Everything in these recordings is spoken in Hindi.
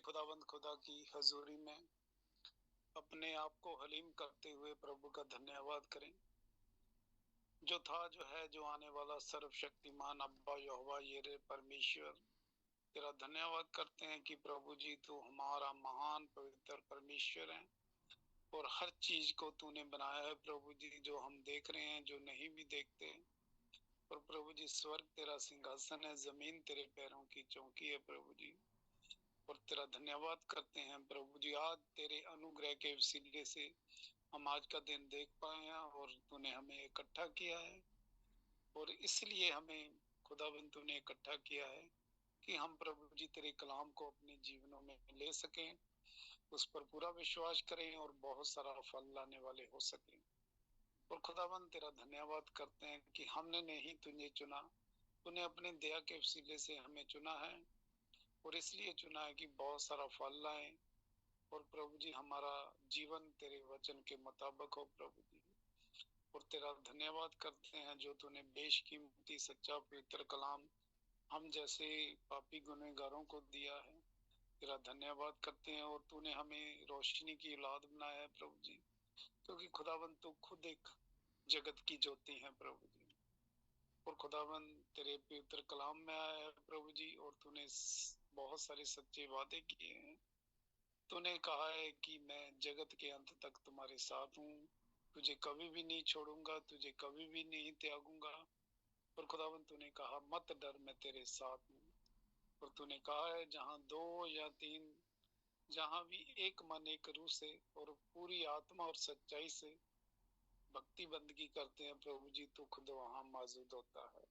खुदावंद खुदा की हजूरी में अपने आप को हलीम करते हुए प्रभु का धन्यवाद करें। जो था, जो है, जो आने वाला सर्वशक्तिमान अब्बा यहोवा यिरे परमेश्वर, तेरा धन्यवाद करते हैं कि प्रभु जी तू हमारा महान पवित्र परमेश्वर है और हर चीज को तूने बनाया है प्रभु जी, जो हम देख रहे हैं, जो नहीं भी देखते। और प्रभु जी, स्वर्ग तेरा सिंहासन है, जमीन तेरे पैरों की चौकी है प्रभु जी। और तेरा धन्यवाद करते हैं प्रभु जी, आज तेरे अनुग्रह के वसीले से हम आज का दिन देख पाए हैं और तूने हमें इकट्ठा किया है। और इसलिए हमें खुदावंद तूने इकट्ठा किया है कि हम प्रभु जी तेरे कलाम को अपने जीवनों में ले सकें, उस पर पूरा विश्वास करें और बहुत सारा फल लाने वाले हो सकें। और खुदावंद तेरा धन्यवाद करते हैं कि हमने नहीं तुझे चुना, तूने अपने दया के वसीले से हमें चुना है और इसलिए चुना है कि बहुत सारा फल लाएं। और प्रभु जी, हमारा जीवन तेरे वचन के मुताबिक हो प्रभु जी। और तेरा धन्यवाद करते हैं जो तूने बेशकीमती सच्चा पवित्र कलाम हम जैसे पापी गुनहगारों को दिया है। तेरा धन्यवाद करते हैं और तूने हमें रोशनी की औलाद बनाया है प्रभु जी, क्योंकि खुदावंद तू खुद एक जगत की ज्योति है प्रभु जी। और खुदावंद तेरे पवित्र कलाम में आया है प्रभु जी, और तूने बहुत सारे सच्चे वादे किए हैं। तूने कहा है कि मैं जगत के अंत तक तुम्हारे साथ हूँ, तुझे कभी भी नहीं छोड़ूंगा, तुझे कभी भी नहीं त्यागूंगा। और खुदावंद तूने कहा मत डर, मैं तेरे साथ हूँ। और तूने कहा है जहाँ दो या तीन, जहाँ भी एक मन एक रूह से और पूरी आत्मा और सच्चाई से भक्ति बंदगी करते हैं प्रभु जी, तू खुद वहाँ मौजूद होता है।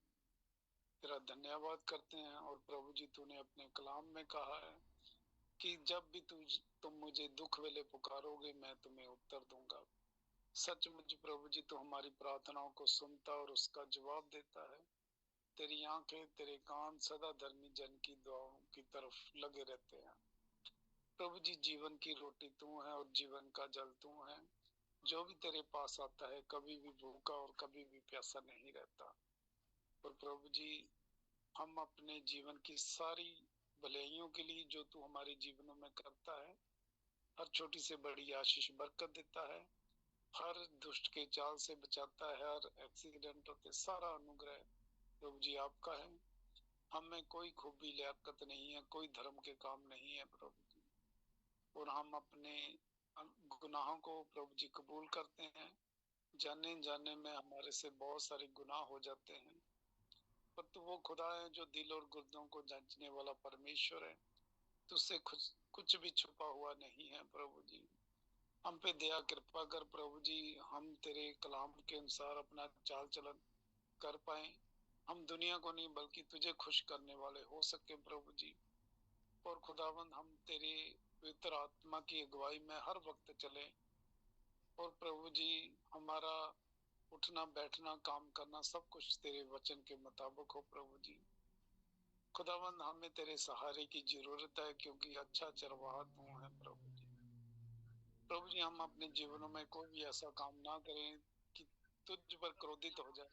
तेरा धन्यवाद करते हैं। और प्रभु जी, तूने अपने कलाम में कहा है कि जब भी तुम मुझे दुख वेले पुकारोगे, मैं तुम्हें उत्तर दूंगा। सचमुच प्रभु जी, तू हमारी प्रार्थनाओं को सुनता और उसका जवाब देता है। तेरी आंखें, तेरे कान सदा धर्मी जन की दुआओं की तरफ लगे रहते हैं प्रभु जी। जीवन की रोटी तू है और जीवन का जल तू है। जो भी तेरे पास आता है कभी भी भूखा और कभी भी प्यासा नहीं रहता। और प्रभु जी, हम अपने जीवन की सारी भलाइयों के लिए जो तू हमारे जीवनों में करता है, हर छोटी से बड़ी आशीष बरकत देता है, हर दुष्ट के चाल से बचाता है, हर एक्सीडेंट होते सारा अनुग्रह प्रभु जी आपका है। हमें कोई खूबी लियाकत नहीं है, कोई धर्म के काम नहीं है प्रभु जी। और हम अपने गुनाहों को प्रभु जी कबूल करते हैं। जाने जाने में हमारे से बहुत सारे गुनाह हो जाते हैं, पर तू वो खुदा है जो दिल और गुर्दों को जांचने वाला परमेश्वर है। तुझसे कुछ भी छुपा हुआ नहीं है प्रभु जी। हम पे दया कृपा कर प्रभु जी, हम तेरे कलाम के अनुसार अपना चाल चलन कर पाए। हम दुनिया को नहीं बल्कि तुझे खुश करने वाले हो सके प्रभु जी। और खुदावंद, हम तेरे पवित्र आत्मा की अगुवाई में हर वक्त चले। और प्रभु जी, हमारा उठना बैठना काम करना सब कुछ तेरे वचन के मुताबिक हो प्रभु जी। खुदावंद, हमें तेरे सहारे की जरूरत है, क्योंकि अच्छा चरवाहा तू है प्रभु जी। प्रभु जी, हम अपने जीवनों में कोई भी ऐसा काम ना करें कि तुझ पर क्रोधित हो जाए,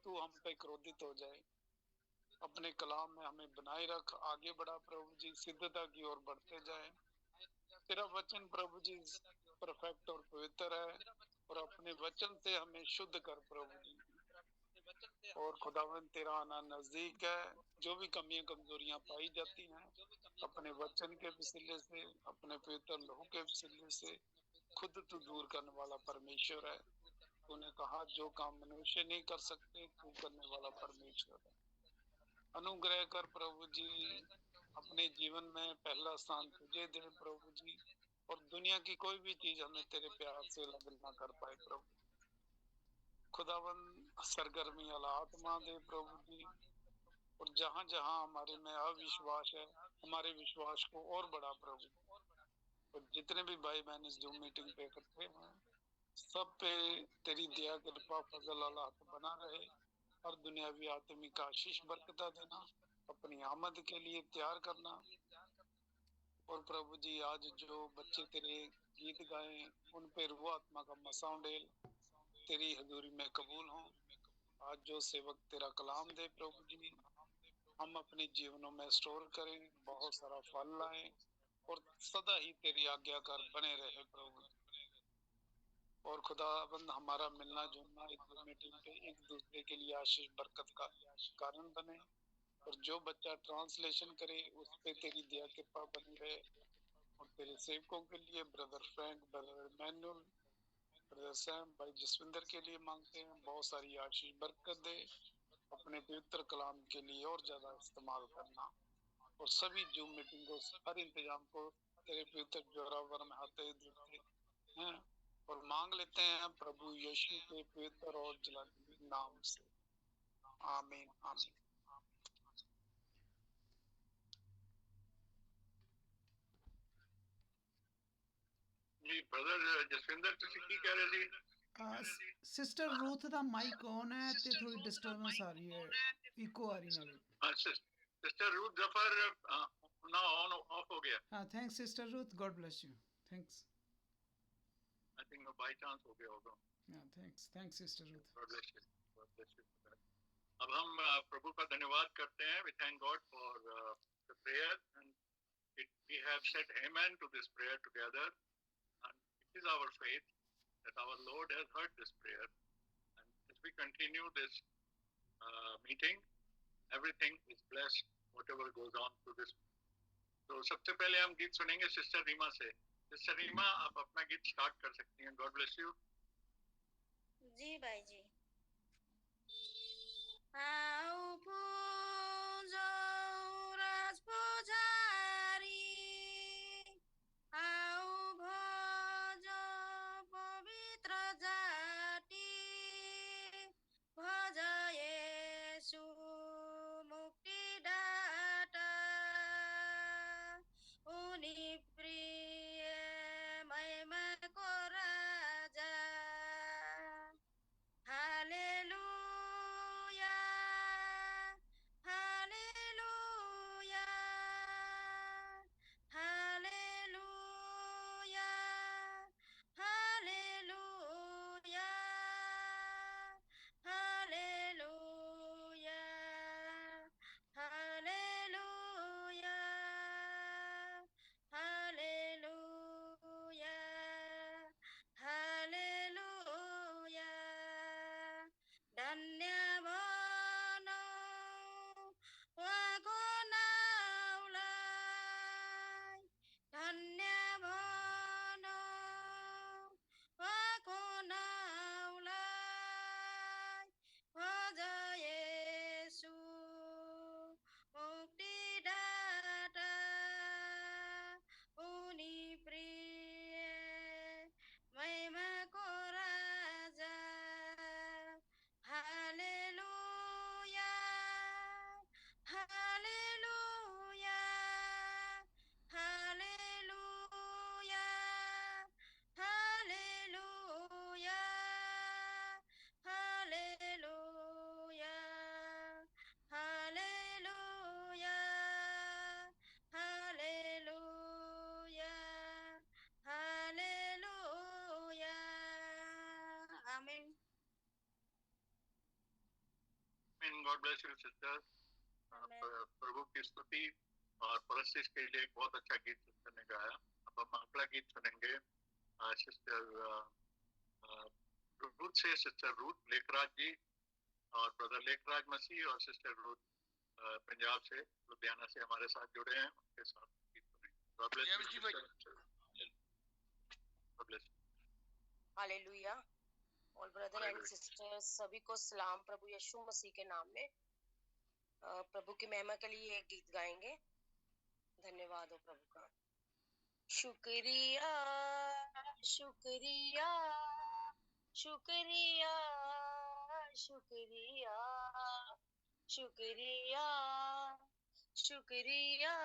तू हम पे क्रोधित हो जाए। अपने कलाम में हमें बनाए रख, आगे बढ़ा प्रभु जी, सिद्धता की ओर बढ़ते जाए। तेरा वचन प्रभु जी परफेक्ट और पवित्र है, और अपने वचन से हमें शुद्ध कर प्रभु जी। और खुदावंद, तेरा आना नजदीक है। जो भी कमियां कमजोरियां पाई जाती हैं, अपने वचन के वसीले से, अपने पवित्र लहू के वसीले से खुद तू दूर करने वाला परमेश्वर है। तूने कहा जो काम मनुष्य नहीं कर सकते, तू करने वाला परमेश्वर है। अनुग्रह कर प्रभु जी, अपने जीवन में पहला स्थान तुझे दे प्रभु जी। और दुनिया की कोई भी चीज हमें तेरे प्यार से अलग ना कर पाए प्रभु। खुदावंद, सरगर्मी वाला आत्मा दे प्रभु जी। और जहाँ जहाँ हमारे में अविश्वास है, हमारे विश्वास को और बढ़ा प्रभु। और जितने भी भाई बहन इस जूम मीटिंग पे इकट्ठे हैं, सब पे तेरी दया कृपा फजल वाला हाथ बना रहे। और दुनियावी आत्मिक आशीष बरकता देना, अपनी आमद के लिए तैयार करना। और प्रभु जी, आज जो बच्चे तेरे गीत गाए, उन पे रूह आत्मा का मसाउं डेल तेरी हजूरी में कबूल हो। आज जो सेवक तेरा कलाम दे प्रभु जी, हम अपने जीवनों में स्टोर करें, बहुत सारा फल लाएं। और सदा ही तेरी आज्ञाकार बने रहे प्रभु। और खुदाबंद हमारा मिलना जुलना इस मीटिंग पे एक दूसरे के लिए आशीष बरकत का कारण बने। और जो बच्चा ट्रांसलेशन करे उस पे तेरी दया कृपा बनी रहे। और तेरे सेवकों के लिए brother Frank, brother manual, brother Sam, भाई जसविंदर के लिए मांगते हैं, बहुत सारी आशीष बरकत दे। अपने पवित्र कलाम के लिए और ज्यादा इस्तेमाल करना। और सभी जूम मीटिंग को, हर इंतजाम को तेरे पवित्र जोरावर में हाथे देते हैं और मांग लेते हैं प्रभु यीशु के पवित्र और जलाली नाम से, आमीन आमीन। जी ब्रदर जसविंदर ਤੁਸੀਂ ਕੀ ਕਹਿ ਰਹੇ ਸੀ? सिस्टर रूथ ਦਾ ਮਾਈਕ ਔਨ ਹੈ ਤੇ ਥੋੜੀ ਡਿਸਟਰਬੈਂਸ ਆ ਰਹੀ ਹੈ, ਇਕੋ ਆ ਰਹੀ ਨਾਲੇ। ਸਿਸਟਰ ਰੂਥ ਜ਼ਫਰ ਨਾ ਔਨ ਆਫ ਹੋ ਗਿਆ। हाँ thanks sister Ruth, God bless you, thanks. I think by chance हो गया होगा। हाँ thanks, thanks sister Ruth. God bless you, God bless you. अब हम प्रभु का धन्यवाद करते हैं। We thank God for the prayer and we have said amen to this prayer together and it is our faith that our Lord has heard this prayer, and as we continue this meeting, everything is blessed, whatever goes on through this. तो सबसे पहले हम गीत सुनेंगे सिस्टर रीमा से। सिस्टर रीमा आप अपना गीत स्टार्ट कर सकती हैं। God bless you. जी भाई जी। आओ पूजो राज पुजारी, आओ भजो पवित्र जाति, भज येशू मुक्तिदाता, उनी प्रिय महिमाको राजा। Hallelujah hallelujah hallelujah hallelujah hallelujah hallelujah hallelujah hallelujah. धन्य बनो उहाँको नाउँलाई, धन्य बनो उहाँको नाउँलाई, भज येशू मुक्तिदाता, उनी प्रिय महिमाको राजा। Hallelujah hallelujah hallelujah hallelujah hallelujah hallelujah hallelujah hallelujah. आमीन। God bless you sister. प्रभु की स्तुति और परस्तिश के लिए एक बहुत अच्छा गीत सिस्टर ने गाया। अब हम अगला गीत सुनेंगे सिस्टर रूथ से, सिस्टर रूथ लेखराज जी और ब्रदर लेखराज मसीह और सिस्टर रूथ पंजाब से, लुधियाना से हमारे साथ जुड़े हैं, उनके साथ गीत सुनेंगे। God bless you. हालेलुया। और ब्रदर एंड सिस्टर्स सभी को सलाम प्रभु यीशु मसीह के नाम में। प्रभु की महिमा के लिए एक गीत गाएंगे। धन्यवाद हो प्रभु का। शुक्रिया शुक्रिया शुक्रिया शुक्रिया शुक्रिया शुक्रिया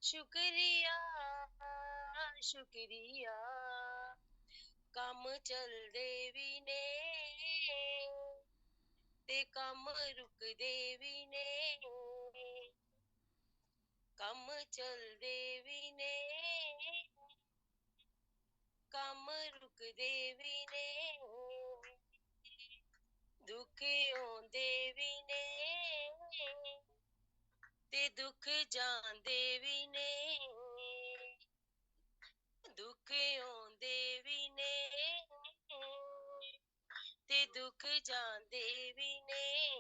शुक्रिया शुक्रिया। कम चलदे भी ने ते कम रुकदे भी ने, कम चलदे भी ने कम रुकदे भी ने, दुख आउंदे भी ने ते दुख जांदे भी ने, ਦੁੱਖ ਜਾਂਦੇ ਵੀ ਨੇ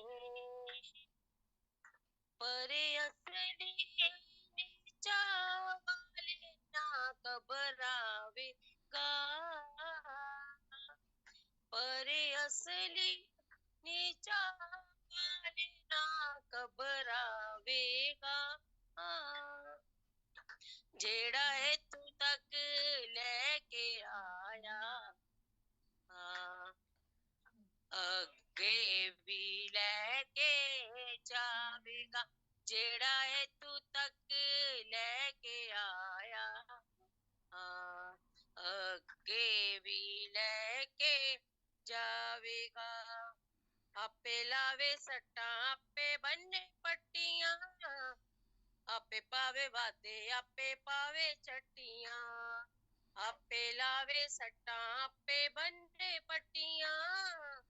ਪਰ ਅਸਲੀ ਨੀਚਾ ਵਾਲੇ ਨਾ ਘਬਰਾਵੇਗਾ ਪਰ ਅਸਲੀ ਨੀਚਾ ਵਾਲੇ ਨਾ ਘਬਰਾਵੇਗਾ ਜਿਹੜਾ ਇੱਥੋਂ ਤੱਕ ਲੈ ਕੇ ਆਇਆ ਅੱਗੇ ਵੀ ਲੈ ਕੇ ਜਾਵੇਗਾ ਜਿਹੜਾ ਇੱਥੋਂ ਤੱਕ ਲੈ ਕੇ ਆਇਆ ਅੱਗੇ ਵੀ ਲੈ ਕੇ ਜਾਵੇਗਾ ਆਪੇ ਲਾਵੇ ਸੱਟਾਂ ਆਪੇ ਬੰਨੇ ਪੱਟੀਆਂ ਆਪੇ ਪਾਵੇ ਵਾਦੇ ਆਪੇ ਪਾਵੇ ਚੱਟੀਆਂ ਆਪੇ ਲਾਵੇ ਸੱਟਾਂ ਆਪੇ ਬੰਨੇ ਪੱਟੀਆਂ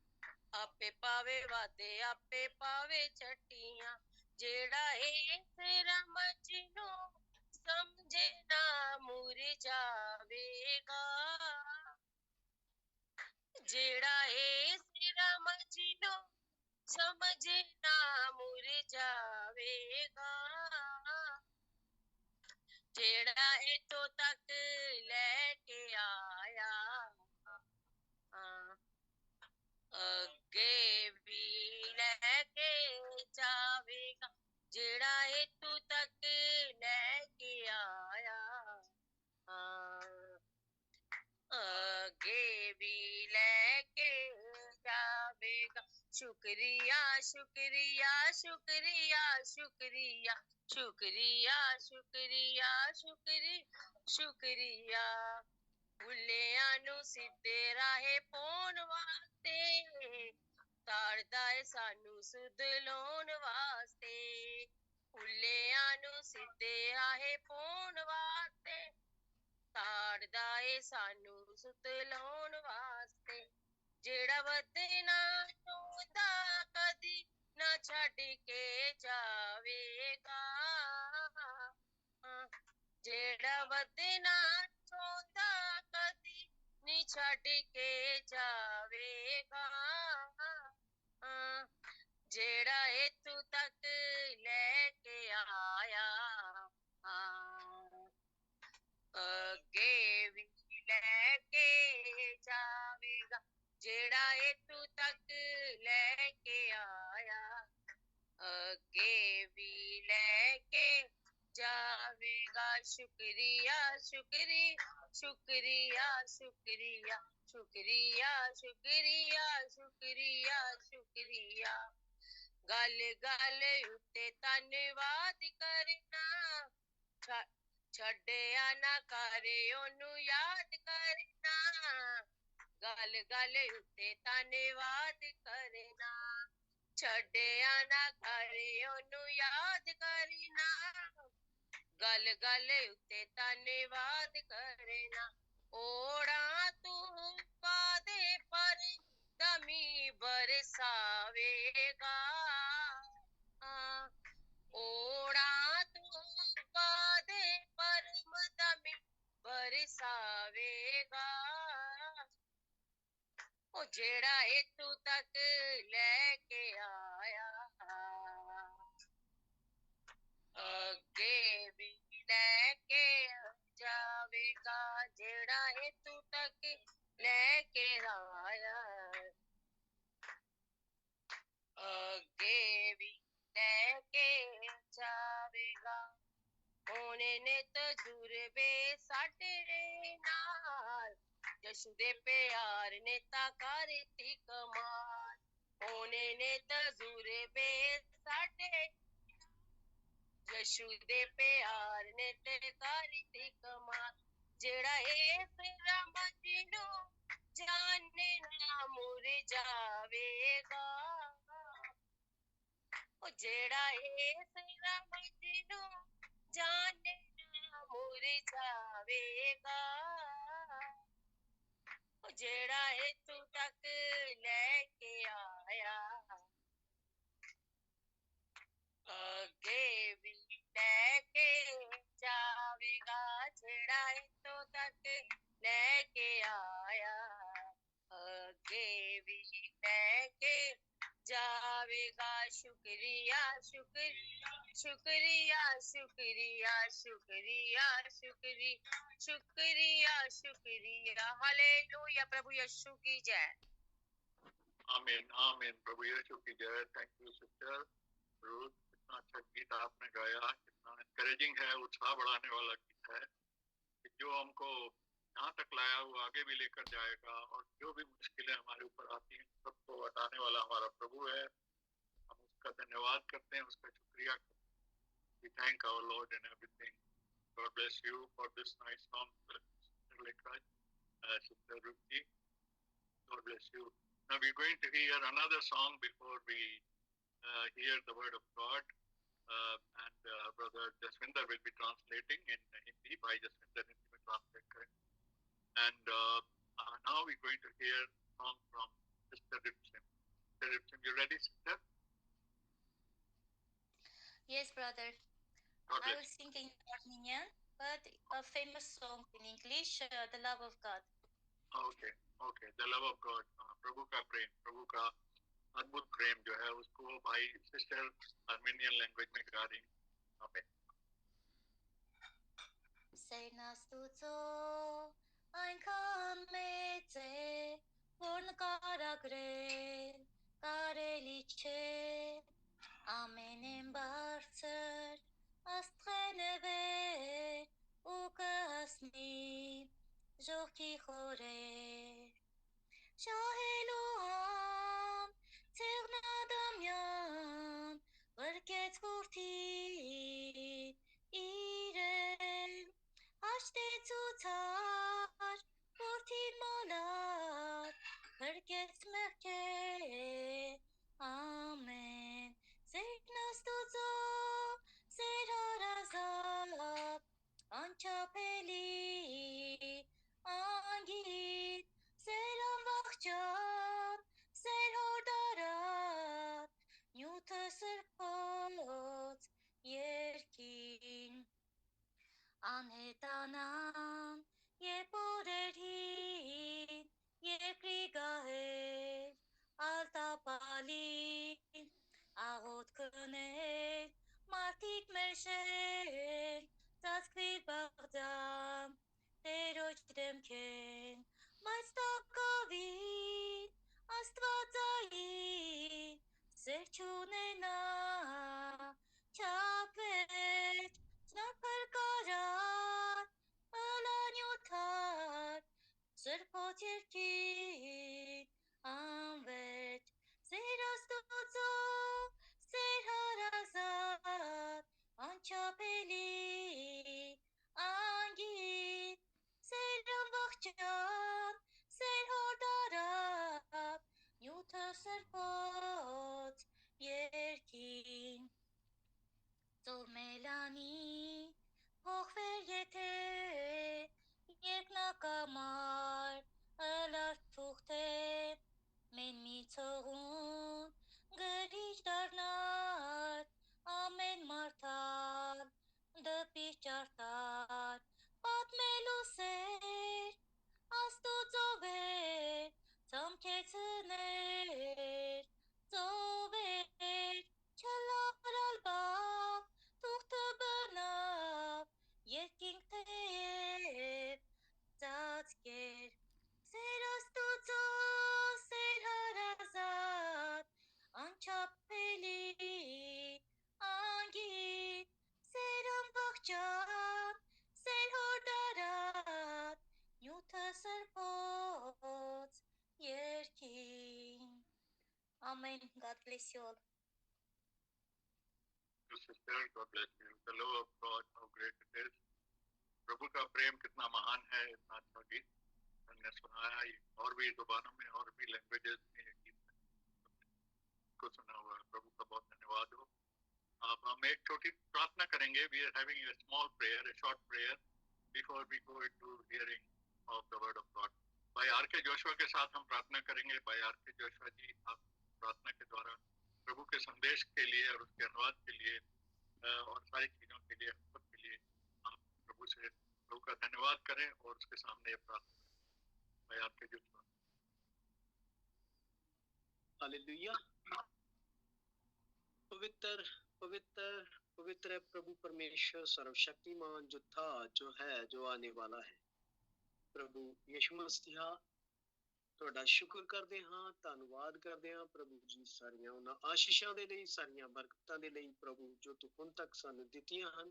ਆਪੇ ਪਾਵੇ ਵਾਦੇ ਆਪੇ ਪਾਵੇ ਚੱਟੀਆਂ ਜਿਹੜਾ ਇਸ ਰਮਜ ਨੂੰ ਸਮਝੇ ਨਾ ਮੁਰ ਜਾਵੇਗਾ ਜਿਹੜਾ ਇਸ ਰਮਜ ਨੂੰ ਸਮਝੇ ਨਾ ਮੁਰ ਜਾਵੇਗਾ ਜਿਹੜਾ ਇੱਥੋਂ ਤੱਕ ਲੈ ਕੇ ਆਇਆ ਅੱਗੇ ਵੀ ਲੈ ਕੇ ਜਾਵੇਗਾ ਜਿਹੜਾ ਇੱਥੋਂ ਤੱਕ ਲੈ ਕੇ ਆਇਆ ਅੱਗੇ ਵੀ ਲੈ ਕੇ ਜਾਵੇਗਾ ਸ਼ੁਕਰੀਆ ਸ਼ੁਕਰੀਆ ਸ਼ੁਕਰੀਆ ਸ਼ੁਕਰੀਆ ਸ਼ੁਕਰੀਆ ਸ਼ੁਕਰੀਆ ਸ਼ੁਕਰੀਆ ਭੁੱਲਿਆਂ ਨੂੰ ਸਿੱਧੇ ਰਾਹੇ ਪਾਉਣ ਵਾਸਤੇ ਤਾਰਦਾ ਏ ਸਾਨੂੰ ਸੁਧ ਲਾਉਣ ਵਾਸਤੇ ਭੁੱਲਿਆਂ ਨੂੰ ਸਿੱਧੇ ਰਾਹੇ ਪਾਉਣ ਵਾਸਤੇ ਤਾਰਦਾ ਏ ਸਾਨੂੰ ਸੁਧ ਲਾਉਣ ਵਾਸਤੇ ਜਿਹੜਾ ਵਧੇ ਨਾ ਚਾਹੁੰਦਾ ਕਦੀ ਨਾ ਛੱਡ ਕੇ ਜਾਵੇਗਾ ਜਿਹੜਾ ਵਧੇ ਨਾ ਚਾਹੁੰਦਾ ਕਦੀ ਨੀ ਛੱਡ ਕੇ ਜਾਵੇਗਾ ਜਿਹੜਾ ਇੱਥੋਂ ਤੱਕ ਲੈ ਕੇ ਆਇਆ ਅੱਗੇ ਵੀ ਲੈ ਕੇ ਜਾਵੇਗਾ ਜਿਹੜਾ ਇੱਥੋਂ ਤੱਕ ਲੈ ਕੇ ਆਇਆ ਅੱਗੇ ਵੀ ਲੈ ਕੇ ਜਾਵੇਗਾ ਸ਼ੁਕਰੀਆ ਸ਼ੁਕਰੀਆ ਸ਼ੁਕਰੀਆ ਸ਼ੁਕਰੀਆ ਸ਼ੁਕਰੀਆ ਸ਼ੁਕਰੀਆ ਸ਼ੁਕਰੀਆ ਸ਼ੁਕਰੀਆ ਗੱਲ ਗੱਲ ਉੱਤੇ ਧੰਨਵਾਦ ਕਰਨਾ ਛੱਡਿਆ ਨਾ ਕਰੇ ਉਹਨੂੰ ਯਾਦ ਕਰਨਾ ਗੱਲ ਗੱਲ ਉੱਤੇ ਧੰਨਵਾਦ ਕਰਨਾ ਛੱਡਿਆ ਨਾ ਕਰੇ ਉਹਨੂੰ ਯਾਦ ਕਰਨਾ ਗੱਲ ਗੱਲ ਉੱਤੇ ਧੰਨਵਾਦ ਕਰਨਾ ਓੜਾਂ ਤੂੰ ਪਾਦੇ ਪਰ ਦਮੀ ਬਰਸਾਵੇਗਾ ਓੜਾਂ ਤੂੰ ਪਾਦੇ ਪਰ ਦਮੀ ਬਰਸਾਵੇਗਾ ਉਹ ਜਿਹੜਾ ਇੱਥੋਂ ਤੱਕ ਲੈ ਕੇ ਆਇਆ ਅੱਗੇ ਵੀ ਲੈ ਕੇ ਜਾਵੇਗਾ ਜਿਹੜਾ ਇੱਥੋਂ ਤੱਕ ਲੈ ਕੇ ਆਇਆ ਅੱਗੇ ਵੀ ਲੈ ਕੇ ਜਾਵੇਗਾ ਉਹਨੇ ਨੇ ਤਜੁਰਬੇ ਸਾਡੇ ਨਾਲ ਯਸ਼ੂ ਦੇ ਪਿਆਰ ਨੇ ਤਾਂ ਕਰਤੀ ਕਮਾਲ ਉਹਨੇ ਨੇ ਤਜੁਰਬੇ ਸਾਡੇ ਯਸ਼ੂ ਦੇ ਪਿਆਰ ਨੇ ਤੇ ਕਰਤੀ ਕਮਾਲ ਜਿਹੜਾ ਇਸ ਰਮਜ ਨੂੰ ਜਾਣੇ ਨਾ ਮੁਰ ਜਾਵੇਗਾ ਉਹ ਜਿਹੜਾ ਇਸ ਰਮਜ ਨੂੰ ਜਾਣੇ ਨਾ ਮੁਰ ਜਾਵੇਗਾ ਉਹ ਜਿਹੜਾ ਇੱਥੋਂ ਤੱਕ ਲੈ ਕੇ ਆਇਆ ਅੱਗੇ ਵੀ ਲੈ ਕੇ ਜਾਵੇਗਾ ਜਿਹੜਾ ਇੱਥੋਂ ਤੱਕ ਲੈ ਕੇ ਆਇਆ ਅੱਗੇ ਵੀ ਲੈ के जावेगा। शुक्रिया शुक्रिया शुक्रिया शुक्रिया शुक्रिया शुक्रिया शुक्रिया शुक्रिया। हालेलुया। प्रभु यीशु की जय। आमीन आमीन। प्रभु यीशु की जय। थैंक यू सिस्टर रूथ, कितना अच्छा गीत आपने गाया, कितना एनकरेजिंग है, उत्साह बढ़ाने वाला गीत है कि जो हमको जहाँ तक लाया वो आगे भी लेकर जाएगा, और जो भी मुश्किलें हमारे ऊपर आती हैं सबको हटाने वाला हमारा प्रभु है। हम उसका धन्यवाद करते हैं, उसका शुक्रिया करते हैं। We thank our Lord in everything. God bless you for this nice song, Sister Lekha, Sister Ruchi. God bless you. Now we're going to hear another song before we hear the word of God. And Brother Jaswinder will be translating in Hindi. Bhai Jaswinder Hindi mein translate karenge. And now we're going to hear a song from Sister Ripsim. Sister Ripsim, you ready, sister? Yes, brother. God I bless will sing in Armenian, but a famous song in English, The Love of God. Okay, okay. The love of God. प्रभु का प्रेम, प्रभु का अद्भुत प्रेम जो है उसको भाई सिस्टर आर्मेनियन लैंग्वेज में गा रही हैं. Amen. Սերնաս տուծո այնքան մեծ է, որ նկարագրել կարելի չէ, ամենեն բարձր աստղեն է վեր ու կհասնի ժողքի խորեր, շահելու համ ցեղնադամյան վրկեց որդին իրեն, հաշտեց ու ցար որդին մոլար, փրկեց մեղքեր ամեն, սերն Աստուծո սեր հարազատ, անչափելի անգիր, սեր անվախճան, սեր հորդարատ, նյութը սրբոց երկին, անհետանան երբ օրերին, երկրի գահեր ալտապալին, աղոտ կներ մարդիկ մեր շեր, ծածկվիր բաղձամ Տերոջ դեմքեն, բայց տակավին Աստվածային սեր չունենա, չափեր չնապրկարար, ըլանյութար, սրբոց երկին անվերջ, սեր Աստուծո, սեր հարազատ, անչափելի անգիր, սեր անվախճան, սեր հորդարատ, նյութը սրբոց երկին, ծով մելանի փոխվեր եթե երկնակամար ըլար թուղթե, մեն մի ցողուն գրիչ դառնար, ամեն մարդալ դպի ճարտար, պատմելու սեր Աստուծո վեր, ցամքեցներ ծովեր, չլարալ բավ, թուղթը բնավ, երկինք թեև ծածկեր, սեր Աստուծո սեր հարազատ, անչափելի անգիր, սեր անվախճան, սեր հորդարատ, նյութը սրբոց երկին. Amen. God bless you all. Sister, God bless you. The love of God, how great it is. प्रभु का प्रेम कितना महान है. इतना अच्छा गीत हमने सुनाया, और भी जुबानों में और भी लैंग्वेजेस में ये गीत को सुना हुआ है. प्रभु का बहुत धन्यवाद हो. अब हम एक छोटी प्रार्थना करेंगे. We are having a small prayer, a short prayer before we go into hearing of the word of God. भाई आर के जोशुआ के साथ हम प्रार्थना करेंगे. भाई आर के जोशुआ जी, आप प्रार्थना के द्वारा प्रभु के संदेश के लिए और उसके अनुवाद के लिए और सारी चीजों के लिए, खुद के लिए आप प्रभु से प्रभु का धन्यवाद करें और उसके सामने ये प्रार्थना करें. भाई आपके जोशुआ. हालेलुया। पवित्र पवित्र पवित्र है प्रभु परमेश्वर सर्वशक्तिमान, जो था, जो है, जो आने वाला है। प्रभु यीशु मसीह, ਤੁਹਾਡਾ ਸ਼ੁਕਰ ਕਰਦੇ ਹਾਂ, ਧੰਨਵਾਦ ਕਰਦੇ ਹਾਂ ਪ੍ਰਭੂ ਜੀ ਸਾਰੀਆਂ ਉਹਨਾਂ ਆਸ਼ੀਸ਼ਾਂ ਦੇ ਲਈ, ਸਾਰੀਆਂ ਬਰਕਤਾਂ ਦੇ ਲਈ ਪ੍ਰਭੂ, ਜੋ ਤੂੰ ਹੁਣ ਤੱਕ ਸਾਨੂੰ ਦਿੱਤੀਆਂ ਹਨ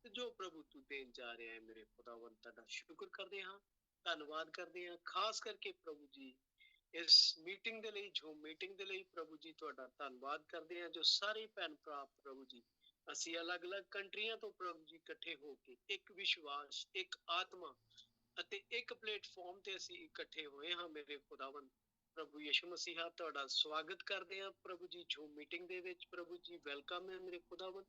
ਤੇ ਜੋ ਪ੍ਰਭੂ ਤੂੰ ਦੇਣ ਜਾ ਰਿਹਾ ਹੈ। ਮੇਰੇ ਖੁਦਾਵੰਦ ਤੁਹਾਡਾ ਸ਼ੁਕਰ ਕਰਦੇ ਹਾਂ, ਧੰਨਵਾਦ ਕਰਦੇ ਹਾਂ, ਖਾਸ ਕਰਕੇ ਪ੍ਰਭੂ ਜੀ ਇਸ ਮੀਟਿੰਗ ਦੇ ਲਈ, ਜੋ ਮੀਟਿੰਗ ਦੇ ਲਈ ਪ੍ਰਭੂ ਜੀ ਤੁਹਾਡਾ ਧੰਨਵਾਦ ਕਰਦੇ ਹਾਂ, ਜੋ ਸਾਰੇ ਭੈਣ ਭਰਾ ਪ੍ਰਭੂ ਜੀ ਅਸੀਂ ਅਲੱਗ-ਅਲੱਗ ਕੰਟਰੀਆਂ ਤੋਂ ਪ੍ਰਭੂ ਜੀ ਇਕੱਠੇ ਹੋ ਕੇ ਇੱਕ ਵਿਸ਼ਵਾਸ, ਇੱਕ ਆਤਮਾ ਅਤੇ ਇੱਕ ਪਲੇਟਫਾਰਮ ਤੇ ਅਸੀਂ ਇਕੱਠੇ ਹੋਏ ਹਾਂ। ਮੇਰੇ ਖੁਦਾਵੰਦ ਪ੍ਰਭੂ ਯਿਸੂ ਮਸੀਹਾ, ਤੁਹਾਡਾ ਸਵਾਗਤ ਕਰਦੇ ਹਾਂ ਪ੍ਰਭੂ ਜੀ ਜੋ ਮੀਟਿੰਗ ਦੇ ਵਿੱਚ। ਪ੍ਰਭੂ ਜੀ ਵੈਲਕਮ ਹੈ ਮੇਰੇ ਖੁਦਾਵੰਦ।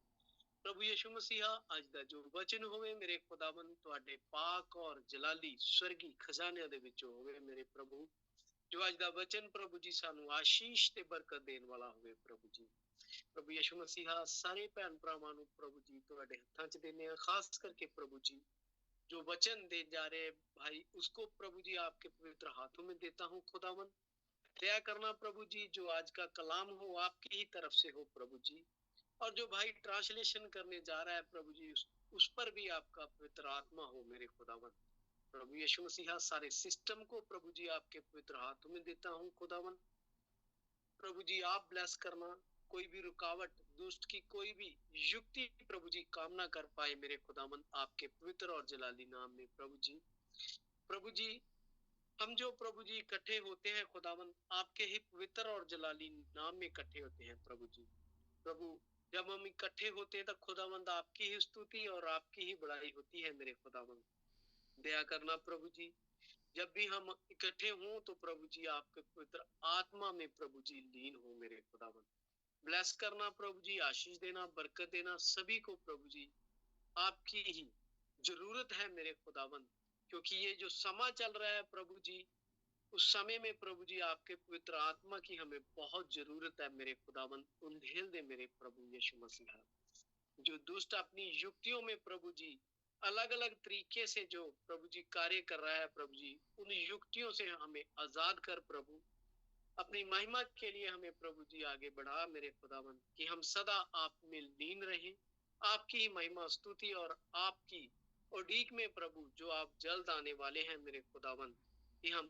ਪ੍ਰਭੂ ਯਿਸੂ ਮਸੀਹਾ, ਅੱਜ ਦਾ ਜੋ ਵਚਨ ਹੋਵੇ ਮੇਰੇ ਖੁਦਾਵੰਦ, ਤੁਹਾਡੇ ਪਾਕ ਔਰ ਜਲਾਲੀ ਸਵਰਗੀ ਖਜ਼ਾਨਿਆਂ ਦੇ ਵਿੱਚੋਂ ਹੋਵੇ ਮੇਰੇ ਪ੍ਰਭੂ। ਜੋ ਅੱਜ ਦਾ ਵਚਨ ਪ੍ਰਭੂ ਜੀ ਸਾਨੂੰ ਆਸ਼ੀਸ਼ ਤੇ ਬਰਕਤ ਦੇਣ ਵਾਲਾ ਹੋਵੇ ਪ੍ਰਭੂ ਜੀ। ਪ੍ਰਭੂ ਯਿਸੂ ਮਸੀਹਾ, ਸਾਰੇ ਭੈਣ ਭਰਾਵਾਂ ਨੂੰ ਪ੍ਰਭੂ ਜੀ ਤੁਹਾਡੇ ਹੱਥਾਂ 'ਚ ਦਿੰਦੇ ਹਾਂ, ਖਾਸ ਕਰਕੇ ਪ੍ਰभु जी जो वचन दे जा रहे भाई, उसको प्रभु जी आपके पवित्र हाथों में देता हूँ खुदावन। दया करना प्रभु जी, जो आज का कलाम हो आपकी ही तरफ से हो प्रभु जी। और जो भाई ट्रांसलेशन करने जा रहा है प्रभु जी, उस पर भी आपका पवित्र आत्मा हो मेरे खुदावन। प्रभु यीशु मसीहा, सारे सिस्टम को प्रभु जी आपके पवित्र हाथों में देता हूँ खुदावन। प्रभु जी आप ब्लेस करना, कोई भी रुकावट, दुष्ट की कोई भी युक्ति प्रभु जी काम ना कर पाए मेरे खुदावन, आपके पवित्र और जलाली नाम में प्रभु जी। प्रभु जी, हम जो प्रभु जी इकट्ठे होते हैं खुदावन, आपके ही पवित्र और जलाली नाम में इकट्ठे होते हैं प्रभु जी। प्रभु, जब हम इकट्ठे होते हैं तो खुदावंद आपकी ही स्तुति और आपकी ही बड़ाई होती है मेरे खुदावंद। दया करना प्रभु जी, जब भी हम इकट्ठे हों तो प्रभु जी आपके पवित्र आत्मा में प्रभु जी लीन हो मेरे खुदावन। ब्लेस करना प्रभु जी, आशीष देना, बरकत देना सभी को प्रभु जी। आपकी ही जरूरत है मेरे खुदावन, क्योंकि ये जो समा चल रहा है प्रभु जी, उस समय में प्रभु जी आपके पवित्र आत्मा की हमें बहुत जरूरत है मेरे खुदावन। उंधेल दे मेरे प्रभु यीशु मसीह। जो दुष्ट अपनी युक्तियों में प्रभु जी अलग अलग तरीके से जो प्रभु जी कार्य कर रहा है प्रभु जी, उन युक्तियों से हमें आजाद कर प्रभु, अपनी महिमा के लिए हमें प्रभु जी आगे बढ़ा मेरे खुदावन, कि हम सदा आप में लीन रहें, आपकी महिमा, स्तुति और आपकी उड़ीक में प्रभु जो आप जल्द आने वाले हैं मेरे खुदावन, कि हम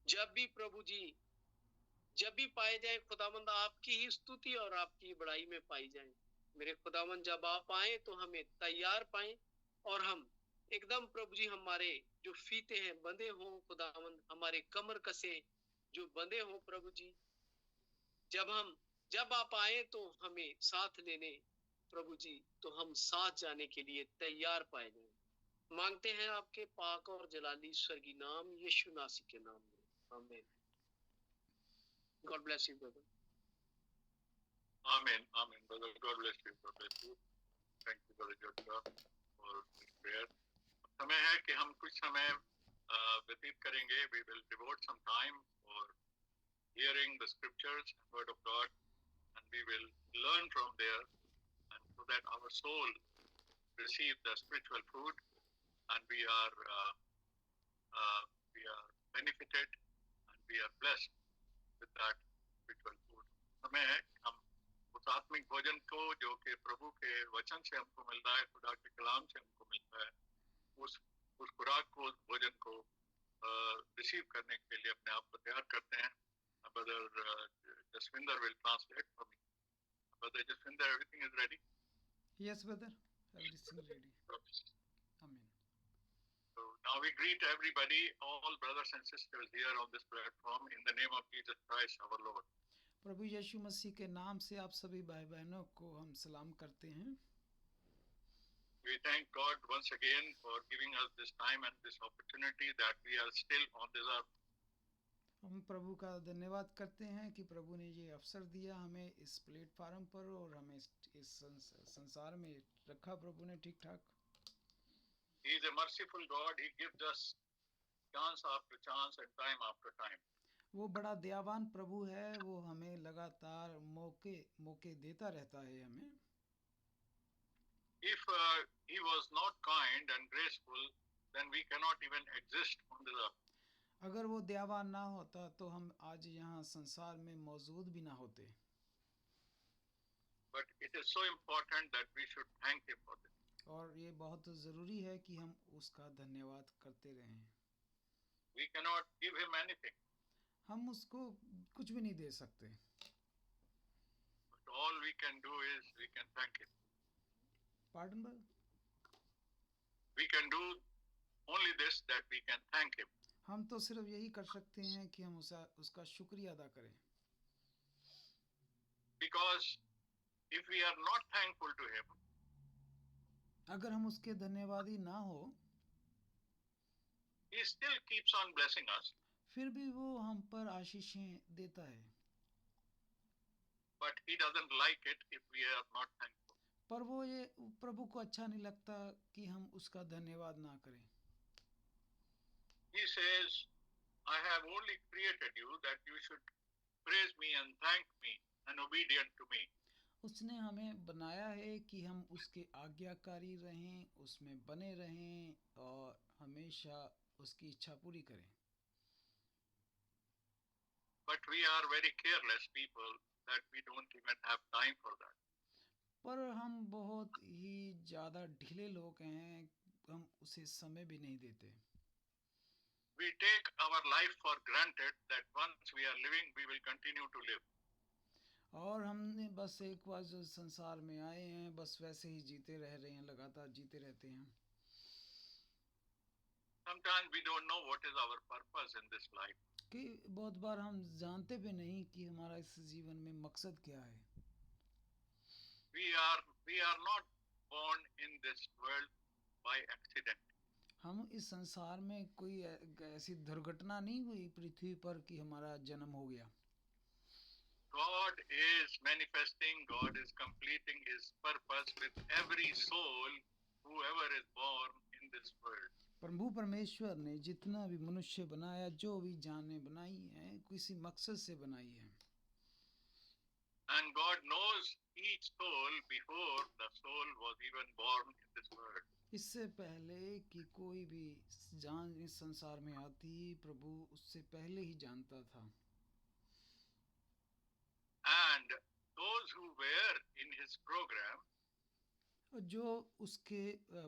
जब भी प्रभु जी जब भी पाए जाए खुदावंद, आपकी ही स्तुति और आपकी बड़ाई में पाई जाए मेरे खुदावंद। जब आप आए तो हमें तैयार पाए और हम एकदम प्रभु जी, हमारे जो फीते हैं बंधे हों खुदावंद, हमारे कमर कसे जो बंधे हों प्रभु जी। जब आप आए तो हमें साथ लेने प्रभु जी, तो हम साथ जाने के लिए तैयार पाए जाए। मांगते हैं आपके पाक और जलाली स्वर्गीय नाम यीशु नासी के नाम में, आमीन। God bless you, brother. Amen. Amen, brother. God bless you. God bless you. Thank you, brother Joshua, for this prayer. समय है कि हम कुछ समय व्यतीत करेंगे. We will devote some time for hearing the scriptures and word of God, and we will learn from there, and so that our soul receive the spiritual food, and we are benefited and we are blessed with that spiritual food. समय है कि हम उस आत्मिक भोजन को जो कि प्रभु के वचन से हमको मिल रहा है, खुदा के कलाम से हमको मिलता है, उस खुराक को, उस भोजन को रिसीव करने के लिए अपने आप को तैयार करते हैं. Brother Jaswinder will translate for me. Brother Jaswinder, everything is ready? Yes, brother. Everything ready. Amen. So now we greet everybody, all brothers and sisters here on this platform, in the name of Jesus Christ our Lord. प्रभु यीशु मसीह के नाम से आप सभी भाई बहनों को हम सलाम करते हैं. We thank God once again for giving us this time and this opportunity that we are still on this earth. हम प्रभु का धन्यवाद करते हैं कि प्रभु ने ये अवसर दिया हमें इस प्लेटफार्म पर, और हमें इस संसार में रखा प्रभु ने ठीक ठाक. He is a merciful God. He gives us chance after chance and time after time. वो बड़ा दयावान प्रभु है, वो हमें लगातार मौके देता रहता है हमें. If he was not kind and graceful, then we cannot even exist on this earth. अगर वो दयावान ना होता तो हम आज यहाँ संसार में मौजूद भी ना होते। But it is so important that we should thank him for this. और ये बहुत ज़रूरी है कि हम उसका धन्यवाद करते रहें। We cannot give him anything, हम उसको कुछ भी नहीं दे सकते, but all we can do is we can thank him. Pardon भाई, We can do only this, that we can thank him. हम तो सिर्फ यही कर सकते हैं कि हम उसका शुक्रिया अदा करें। Because if we are not thankful to him, अगर हम उसके धन्यवादी ना हो, he still keeps on blessing us. फिर भी वो हम पर आशीषें देता है, But he doesn't like it if we are not thankful. पर वो ये प्रभु को अच्छा नहीं लगता कि हम उसका धन्यवाद ना करें। He says, I have only created you that you should praise me and thank me and obedient to me. उसने हमें बनाया है कि हम उसके आज्ञाकारी रहें, उसमें बने रहें और हमेशा उसकी इच्छा पूरी करें। But we are very careless people that we don't even have time for that. पर हम बहुत ही ज़्यादा ढीले लोग हैं, हम उसे समय भी नहीं देते। We take our life for granted that once we are living, we will continue to live. और हमने बस एक बार जो संसार में आए हैं, बस वैसे ही जीते रह रहे हैं, लगातार जीते रहते हैं। Sometimes we don't know what is our purpose in this life. कि बहुत बार हम जानते भी नहीं कि हमारा इस जीवन में मकसद क्या है। We are not born in this world by accident. हम इस संसार में कोई ऐसी दुर्घटना नहीं हुई पृथ्वी पर कि हमारा जन्म हो गया। God is manifesting, God is completing his purpose with every soul, whoever is born in this world. प्रभु परमेश्वर ने जितना भी मनुष्य बनाया, जो भी जानें बनाई हैं, किसी मकसद से बनाई है। And God knows each soul before the soul was even born in this world. इससे पहले कि कोई भी जान इस संसार में आती, प्रभु उससे पहले ही जानता था। And those who were in his program, जो उसके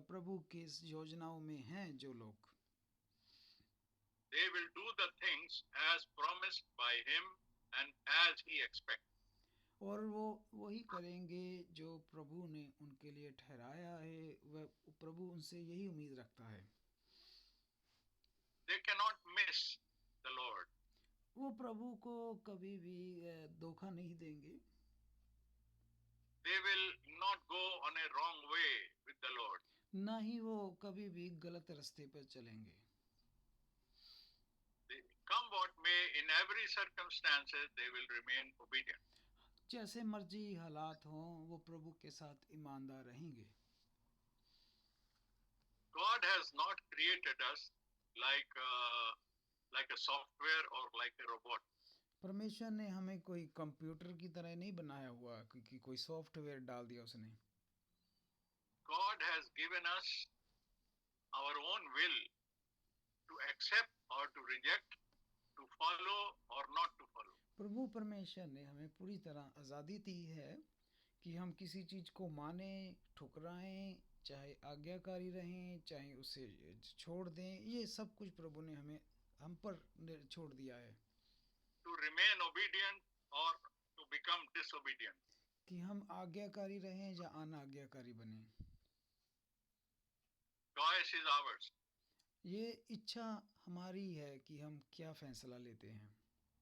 प्रभु के योजनाओं में हैं जो लोग, they will do the things as promised by him and as he expects. और वो वही करेंगे जो प्रभु ने उनके लिए ठहराया है, वह प्रभु उनसे यही उम्मीद रखता है। They cannot miss the Lord. वो प्रभु को कभी भी धोखा नहीं देंगे। They will not go on a wrong way with the Lord. ना ही वो कभी भी गलत रास्ते पर चलेंगे। They, come what may, in every circumstances, they will remain obedient. जैसे मर्जी हालात हों, वो प्रभु के साथ ईमानदार रहेंगे। God has not created us like a software or like a robot. परमेश्वर ने हमें कोई कंप्यूटर की तरह नहीं बनाया हुआ क्योंकि कोई सॉफ्टवेयर डाल दिया उसने। God has given us our own will to accept or to reject, to follow or not to follow. प्रभु परमेश्वर ने हमें पूरी तरह आज़ादी दी है कि हम किसी चीज़ को माने, ठुकराएं, चाहे आज्ञाकारी रहें, चाहे उसे छोड़ दें। ये सब कुछ प्रभु ने हम पर छोड़ दिया है To remain obedient or to become disobedient. कि हम आज्ञाकारी रहें या अनाज्ञाकारी बने। Choice is ours. ये इच्छा हमारी है कि हम क्या फैसला लेते हैं।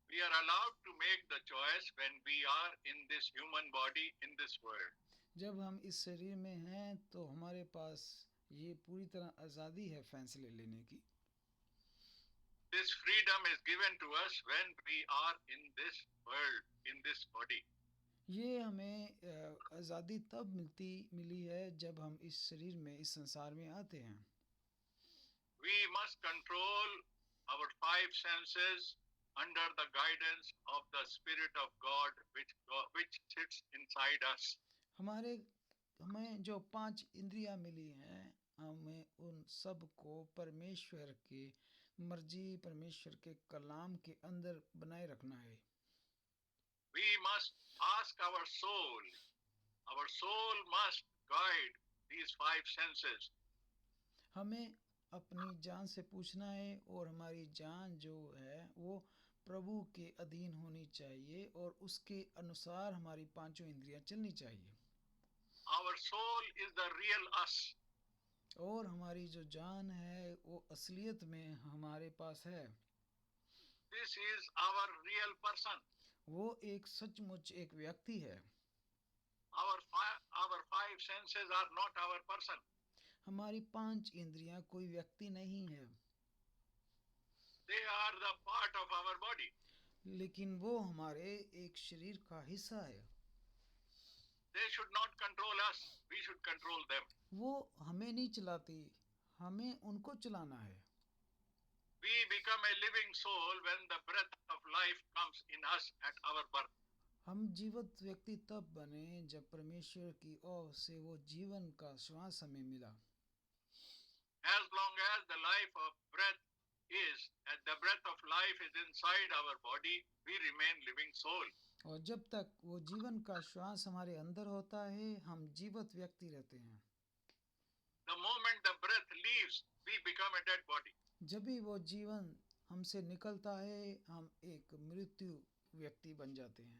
We are allowed to make the choice when we are in this human body in this world. जब हम इस शरीर में हैं तो हमारे पास ये पूरी तरह आज़ादी है फैसले लेने की। This freedom is given to us when we are in this world, in this body. ये हमें आज़ादी तब मिली है जब हम इस शरीर में, इस संसार में आते हैं। We must control our five senses under the guidance of the Spirit of God which sits inside us. हमें जो 5 इंद्रियां मिली हैं, हमें उन सब को परमेश्वर के मर्जी परमेश्वर के कलाम के अंदर बनाए रखना है। We must ask our soul. Our soul must guide these five senses. हमें अपनी जान से पूछना है और हमारी जान जो है वो प्रभु के अधीन होनी चाहिए और उसके अनुसार हमारी पांचों इंद्रियां चलनी चाहिए। Our soul is the real us. और हमारी जो जान है वो असलियत में हमारे पास है। This is our real person. वो एक सचमुच एक व्यक्ति है। Our five senses are not our person. हमारी पांच इंद्रियां कोई व्यक्ति नहीं है, They are the part of our body. लेकिन वो हमारे एक शरीर का हिस्सा है। They should not control us. We should control them. वो हमें नहीं चलाती, हमें उनको चलाना है। We become a living soul when the breath of life comes in us at our birth. हम जीवित व्यक्ति तब बने जब परमेश्वर की ओर से वो जीवन का श्वास हमें मिला। As long as the life of breath is, and the breath of life is inside our body, we remain living soul. और जब तक वो जीवन का श्वास हमारे अंदर होता है हम जीवित व्यक्ति रहते हैं। The moment the breath leaves, we become a dead body. जब भी वो जीवन हमसे निकलता है हम एक मृत्यु व्यक्ति बन जाते हैं।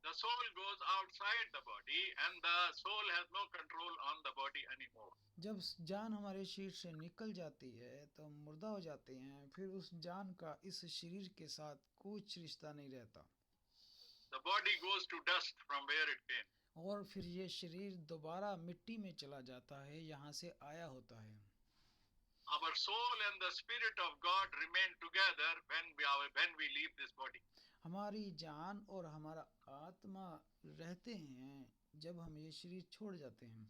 The soul goes outside the body and the soul has no control on the body anymore. जब जान हमारे शरीर से निकल जाती है तो हम मुर्दा हो जाते हैं, फिर उस जान का इस शरीर के साथ कुछ रिश्ता नहीं रहता। The body goes to dust from where it came. और फिर ये शरीर दोबारा मिट्टी में चला जाता है, यहाँ से आया होता है। Our soul and the spirit of God remain together when we leave this body. हमारी जान और हमारा आत्मा रहते हैं जब हम ये शरीर छोड़ जाते हैं।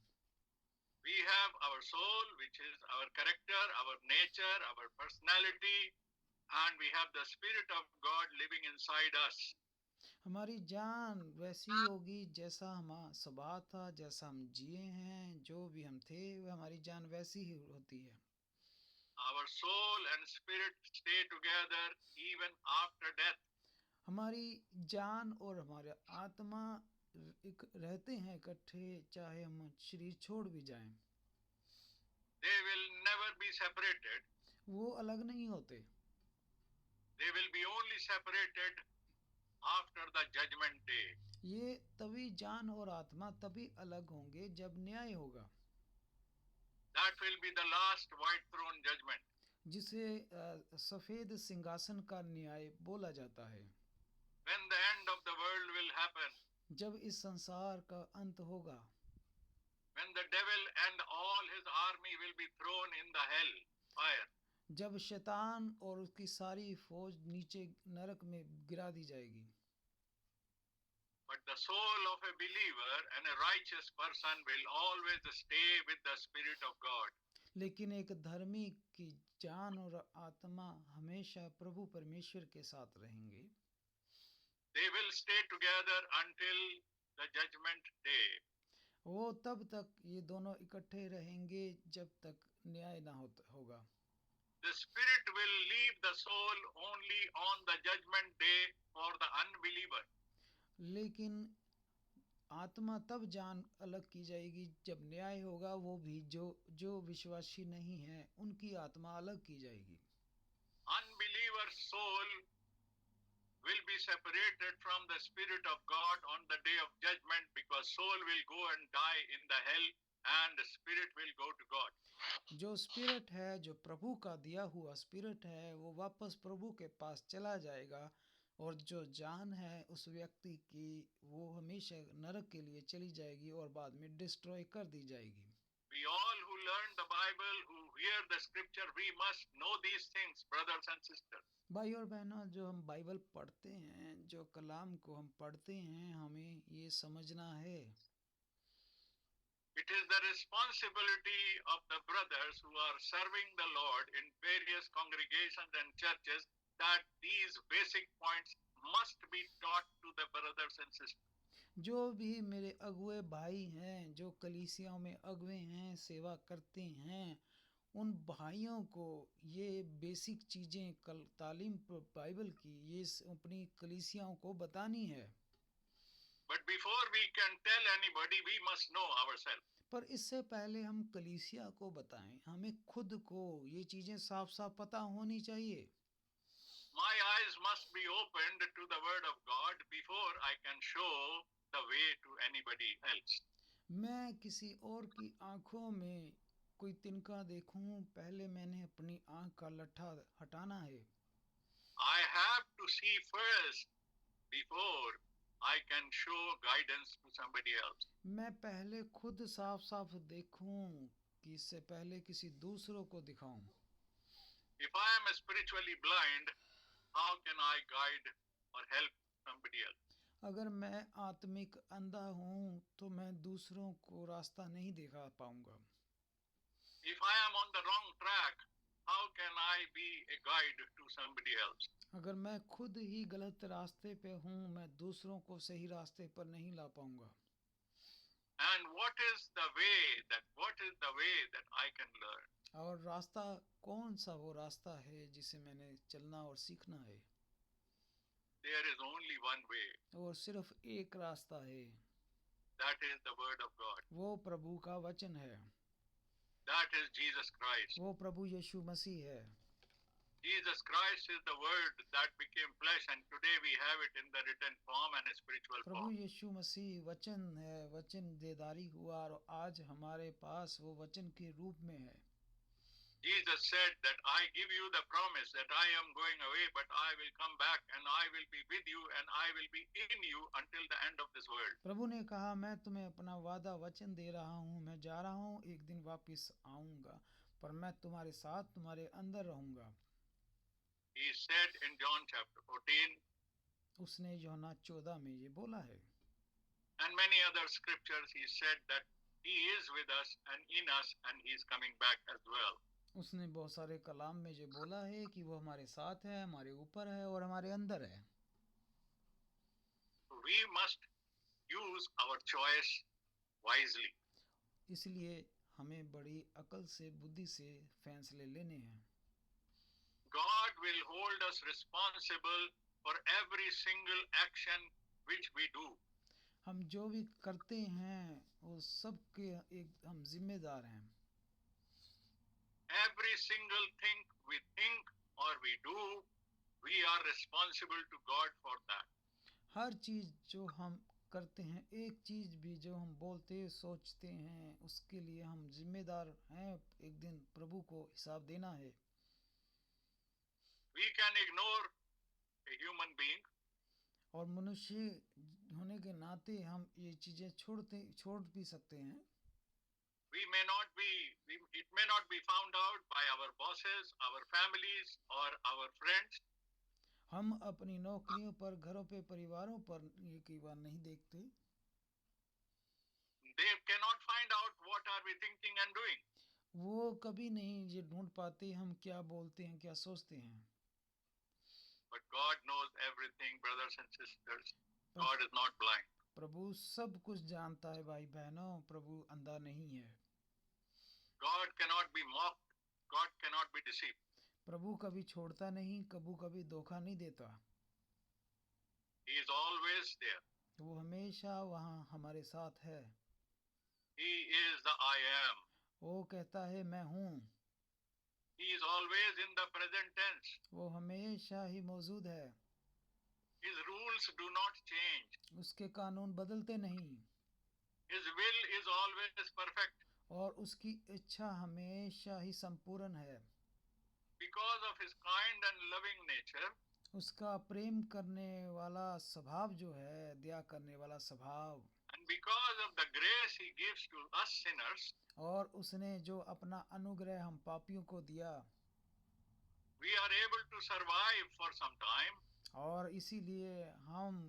We have our soul, which is our character, our nature, our personality, and we have the spirit of God living inside us. हमारी जान वैसी होगी जैसा हमारा स्वभाव था, जैसा हम जिए हैं, जो भी हम थे वह हमारी जान वैसी ही होती है। Our soul and spirit stay together even after death. हमारी जान और हमारा आत्मा रहते हैं इकट्ठे, चाहे हम शरीर छोड़ भी जाएं। They will never be separated. वो अलग नहीं होते। They will be only separated after the judgment day. ये तभी जान और आत्मा तभी अलग होंगे जब न्याय होगा। That will be the last white throne judgment. जिसे सफेद सिंहासन का न्याय बोला जाता है। When the end of the world will happen. जब इस संसार का अंत होगा। When the devil and all his army will be thrown in the hell fire. जब शैतान और उसकी सारी फौज नीचे नरक में गिरा दी जाएगी। But the soul of a believer and a righteous person will always stay with the Spirit of God. लेकिन एक धर्मी की जान और आत्मा हमेशा प्रभु परमेश्वर के साथ रहेंगे। They will stay together until the judgment day. वो तब तक ये दोनों इकट्ठे रहेंगे जब तक न्याय ना होगा। The Spirit will leave the soul only on the judgment day for the unbeliever. लेकिन आत्मा तब जान अलग की जाएगी जब न्याय होगा, वो भी जो विश्वासी नहीं है उनकी आत्मा अलग की जाएगी। Unbeliever soul will be separated from the Spirit of God on the day of judgment, because soul will go and die in the hell and the spirit will go to God. जो स्पिरिट है, जो प्रभु का दिया हुआ स्पिरिट है, वो वापस प्रभु के पास चला जाएगा, और जो जान है उस व्यक्ति की वो हमेशा नरक के लिए चली जाएगी और बाद में डिस्ट्रॉय कर दी जाएगी। We all who learn the Bible, who hear the scripture, we must know these things, brothers and sisters. भाई और बहनों, जो हम बाइबल पढ़ते हैं, जो कलाम को हम पढ़ते हैं, हमें ये समझना है। It is the responsibility of the brothers who are serving the Lord in various congregations and churches that these basic points must be taught to the brothers and sisters. जो भी मेरे अगुए भाई हैं, जो कलीसियाओं में अगुए हैं, सेवा करते हैं, उन भाइयों को ये बेसिक चीज़ें कल तालीम बाइबल की ये अपनी कलीसियाओं को बतानी है। But before we can tell anybody, we must know ourselves. पर इससे पहले हम कलीसिया को बताएं, हमें खुद को ये चीज़ें साफ साफ पता होनी चाहिए। My eyes must be opened to the word of God before I can show the way to anybody else. मैं किसी और की आंखों में कोई तिनका देखूं, पहले मैंने अपनी आंख का लट्ठा हटाना है। I have to see first before I can show guidance to somebody else. मैं पहले खुद साफ साफ देखूं कि इससे पहले किसी दूसरों को दिखाऊं। If I am spiritually blind, how can I guide or help somebody else? अगर मैं आत्मिक अंधा हूं तो मैं दूसरों को रास्ता नहीं दिखा पाऊंगा। If I am on the wrong track, how can I be a guide to somebody else? अगर मैं खुद ही गलत रास्ते पे हूं, मैं दूसरों को सही रास्ते पर नहीं ला पाऊंगा। And what is the way that I can learn? और रास्ता कौन सा वो रास्ता है जिसे मैंने चलना और सीखना है? There is only one way. और सिर्फ एक रास्ता है, That is the word of God. वो प्रभु का वचन है, That is Jesus Christ. वो प्रभु यीशु मसीह है। Jesus Christ is the word that became flesh, and today we have it in the written form and spiritual Prabhu form. यीशु मसीह वचन है, वचन देदारी हुआ और आज हमारे पास वो वचन के रूप में है। Jesus said that I give you the promise that I am going away, but I will come back and I will be with you and I will be in you until the end of this world. प्रभु ने कहा, मैं तुम्हें अपना वादा वचन दे रहा हूँ, मैं जा रहा हूँ, एक दिन वापस आऊँगा, पर मैं तुम्हारे साथ तुम्हारे अंदर रहूँगा। He said in John chapter 14 उसने यूहन्ना 14 में ये बोला है। and many other scriptures, he said that he is with us and in us and he is coming back as well. उसने बहुत सारे कलाम में ये बोला है कि वो हमारे साथ है, हमारे ऊपर है और हमारे अंदर है। So we must use our choice wisely. इसलिए हमें बड़ी अकल से, बुद्धि से फैसले लेने हैं। God will hold us responsible for every single action which we do. हम जो भी करते हैं वो सब के एक हम जिम्मेदार हैं। Every single thing we think or we do, we are responsible to God for that. हर चीज़ जो हम करते हैं, एक चीज़ भी जो हम बोलते सोचते हैं, उसके लिए हम जिम्मेदार हैं। एक दिन प्रभु को हिसाब देना है। We can ignore a human being, और मनुष्य होने के नाते हम ये चीज़ें छोड़ भी सकते हैं। it may not be found out by our bosses, our families or our friends, हम अपनी नौकरियों पर, घरों पे, परिवारों पर ये कई बार नहीं देखते। they cannot find out what are we thinking and doing. वो कभी नहीं ये ढूंढ पाते हम क्या बोलते हैं, क्या सोचते हैं। But God knows everything, brothers and sisters. God is not blind. प्रभु सब कुछ जानता है भाई बहनों, प्रभु अंधा नहीं है। God cannot be mocked. God cannot be deceived. प्रभु कभी छोड़ता नहीं, कभी धोखा नहीं देता। He is always there. वो हमेशा वहाँ हमारे साथ है। He is the I am. वो कहता है मैं हूँ। He is always in the present tense. वो हमेशा ही मौजूद है। His rules do not change. उसके कानून बदलते नहीं। His will is always perfect. और उसकी इच्छा हमेशा ही संपूर्ण है। Because of his kind and loving nature, उसका प्रेम करने वाला स्वभाव जो है, दया करने वाला स्वभाव, and because of the grace he gives to us sinners, और उसने जो अपना अनुग्रह हम पापियों को दिया, we are able to survive for some time. और इसीलिए हम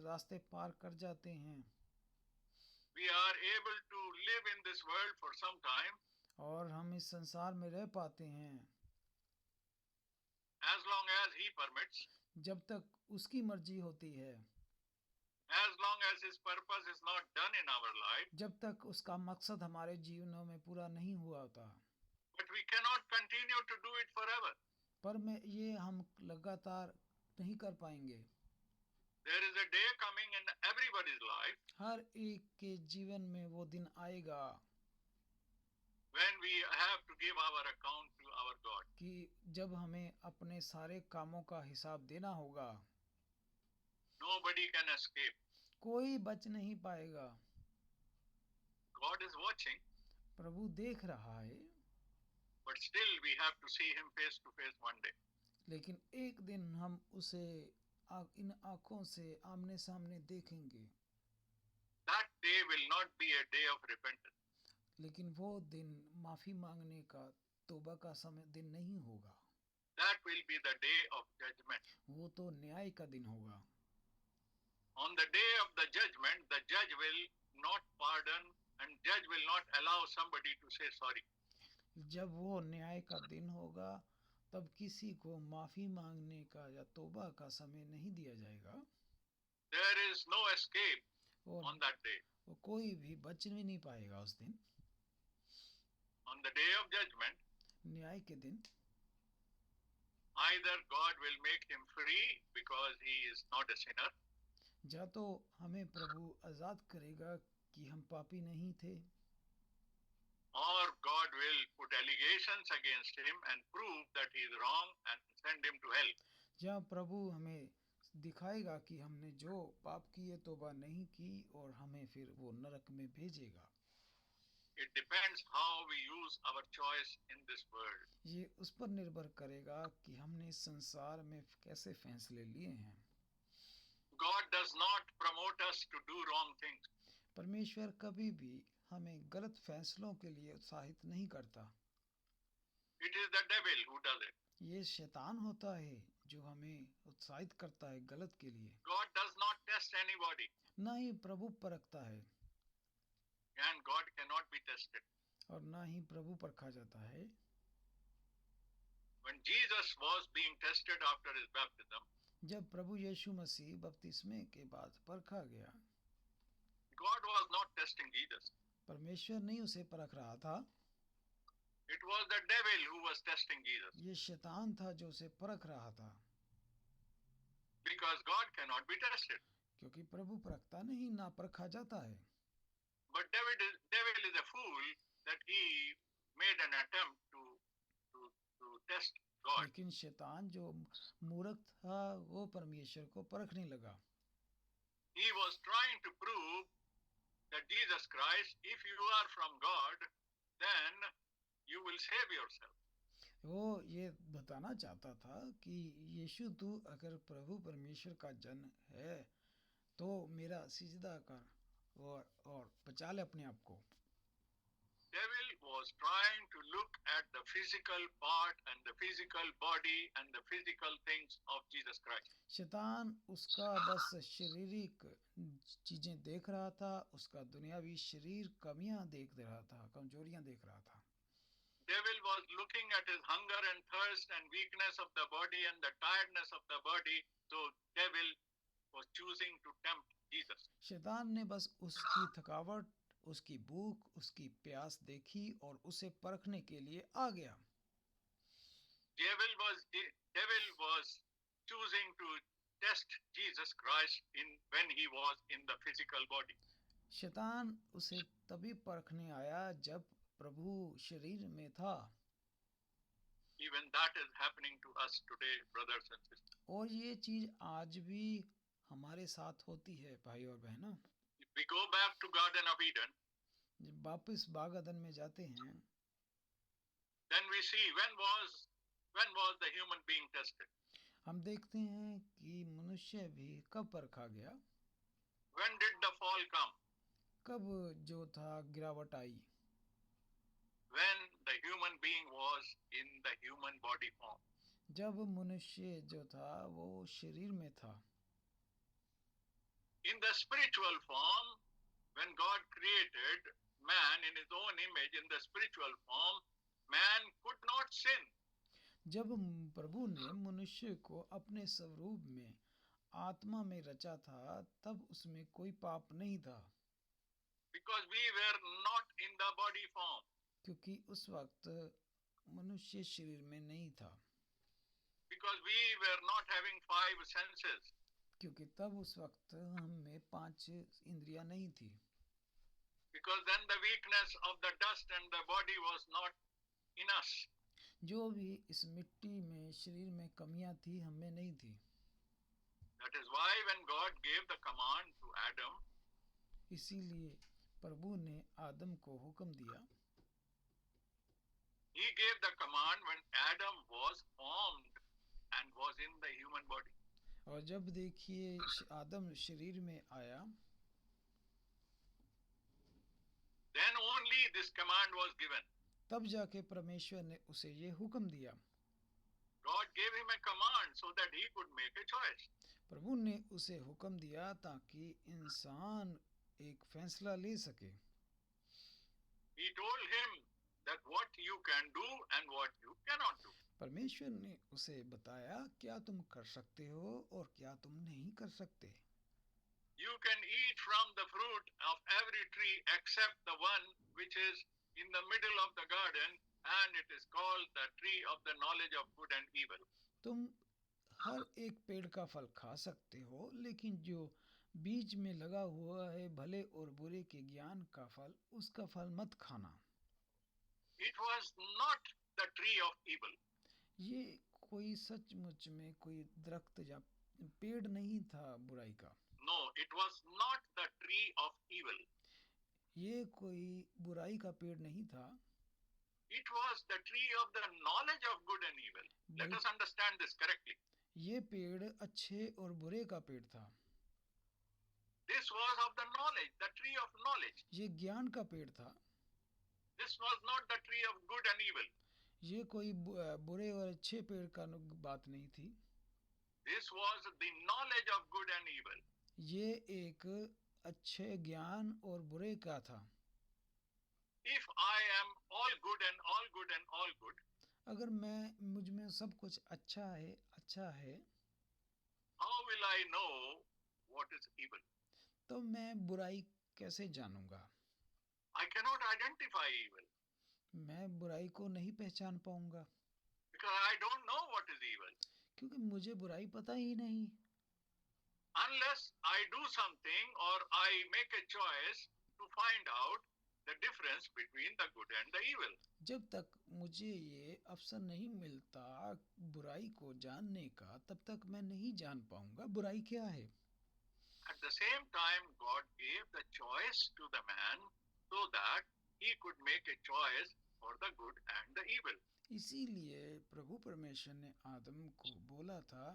रास्ते पार कर जाते हैं। We are able to live in this world for some time. और हम इस संसार में रह पाते हैं As long as he permits, जब तक उसकी मर्जी होती है, as long as his purpose is not done in our life, जब तक उसका मकसद हमारे जीवनों में पूरा नहीं हुआ होता। But we cannot continue to do it forever. पर मैं ये हम लगातार नहीं कर पाएंगे। There is a day coming in everybody's life हर एक के जीवन में वो दिन आएगा when we have to give our account to our God. कि जब हमें अपने सारे कामों का हिसाब देना होगा। Nobody can escape. कोई बच नहीं पाएगा। God is watching, प्रभु देख रहा है, but still we have to see him face to face one day. लेकिन एक दिन हम उसे इन आँखों से आमने सामने देखेंगे। That day will not be a day of repentance. लेकिन वो दिन माफी मांगने का, तौबा का समय दिन नहीं होगा। That will be the day of judgment. वो तो न्याय का दिन होगा। On the day of the judgment, the judge will not pardon and judge will not allow somebody to say sorry. जब वो न्याय का दिन होगा तब किसी को माफी मांगने का या तौबा का समय नहीं दिया जाएगा। There is no escape और on that day. वो कोई भी बच भी नहीं पाएगा उस दिन। On the day of judgment, न्याय के दिन either God will make him free because he is not a sinner, या तो हमें प्रभु आजाद करेगा कि हम पापी नहीं थे, or God will put allegations against him and prove that he is wrong and send him to hell. या प्रभु हमें दिखाएगा कि हमने जो पाप किए तौबा नहीं की और हमें फिर वो नरक में भेजेगा। It depends how we use our choice in this world. ये उस पर निर्भर करेगा कि हमने संसार में कैसे फैसले लिए हैं। God does not promote us to do wrong things. परमेश्वर कभी भी हमें गलत फैसलों के लिए उत्साहित नहीं करता। It is the devil who does it. ये शैतान होता है जो हमें उत्साहित करता है गलत के लिए। God does not test anybody, ना ही प्रभु परखता है and God cannot be tested. और ना ही प्रभु परखा जाता है। When Jesus was being tested after his baptism, जब प्रभु यीशु मसीह बपतिस्मे के बाद परखा गया, God was not testing Jesus. परमेश्वर नहीं उसे परख रहा था, It was the devil who was testing Jesus, ये शैतान था जो उसे परख रहा था। because God cannot be tested. क्योंकि प्रभु परखता नहीं, ना परखा जाता है। But devil is a fool that he made an attempt to test God. लेकिन शैतान जो मूर्ख था वो परमेश्वर को परखने लगा। He was trying to prove that Jesus Christ, if you are from God, then you will save yourself. वो ये बताना चाहता था कि यीशु तू अगर प्रभु परमेश्वर का जन है तो मेरा सिजदा कर और बचा ले अपने आप को। Devil was trying to look at the physical part and the physical body and the physical things of Jesus Christ. शैतान उसका बस शारीरिक चीजें देख रहा था, उसका दुनियावी शरीर कमियां देख रहा था, कमजोरियां देख रहा था। Devil was looking at his hunger and thirst and weakness of the body and the tiredness of the body. So devil was choosing to tempt Jesus. शैतान ने बस उसकी थकावट, उसकी भूख, उसकी प्यास देखी और उसे परखने के लिए आ गया। Devil was choosing to test Jesus Christ when he was in the physical body. शैतान उसे तभी परखने आया जब प्रभु शरीर में था। Even that is happening to us today, brothers and sisters. और ये चीज आज भी हमारे साथ होती है भाई और बहनों। If we go back to Garden of Eden, जब वापस बाग अदन में जाते हैं then we see when was the human being tested? हम देखते हैं कि मनुष्य भी कब परखा गया, When did the fall come? कब जो था गिरावट आई, When the human being was in the human body form. जब मनुष्य जो था वो शरीर में था। In the spiritual form, when God created man in his own image, in the spiritual form, man could not sin. जब प्रभु ने मनुष्य को अपने स्वरूप में आत्मा में रचा था तब उसमें कोई पाप नहीं था, Because we were not in the body form. क्योंकि उस वक्त मनुष्य शरीर में नहीं था, because we were not having five senses. क्योंकि तब उस वक्त हम में 5 इंद्रियां नहीं थी, Because then the weakness of the dust and the body was not in us. जो भी इस मिट्टी में शरीर में कमियां थी हम में नहीं थी। That is why when God gave the command to Adam, इसीलिए प्रभु ने आदम को हुक्म दिया, he gave the command when Adam was formed and was in the human body. और जब देखिए आदम शरीर में आया, Then only this command was given. तब जाके परमेश्वर ने उसे ये हुक्म दिया। God gave him a command so that he could make a choice. प्रभु ने उसे हुक्म दिया ताकि इंसान एक फैसला ले सके। He told him that what you can do and what you cannot do. परमेश्वर ने उसे बताया क्या तुम कर सकते हो और क्या तुम नहीं कर सकते। You can eat from the fruit of every tree except the one which is in the middle of the garden, and it is called the tree of the knowledge of good and evil. तुम हर एक पेड़ का फल खा सकते हो, लेकिन जो बीच में लगा हुआ है भले और बुरे के ज्ञान का फल, उसका फल मत खाना। It was not the tree of evil. ये कोई सचमुच में कोई दरख्त या पेड़ नहीं था बुराई का। No, it was not the tree of evil. ये कोई बुराई का पेड़ नहीं था। It was the tree of the knowledge of good and evil. Let us understand this correctly. ये पेड़ अच्छे और बुरे का पेड़ था। This was of the knowledge, the tree of knowledge. ये ज्ञान का पेड़ था। This was not the tree of good and evil. ये कोई बुरे और अच्छे पेड़ का बात नहीं थी। This was the knowledge of good and evil. ये एक अच्छे ज्ञान और बुरे का था। If I am all good and all good and all good, अगर मुझ में सब कुछ अच्छा है, how will I know what is evil? तो मैं बुराई कैसे जानूंगा? I cannot identify evil मैं बुराई को नहीं पहचान पाऊंगा, because I don't know what is evil. क्योंकि मुझे बुराई पता ही नहीं। Unless I do something or I make a choice to find out the difference between the good and the evil. जब तक मुझे ये अवसर नहीं मिलता बुराई को जानने का, तब तक मैं नहीं जान पाऊंगा बुराई क्या है। At the same time, God gave the choice to the man so that he could make a choice for the good and the evil. इसीलिए प्रभु परमेश्वर ने आदम को बोला था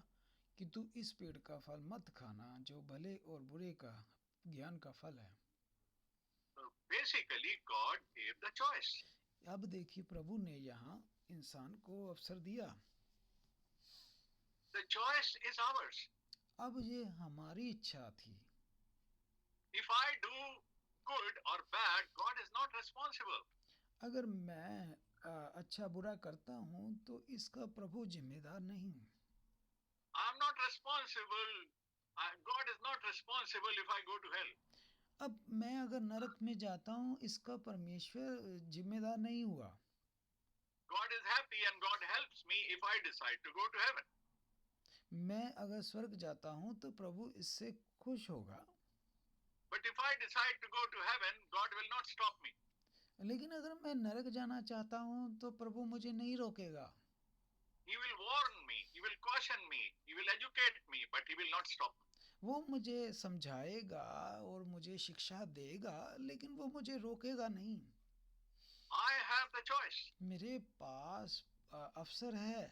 कि तू इस पेड़ का फल मत खाना जो भले और बुरे का ज्ञान का फल है। So basically, God gave the choice. अब देखिए प्रभु ने यहाँ इंसान को अवसर दिया। The choice is ours. अब ये हमारी इच्छा थी। If I do good or bad, God is not responsible. अगर मैं अच्छा बुरा करता हूँ तो इसका प्रभु जिम्मेदार नहीं। I am not responsible. God is not responsible if I go to hell. अब मैं अगर नरक में जाता हूँ इसका परमेश्वर जिम्मेदार नहीं हुआ। God is happy and God helps me if I decide to go to heaven. मैं अगर स्वर्ग जाता हूँ तो प्रभु इससे खुश होगा। But if I decide to go to heaven, God will not stop me. लेकिन अगर मैं नरक जाना चाहता हूँ तो प्रभु मुझे नहीं रोकेगा। He will warn me, he will caution me, he will educate me, but he will not stop me. वो मुझे समझाएगा और मुझे शिक्षा देगा, लेकिन वो मुझे रोकेगा नहीं। I have the choice. मेरे पास अवसर है।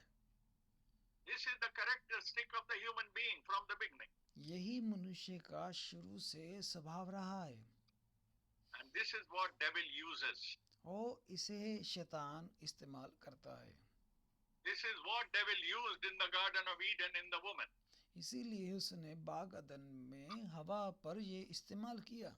This is the characteristic of the human being from the beginning. यही मनुष्य का शुरू से स्वभाव रहा है। And this is what devil uses. और इसे शैतान इस्तेमाल करता है। This is what devil used in the Garden of Eden in the woman. इसीलिए उसने बाग अदन में हवा पर ये इस्तेमाल किया।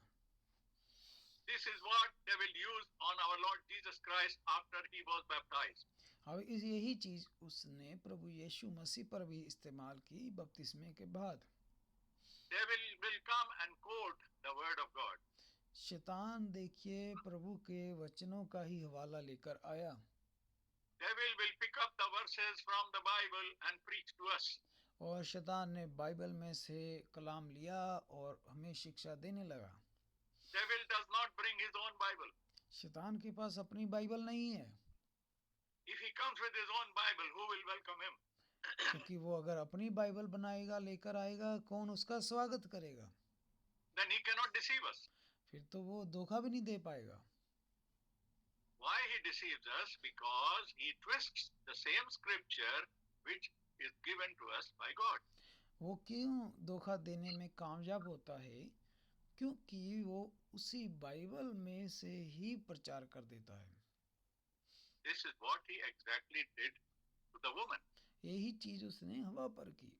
This is what devil used on our Lord Jesus Christ after he was baptized. अब यही चीज उसने प्रभु यीशु मसीह पर भी इस्तेमाल की बपतिस्मे के बाद। Devil will come and quote the word of God. शैतान देखिए प्रभु के वचनों का ही हवाला लेकर आया। devil will pick up the verses from the Bible and preach to us. और शैतान ने बाइबल में से कलाम लिया और हमें शिक्षा देने लगा। Devil does not bring his own Bible. शैतान के पास अपनी बाइबल नहीं है, If he comes with his own Bible, who will welcome him? क्योंकि वो अगर अपनी बाइबल बनाएगा, लेकर आएगा, कौन उसका स्वागत करेगा? Then he cannot deceive us. फिर तो वो धोखा भी नहीं दे पाएगा। Why he deceives us? Because he twists the same scripture which is given to us by God. वो क्यों धोखा देने में कामयाब होता है? क्योंकि वो उसी बाइबल में से ही प्रचार कर देता है। This is what he exactly did to the woman. यही चीज उसने हवा पर की।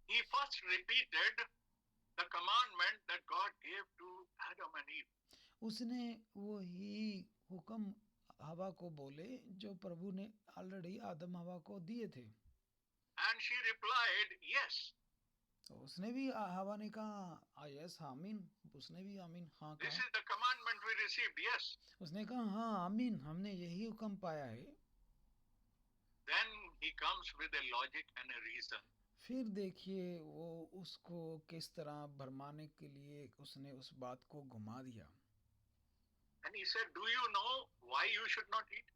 He first repeated the commandment that God gave to Adam and Eve. उसने वही हुक्म हवा को बोले जो प्रभु ने ऑलरेडी आदम हवा को दिए थे। And she replied, yes. तो उसने भी हवा ने कहा यस आमीन, उसने भी आमीन हाँ This कहा। is the commandment we received, yes. उसने कहा हाँ आमीन, हमने यही हुक्म पाया है। Then he comes with a logic and a reason. फिर देखिए वो उसको किस तरह भरमाने के लिए उसने उस बात को घुमा दिया। And he said, do you know why you should not eat?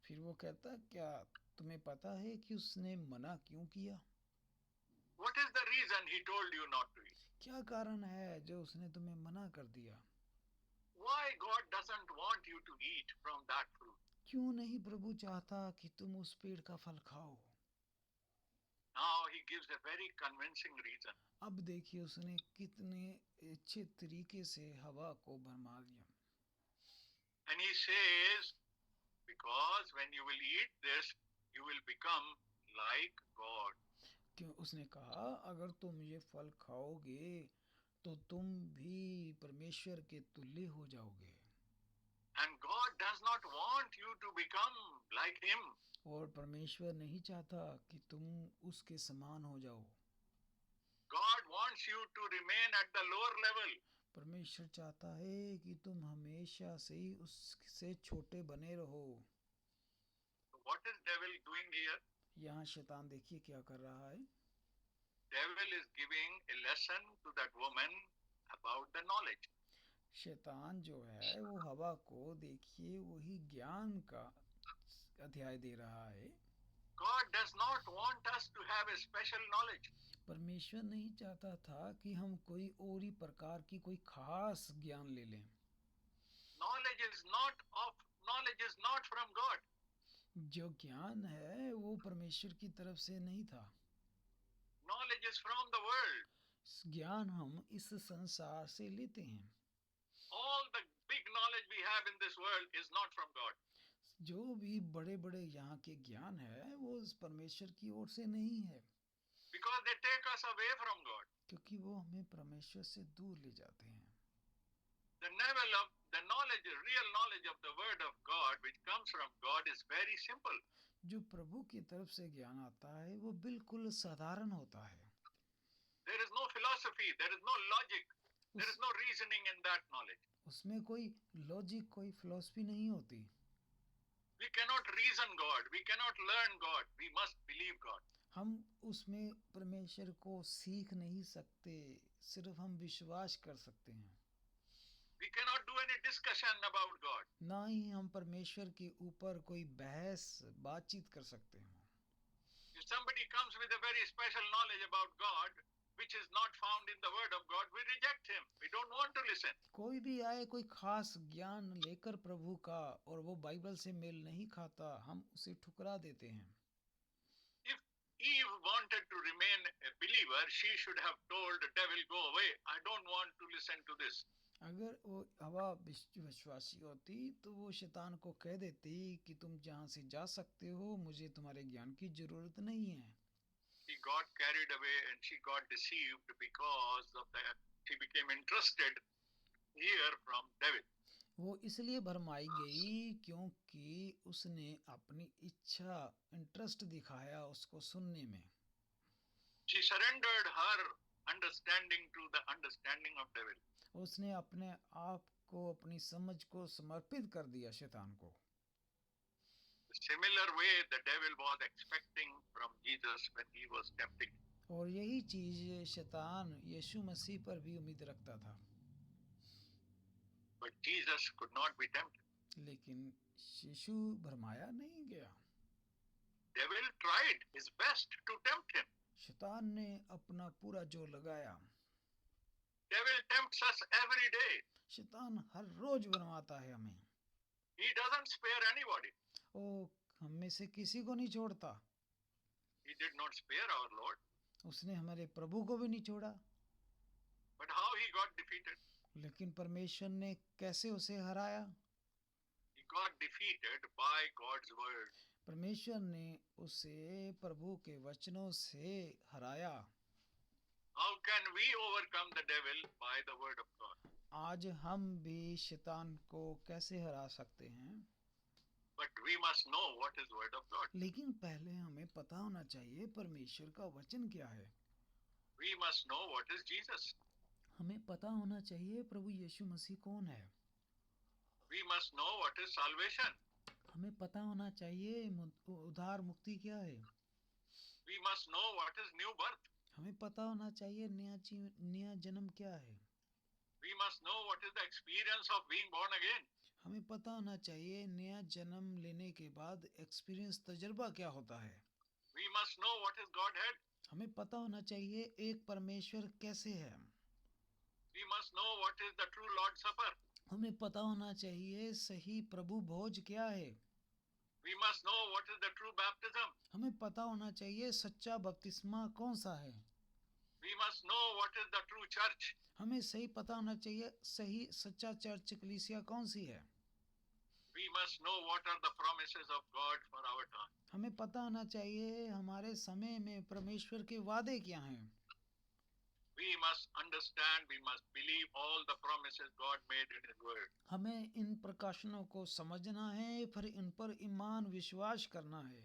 फिर वो कहता क्या तुम्हें पता है कि उसने मना क्यों किया? What is the reason he told you not to eat? क्या कारण है जो उसने तुम्हें मना कर दिया? Why God doesn't want you to eat from that fruit? क्यों नहीं प्रभु चाहता कि तुम उस पेड़ का फल खाओ? Now he gives a very convincing reason. अब देखिए उसने कितने अच्छे तरीके से हवा को भरमा दिया। And he says, because when you will eat this, you will become like God. क्यों उसने कहा अगर तुम ये फल खाओगे तो तुम भी परमेश्वर के तुल्य हो जाओगे। And God does not want you to become like him. और परमेश्वर नहीं चाहता कि तुम उसके समान हो जाओ। God wants you to remain at the lower level. परमेश्वर चाहता है कि तुम हमेशा से ही उससे छोटे बने रहो। What is devil doing here? यहाँ शैतान देखिए क्या कर रहा है। Devil is giving a lesson to that woman about the knowledge. शैतान जो है वो हवा को देखिए वही ज्ञान का अध्याय दे रहा है। God does not want us to have a special knowledge. परमेश्वर नहीं चाहता था कि हम कोई और ही प्रकार की कोई खास ज्ञान ले लें। Knowledge is not from God. जो ज्ञान है वो परमेश्वर की तरफ से नहीं था। Knowledge is from the world. ज्ञान हम इस संसार से लेते हैं। All the big knowledge we have in this world is not from God. जो भी बड़े बड़े यहाँ के ज्ञान है वो इस परमेश्वर की ओर से नहीं है। Because they take us away from God. क्योंकि वो हमें परमेश्वर से दूर ले जाते हैं। The knowledge, real knowledge of the word of God, which comes from God, is very simple. जो प्रभु की तरफ से ज्ञान आता है वो बिल्कुल साधारण होता है। There is no philosophy, there is no logic, there is no reasoning in that knowledge. उसमें कोई लॉजिक, कोई फिलॉसफी नहीं होती। We cannot reason God, we cannot learn God, we must believe God. हम उसमें परमेश्वर को सीख नहीं सकते, सिर्फ हम विश्वास कर सकते हैं। We cannot do any discussion about God. ना ही हम परमेश्वर के ऊपर कोई बहस बातचीत कर सकते हैं। If somebody comes with a very special knowledge about God, which is not found in the word of God, we reject him. We don't want to listen. कोई भी आए कोई खास ज्ञान लेकर प्रभु का और वो बाइबल से मेल नहीं खाता, हम उसे ठुकरा देते हैं। If Eve wanted to remain a believer, she should have told the devil, go away. I don't want to listen to this. अगर वो हवा विश्वासी होती तो वो शैतान को कह देती कि तुम जहाँ से जा सकते हो, मुझे तुम्हारे ज्ञान की जरूरत नहीं है। She got carried away and she got deceived because of that. She became interested here from devil. वो इसलिए भरमाई गई क्योंकि उसने अपनी इच्छा, इंटरेस्ट दिखाया उसको सुनने में। She surrendered her understanding to the understanding of devil. उसने अपने आप को, अपनी समझ को समर्पित कर दिया शैतान को। Similar way the devil was expecting from Jesus when he was tempting. और यही चीज शैतान यीशु मसीह पर भी उम्मीद रखता था, But Jesus could not be tempted. लेकिन यीशु भरमाया नहीं गया। Devil tried his best to tempt him. शैतान ने अपना पूरा जोर लगाया। Devil tempts us every day. शैतान हर रोज बनवाता है हमें, He doesn't spare anybody. वो हम में से किसी को नहीं छोड़ता। He did not spare our Lord. उसने हमारे प्रभु को भी नहीं छोड़ा। But how he got defeated? लेकिन परमेश्वर ने कैसे उसे हराया? He got defeated by God's word. परमेश्वर ने उसे प्रभु के वचनों से हराया। How can we overcome the devil? By the word of God. आज हम भी शैतान को कैसे हरा सकते हैं? But we must know what is word of God. लेकिन पहले हमें पता होना चाहिए परमेश्वर का वचन क्या है। We must know what is Jesus. हमें पता होना चाहिए प्रभु यीशु मसीह कौन है। We must know what is salvation. हमें पता होना चाहिए उद्धार मुक्ति क्या है। We must know what is new birth. हमें पता होना चाहिए नया जन्म क्या है। We must know what is the experience of being born again. हमें पता होना चाहिए नया जन्म लेने के बाद एक्सपीरियंस तजुर्बा क्या होता है। We must know what is Godhead. हमें पता होना चाहिए एक परमेश्वर कैसे है। We must know what is the true Lord's Supper. हमें पता होना चाहिए सही प्रभु भोज क्या है। We must know what is the true baptism. हमें पता होना चाहिए सच्चा बपतिस्मा कौन सा है। We must know what is the true church. हमें सही पता होना चाहिए सही सच्चा चर्च कलीसिया कौन सी है। We must know what are the promises of God for our time. हमें पता होना चाहिए हमारे समय में परमेश्वर के वादे क्या हैं। We must understand, we must believe all the promises God made in His Word. हमें इन प्रकाशनों को समझना है, फिर इन पर ईमान विश्वास करना है।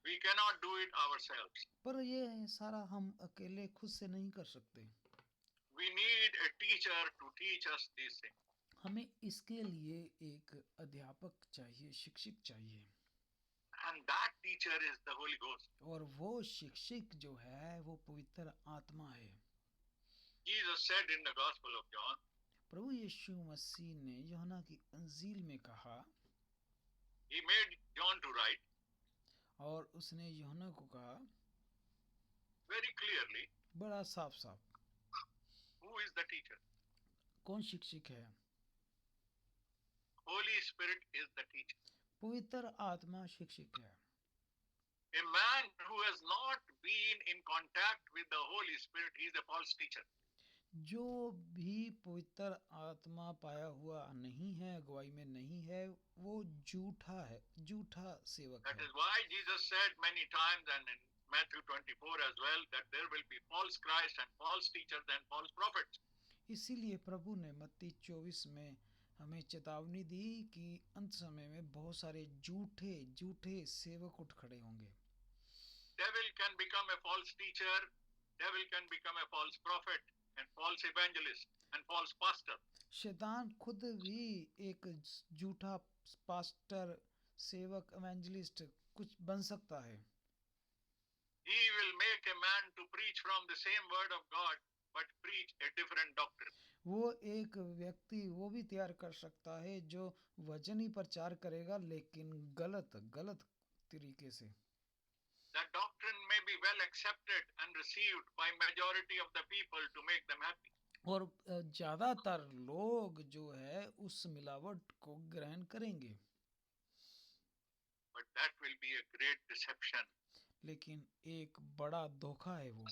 We cannot do it ourselves. पर ये सारा हम अकेले खुद से नहीं कर सकते। We need a teacher to teach us these things. हमें इसके लिए एक अध्यापक चाहिए, शिक्षक चाहिए। And that teacher is the Holy Ghost. और वो शिक्षक जो है वो पवित्र आत्मा है। Jesus said in the Gospel of John, प्रभु यीशु मसीह ने यूहन्ना की अंजील में कहा, He made John to write और उसने यूहन्ना को कहा very clearly बड़ा साफ साफ, who is the teacher. कौन शिक्षक है? Holy Spirit is the teacher. पवित्र आत्मा शिक्षक है। A man who has not been in contact with the Holy Spirit, he is a false teacher. जो भी पवित्र आत्मा पाया हुआ नहीं है, अगुवाई में नहीं है, वो झूठा है, झूठा सेवक That है। is why Jesus said many times, and in Matthew 24 as well, that there will be false Christ and false teachers and false prophets. इसीलिए प्रभु ने मत्ती 24 में हमें चेतावनी दी कि अंत समय में बहुत सारे झूठे सेवक उठ खड़े होंगे। Devil can become a false teacher, devil can become a false prophet and false evangelist and false pastor. शैतान खुद भी एक झूठा पास्टर, सेवक, एवेंजलिस्ट कुछ बन सकता है। He will make a man to preach from the same word of God but preach a different doctrine. वो एक व्यक्ति वो भी तैयार कर सकता है जो वचन ही प्रचार करेगा लेकिन गलत तरीके से। That doctrine may be well accepted and received by majority of the people to make them happy. और ज्यादातर लोग जो है उस मिलावट को ग्रहण करेंगे, But that will be a great deception. लेकिन एक बड़ा धोखा है वो,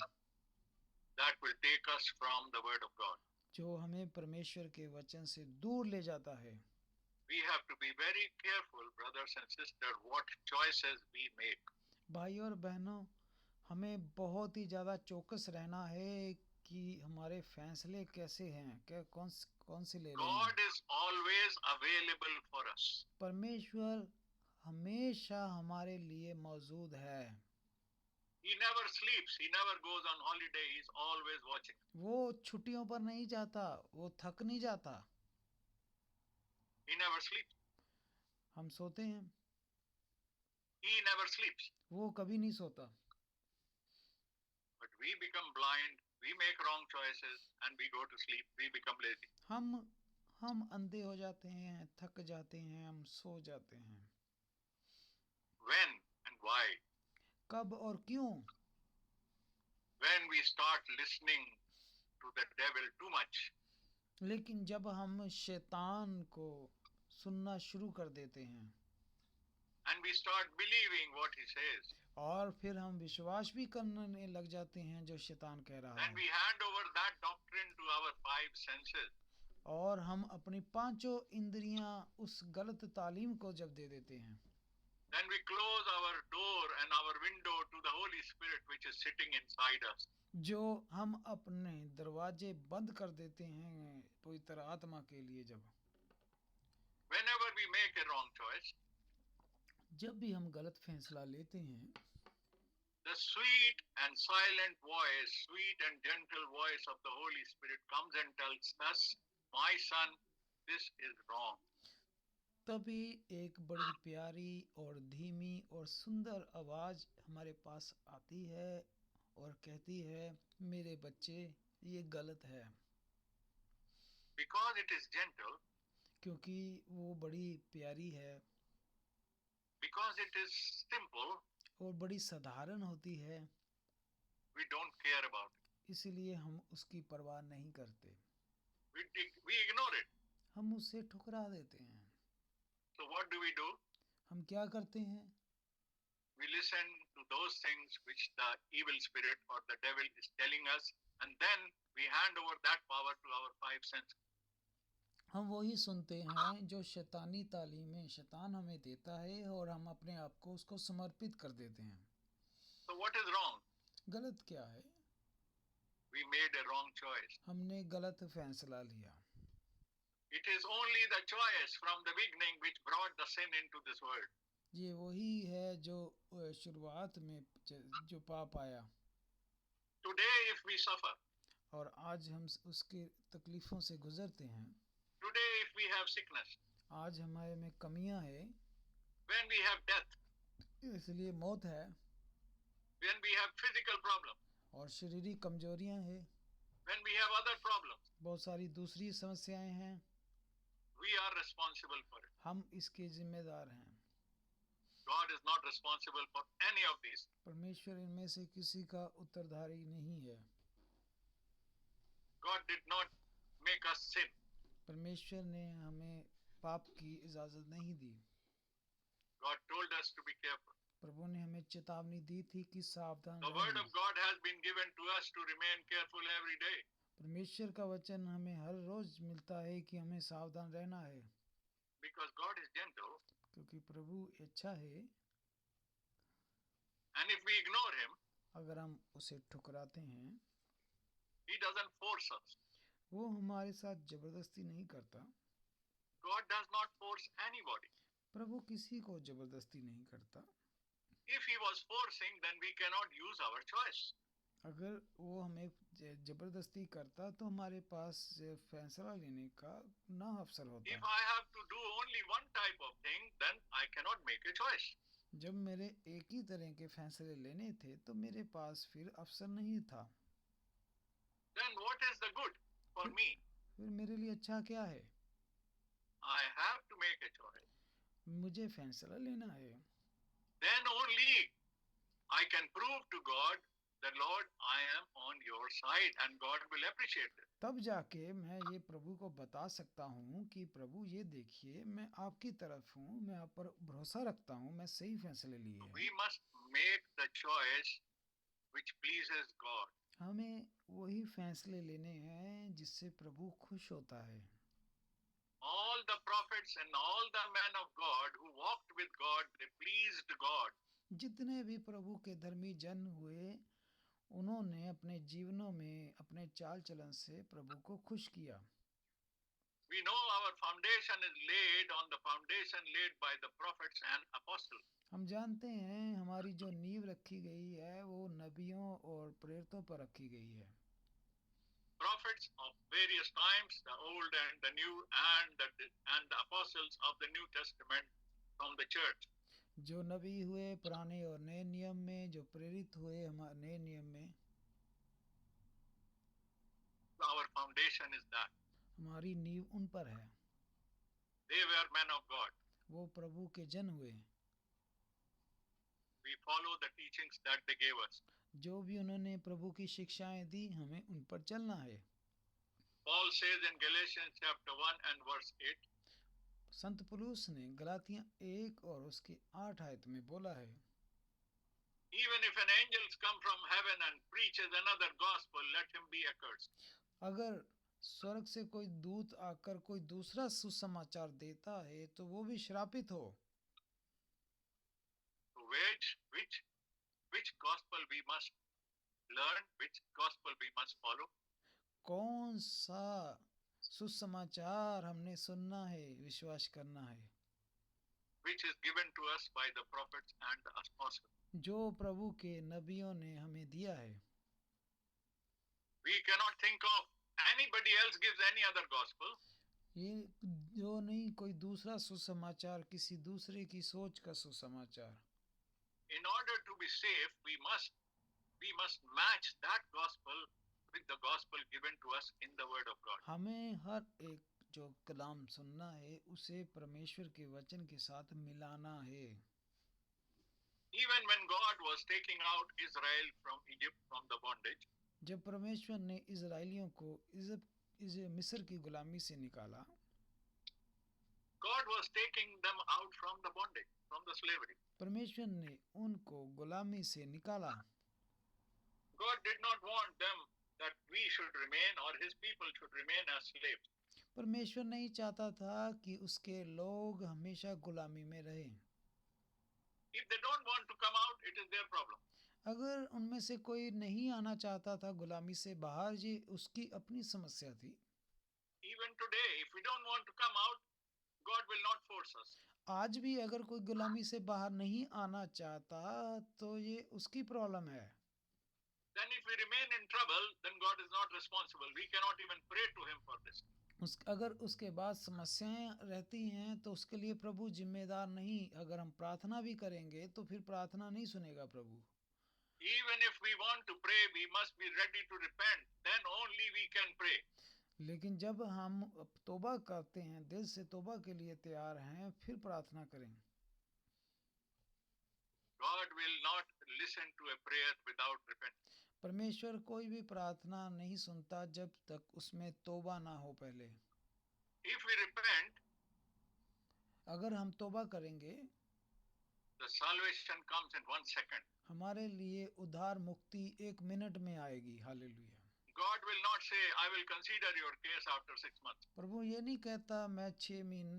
That will take us from the word of God. जो हमें परमेश्वर के वचन से दूर ले जाता है। We have to be very careful, brothers and sisters, what choices we make. भाई और बहनों, हमें बहुत ही ज़्यादा चौकस रहना है कि हमारे फैसले कैसे हैं, क्या कौन से ले रहे हैं। God is always available for us. परमेश्वर हमेशा हमारे लिए मौजूद है। He never sleeps. He never goes on holiday. He's always watching. वो छुट्टियों पर नहीं जाता, वो थक नहीं जाता। He never sleeps. हम सोते हैं, He never sleeps. वो कभी नहीं सोता। But we become blind, we make wrong choices, and we go to sleep, we become lazy. हम अंधे हो जाते हैं, थक जाते हैं, हम सो जाते हैं। When and why? कब और क्यों? When we start listening to the devil too much. लेकिन जब हम शैतान को सुनना शुरू कर देते हैं And we start believing what he says. और फिर हम विश्वास भी करने लग जाते हैं जो शैतान कह रहा And है, we hand over that doctrine to our five senses. और हम अपनी पांचों इंद्रियां उस गलत तालीम को जब दे देते हैं, Then we close our door and our window to the Holy Spirit which is sitting inside us. जो हम अपने दरवाजे बंद कर देते हैं पवित्र आत्मा के लिए। Whenever we make a wrong choice, जब भी हम गलत फैसला लेते हैं, the sweet and silent voice, sweet and gentle voice of the Holy Spirit comes and tells us, my son, this is wrong. तभी एक बड़ी प्यारी और धीमी और सुंदर आवाज हमारे पास आती है और कहती है, मेरे बच्चे, ये गलत है। Because it is gentle, क्योंकि वो बड़ी प्यारी है, because it is simple, और बड़ी साधारण होती है, we don't care about it. इसलिए हम उसकी परवाह नहीं करते, We ignore it. हम उसे ठुकरा देते हैं। So what do we do? हम क्या करते हैं? We listen to those things which the evil spirit or the devil is telling us, and then we hand over that power to our five senses. हम वही सुनते हैं जो शैतानी तालीमें शैतान हमें देता है, और हम अपने आप को उसको समर्पित कर देते हैं। So what is wrong? गलत क्या है? We made a wrong choice. हमने गलत फैसला लिया। It is only the choice from the beginning which brought the sin into this world. ये वही है जो शुरुआत में जो पाप आया। Today if we suffer, और आज हम उसके तकलीफों से गुजरते हैं। today if we have sickness, आज हमारे में कमियां है, when we have death, इसलिए मौत है, when we have physical problem, और शारीरिक कमजोरियां हैं, when we have other problems, बहुत सारी दूसरी समस्याएं हैं, we are responsible for it. हम इसके जिम्मेदार हैं। God is not responsible for any of these. परमेश्वर इनमें से किसी का उत्तरदारी नहीं है। God did not make us sin. परमेश्वर ने हमें पाप की इजाजत नहीं दी। God told us to be careful. प्रभु ने हमें चेतावनी दी थी कि सावधान The word रहें। of God has been given to us to remain careful every day. परमेश्वर का वचन हमें हर रोज मिलता है कि हमें सावधान रहना है, Because God is gentle, क्योंकि प्रभु अच्छा है। and if we ignore Him, अगर हम उसे ठुकराते हैं, He doesn't force us. वो हमारे साथ जबरदस्ती नहीं करता। God does not force anybody. प्रभु किसी को जबरदस्ती नहीं करता। If He was forcing, then we cannot use our choice. अगर वो हमें जबरदस्ती करता तो हमारे पास फैसला लेने का ना अवसर होता। If I have to do only one type of thing, then I cannot make a choice. जब मेरे एक ही तरह के फैसले लेने थे तो मेरे पास फिर अवसर नहीं था। Then what is the good for me? फिर मेरे लिए अच्छा क्या है? I have to make a choice. मुझे फैसला लेना है। Then only I can prove to God that Lord, I am on your side, and God will appreciate it. तब जाके मैं ये प्रभु को बता सकता हूँ कि प्रभु ये देखिए, मैं आपकी तरफ हूँ, मैं आप पर भरोसा रखता हूँ, मैं सही फैसले लिए हैं। We must make the choice which pleases God. हमें वही फैसले लेने हैं जिससे प्रभु खुश होता है। All the prophets and all the men of God who walked with God, they pleased God. जितने भी प्रभु के धर्मी जन हुए, उन्होंने अपने जीवनों में अपने चाल चलन से प्रभु को खुश किया। We know our foundation is laid on the foundation laid by the prophets and apostles. हम जानते हैं हमारी जो नींव रखी गई है वो नबियों और प्रेरितों पर रखी गई है। Prophets of various times, the old and the new, and the apostles of the New Testament from the church. जो नबी हुए पुराने और नए नियम में, जो प्रेरित हुए हमारे नए नियम में, Our foundation is that. हमारी नींव उन पर है। They were men of God. वो प्रभु के जन हुए। We follow the teachings that they gave us. जो भी उन्होंने प्रभु की शिक्षाएं दी, हमें उन पर चलना है। Paul says in Galatians chapter 1 and verse 8, संत पौलुस ने गलातियां 1 और उसके 8 आयत में बोला है, even if an angel come from heaven and preaches another gospel, let him be accursed. अगर स्वर्ग से कोई दूत आकर कोई दूसरा सुसमाचार देता है तो वो भी श्रापित हो। So which gospel we must learn, which gospel we must follow? कौन सा सुसमाचार हमने सुनना है, विश्वास करना है? Which is given to us by the prophets and the apostles. जो प्रभु के नबियों ने हमें दिया है। We cannot think of anybody else gives any other gospel. ये जो नहीं कोई दूसरा सुसमाचार, किसी दूसरे की सोच का सुसमाचार। In order to be safe, we must match that gospel with the gospel given to us in the word of God. हमें हर एक जो कलाम सुनना है उसे परमेश्वर के वचन के साथ मिलाना है। Even when God was taking out Israel from Egypt, from the bondage, जब परमेश्वर ने इजराइलियों को मिस्र की गुलामी से निकाला, God was taking them out from the bondage, from the slavery. परमेश्वर ने उनको गुलामी से निकाला। God did not want them that we should remain or his people should remain as slaves. परमेश्वर नहीं चाहता था कि उसके लोग हमेशा गुलामी में रहें। If they don't want to come out, it is their problem. अगर उनमें से कोई नहीं आना चाहता था गुलामी से बाहर, ये उसकी अपनी समस्या थी। Even today, if we don't want to come out, God will not force us. आज भी अगर कोई गुलामी से बाहर नहीं आना चाहता तो ये उसकी प्रॉब्लम है। Then if we remain in trouble, then God is not responsible. We cannot even pray to him for this. अगर उसके बाद समस्याएं रहती हैं तो उसके लिए प्रभु जिम्मेदार नहीं। अगर हम प्रार्थना भी करेंगे तो फिर प्रार्थना नहीं सुनेगा प्रभु। Even if we want to pray, we must be ready to repent. Then only we can pray. लेकिन जब हम तौबा करते हैं, दिल से तौबा के लिए तैयार हैं, फिर प्रार्थना करें। God will not listen to a prayer without repentance. परमेश्वर कोई भी प्रार्थना नहीं सुनता जब तक उसमें तौबा ना हो पहले। If we repent, अगर हम तौबा करेंगे, the salvation comes in 1 second. हमारे लिए उद्धार मुक्ति 1 मिनट में आएगी। Hallelujah. God will not say, I will consider your case after 6 months. प्रभु ये नहीं कहता मैं 6 महीने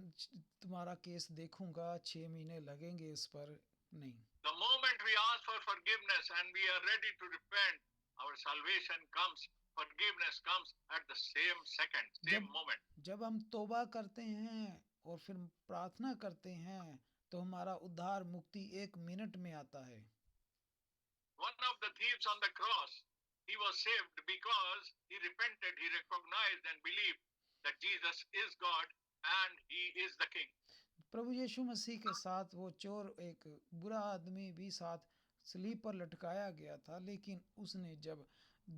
तुम्हारा केस देखूंगा, 6 महीने लगेंगे इस पर। नहीं। The moment we ask for forgiveness and we are ready to repent, our salvation comes, forgiveness comes at the same second, same moment. जब हम तौबा करते हैं और फिर प्रार्थना करते हैं तो हमारा उद्धार मुक्ति 1 मिनट में आता है। One of the thieves on the cross, he was saved because he repented, he recognized and believed that Jesus is God and he is the King. प्रभु यीशु मसीह के साथ वो चोर, एक बुरा आदमी भी साथ सलीब पर लटकाया गया था, लेकिन उसने जब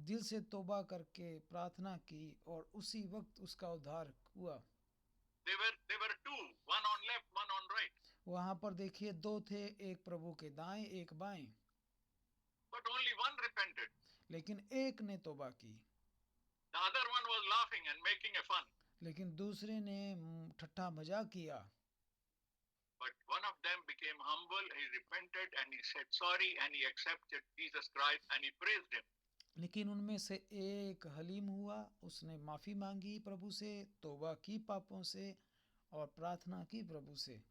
दिल से तौबा करके प्रार्थना की और उसी वक्त उसका उद्धार हुआ। They were two, one on left, one on right. वहाँ पर देखिए 2 थे, एक प्रभु के दाएं, एक बाएं। But only one repented. लेकिन एक ने तौबा की। The other one was laughing and making a fun. लेकिन दूसरे ने ठट्ठा मजाक किया। But one of them became humble, he repented and he said sorry and he accepted Jesus Christ and he praised him. लेकिन उनमें से एक हलीम हुआ, उसने माफ़ी मांगी प्रभु से, तौबा की पापों से और प्रार्थना की प्रभु से।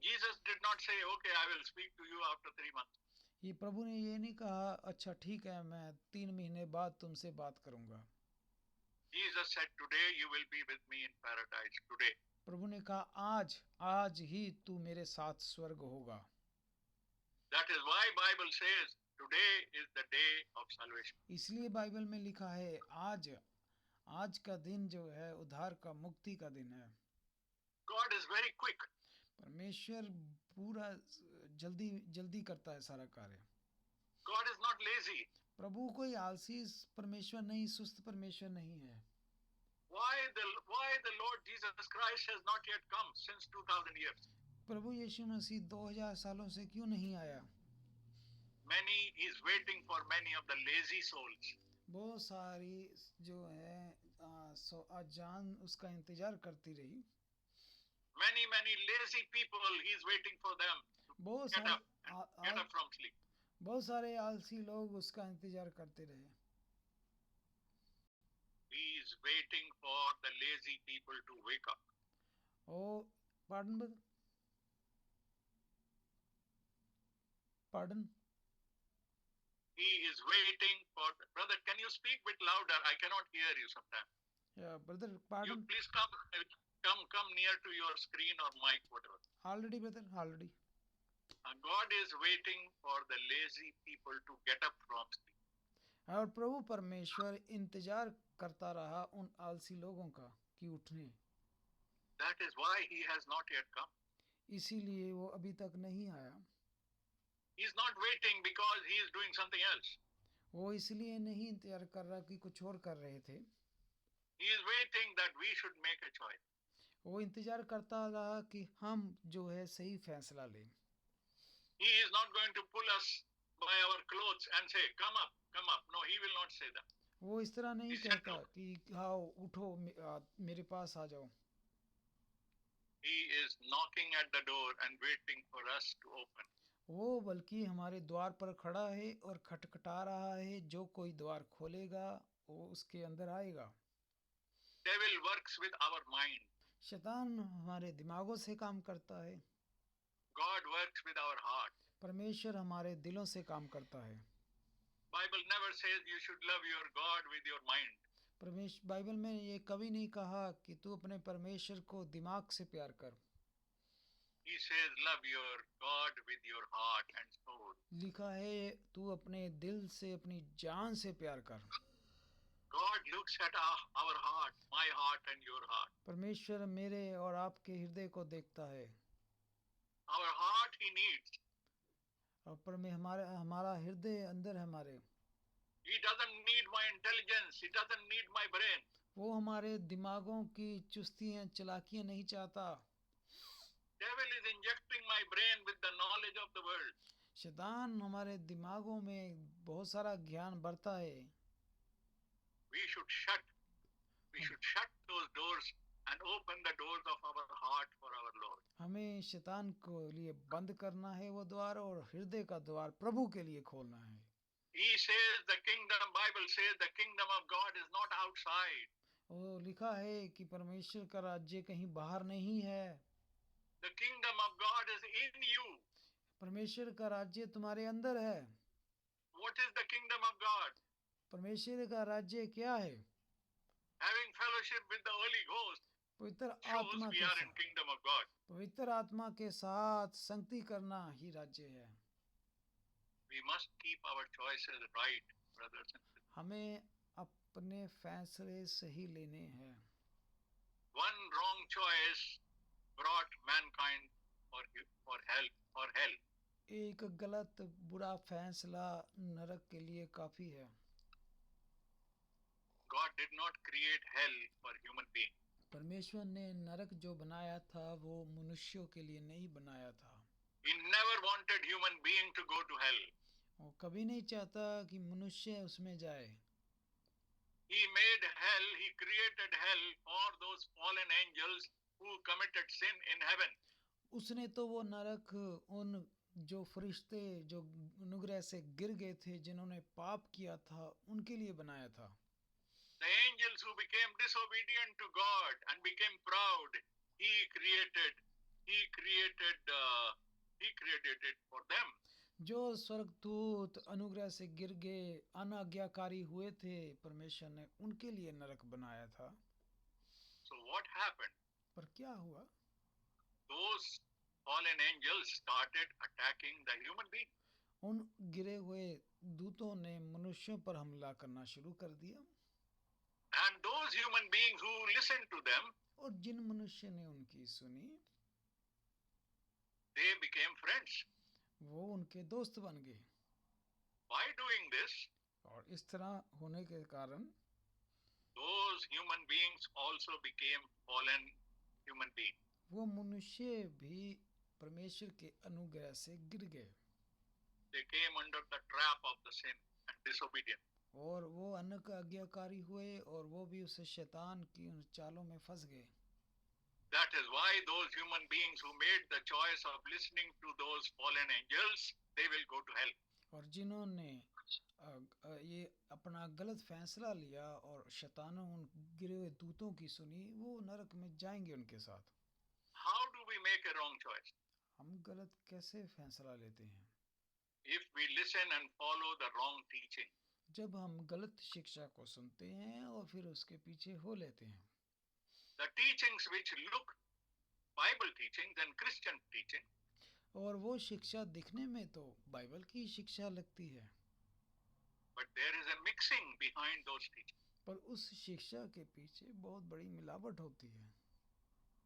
Jesus did not say, okay, I will speak to you after 3 months. ये प्रभु ने ये नहीं कहा अच्छा ठीक है मैं 3 महीने बाद तुमसे बात करूंगा। Jesus said, today you will be with me in paradise, today. प्रभु ने कहा आज ही तू मेरे साथ स्वर्ग होगा। That is why Bible says today is the day of salvation. इसलिए बाइबल में लिखा है आज का दिन जो है उद्धार का, मुक्ति का दिन है। God is very quick. परमेश्वर पूरा जल्दी जल्दी करता है सारा कार्य। God is not lazy. प्रभु कोई आलसी परमेश्वर नहीं, सुस्त परमेश्वर नहीं है। Why the Lord Jesus Christ has not yet come since 2000 years? प्रभु यीशु मसीह 2000 सालों से क्यों नहीं आया? Many is waiting for many of the lazy souls. बहुत सारी जो है अजान उसका इंतजार करती रही। Many lazy people, he is waiting for them बहुत to सारे get up from sleep. बहुत सारे आलसी लोग उसका इंतजार करते रहे। He is waiting for the lazy people to wake up. Oh pardon He is waiting for brother. Can you speak a bit louder? I cannot hear you sometimes. या brother You pardon please come near to your screen or mic, whatever. Already brother already God is waiting for the lazy people to get up from sleep. और प्रभु परमेश्वर इंतजार करता रहा उन आलसी लोगों का कि उठने। That is why he has not yet come. इसीलिए वो अभी तक नहीं आया। He is not waiting because he is doing something else. वो इसलिए नहीं इंतजार कर रहा कि कुछ और कर रहे थे। He is waiting that we should make a choice. वो इंतजार करता रहा कि हम जो है सही फैसला लें। He is not going to pull us by our clothes and say, come up, come up. No, he will not say that. वो इस तरह नहीं He said कहता no. कि आओ उठो मेरे पास आ जाओ। He is knocking at the door and waiting for us to open. वो बल्कि हमारे द्वार पर खड़ा है और खटखटा रहा है, जो कोई द्वार खोलेगा वो उसके अंदर आएगा। Devil works with our mind. शैतान हमारे दिमागों से काम करता है। God works with our heart. परमेश्वर हमारे दिलों से काम करता है। Bible never says you should love your God with your mind. परमेश्वर बाइबल में ये कभी नहीं कहा कि तू अपने परमेश्वर को दिमाग से प्यार कर। He says love your God with your heart and soul. लिखा है तू अपने दिल से अपनी जान से प्यार कर। God looks at our heart, my heart and your heart. परमेश्वर मेरे और आपके हृदय को देखता है। Our heart he needs. और हमारा हृदय अंदर है हमारे। He doesn't need my intelligence. He doesn't need my brain. वो हमारे दिमागों की चुस्तियाँ चलाकियाँ नहीं चाहता। Devil is injecting my brain with the knowledge of the world. शैतान हमारे दिमागों में बहुत सारा ज्ञान भरता है। We should shut those doors and open the doors of our heart for our Lord. हमें शैतान को लिए बंद करना है वो द्वार, और हृदय का द्वार प्रभु के लिए खोलना है। He says the kingdom, Bible says the kingdom of God is not outside. वो लिखा है कि परमेश्वर का राज्य कहीं बाहर नहीं है। The kingdom of God is in you. परमेश्वर का राज्य तुम्हारे अंदर है। What is the kingdom of God? परमेश्वर का राज्य क्या है? Having fellowship with the Holy Ghost पवित्र shows आत्मा we के are in साथ, kingdom of God. पवित्र आत्मा के साथ संगति करना ही राज्य है। We must keep our choices right, brothers and sisters. हमें अपने फैसले सही लेने हैं। One wrong choice brought mankind for hell. एक गलत बुरा फैसला नरक के लिए काफी है। God did not create hell for human beings. परमेश्वर ने नरक जो बनाया था वो मनुष्यों के लिए नहीं बनाया था। He never wanted human being to go to hell. वो कभी नहीं चाहता कि मनुष्य उसमें जाए। He made hell, he created hell for those fallen angels who committed sin in heaven. उसने तो वो नरक उन जो फरिश्ते जो अनुग्रह से गिर गए थे, जिन्होंने पाप किया था, उनके लिए बनाया था। The angels who became disobedient to God and became proud, he created it for them. जो स्वर्गदूत अनुग्रह से गिर गए, अनाज्ञाकारी हुए थे, परमेश्वर ने उनके लिए नरक बनाया था। So what happened? पर क्या हुआ? Those fallen angels started attacking the human being. उन गिरे हुए दूतों ने मनुष्यों पर हमला करना शुरू कर दिया। And those human beings who listened to them, और जिन मनुष्य ने उनकी सुनी, they became friends. वो उनके दोस्त बन गए। By doing this, और इस तरह होने के कारण those human beings also became fallen human beings. वो मनुष्य भी परमेश्वर के अनुग्रह से गिर गए They came under the trap of the sin and disobedience. और वो अनक आज्ञाकारी हुए और वो भी उस शैतान की उन चालों में फंस गए। That is why those human beings who made the choice of listening to those fallen angels, they will go to hell. और जिन्होंने ये अपना गलत फैसला लिया और शैतानों उन गिरे हुए दूतों की सुनी, वो नरक में जाएंगे उनके साथ। How do we make a wrong choice? हम गलत कैसे फैसला लेते हैं? If we listen and follow the wrong teaching. जब हम गलत शिक्षा को सुनते हैं और फिर उसके पीछे हो लेते हैं। The teachings which look Bible teachings and Christian teaching. और वो शिक्षा दिखने में तो बाइबल की शिक्षा लगती है, But there is a mixing behind those teachings. पर उस शिक्षा के पीछे बहुत बड़ी मिलावट होती है।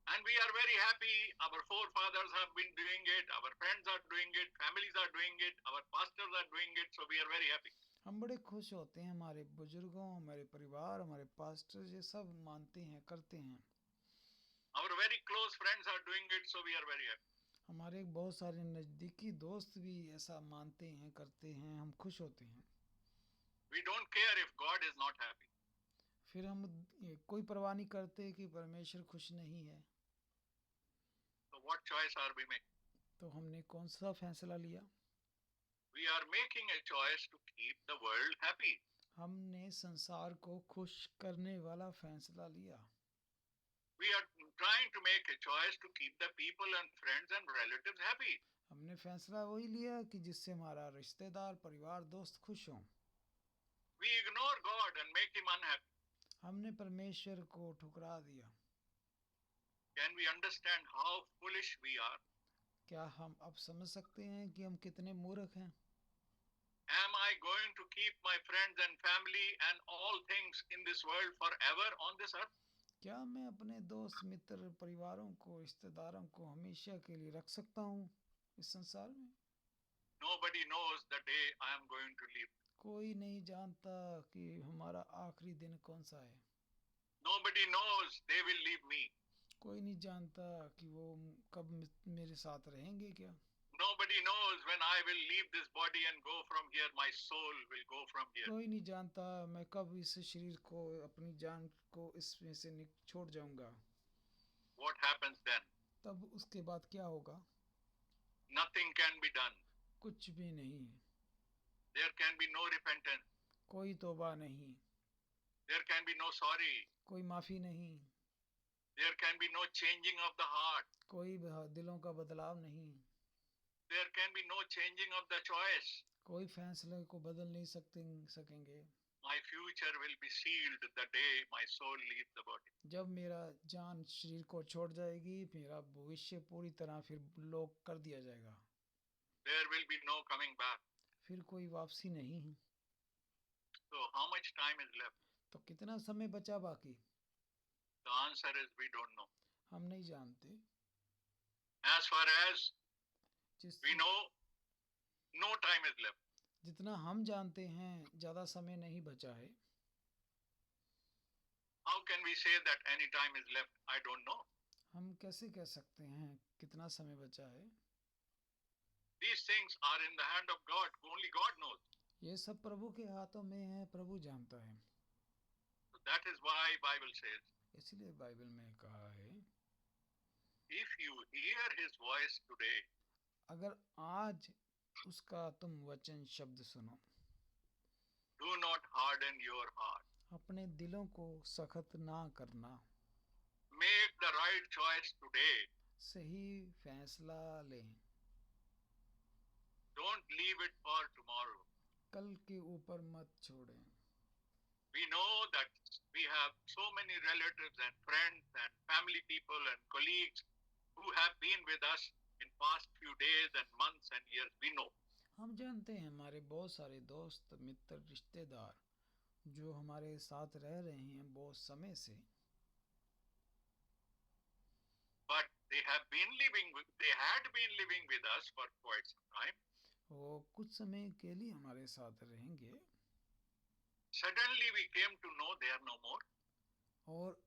And we are very happy. Our forefathers have been doing it. Our friends are doing it. Families are doing it. Our pastors are doing it. So we are very happy. हम बड़े खुश होते हैं, हमारे बुजुर्गों, हमारे परिवार, हमारे पास्टर ये सब मानते हैं, करते हैं। Our very close friends are doing it. So we are very happy. हमारे बहुत सारे नज़दीकी दोस्त भी ऐसा मानते हैं, करते हैं, हम खुश होते हैं। We don't care if God is not happy. फिर हम कोई परवाह नहीं करते कि परमेश्वर खुश नहीं है। So what choice are we making? तो हमने कौन सा फैसला लिया? We are making a choice to keep the world happy. हमने संसार को खुश करने वाला फैसला लिया। We are trying to make a choice to keep the people and friends and relatives happy. हमने फैसला वही लिया कि जिससे हमारा रिश्तेदार, परिवार, दोस्त खुश हों। We ignore God and make him unhappy. हमने परमेश्वर को ठुकरा दिया। Can we understand how foolish we are? क्या हम अब समझ सकते हैं कि हम कितने मूर्ख हैं? Am I going to keep my friends and family and all things in this world forever on this earth? क्या मैं अपने दोस्त, मित्र, परिवारों को, रिश्तेदारों को हमेशा के लिए रख सकता हूँ इस संसार में? Nobody knows the day I am going to leave. कोई नहीं जानता कि हमारा आखिरी दिन कौन सा है। Nobody knows they will leave me. कोई नहीं जानता कि वो कब मेरे साथ रहेंगे क्या। Nobody knows when I will leave this body and go from here. My soul will go from here. कोई नहीं जानता मैं कब इस शरीर को, अपनी जान को इसमें से छोड़ जाऊंगा। What happens then? तब उसके बाद क्या होगा? Nothing can be done. कुछ भी नहीं। There can be no repentance. कोई तौबा नहीं। There can be no sorry. कोई माफ़ी नहीं। There can be no changing of the heart. कोई दिलों का बदलाव नहीं। There can be no changing of the choice. कोई फैसले को बदल नहीं सकेंगे। My future will be sealed the day my soul leaves the body. जब मेरा जान शरीर को छोड़ जाएगी, मेरा भविष्य पूरी तरह फिर लॉक कर दिया जाएगा। There will be no coming back. फिर कोई वापसी नहीं है। So how much time is left? तो कितना समय बचा बाकी? The answer is we don't know. हम नहीं जानते। As far as we know, no time is left. जितना हम जानते हैं ज़्यादा समय नहीं बचा है। How can we say that any time is left? I don't know. हम कैसे कह सकते हैं कितना समय बचा है? These things are in the hand of God. Only God knows. ये सब प्रभु के हाथों में है, प्रभु जानता है। So that is why Bible says, इसलिए बाइबल में कहा है, if you hear His voice today, अगर आज उसका तुम वचन शब्द सुनो, do not harden your heart. अपने दिलों को सख्त ना करना। Make the right choice today. सही फैसला लें। Don't leave it for tomorrow. कल के ऊपर मत छोड़ें। We know that we have so many relatives and friends and family people and colleagues who have been with us in past few days and months and years. We know. हम जानते हैं हमारे बहुत सारे दोस्त, मित्र, रिश्तेदार जो हमारे साथ रह रहे हैं बहुत समय से। But they had been living with us for quite some time. वो कुछ समय के लिए हमारे साथ रहेंगे Suddenly we came to know they are no more. और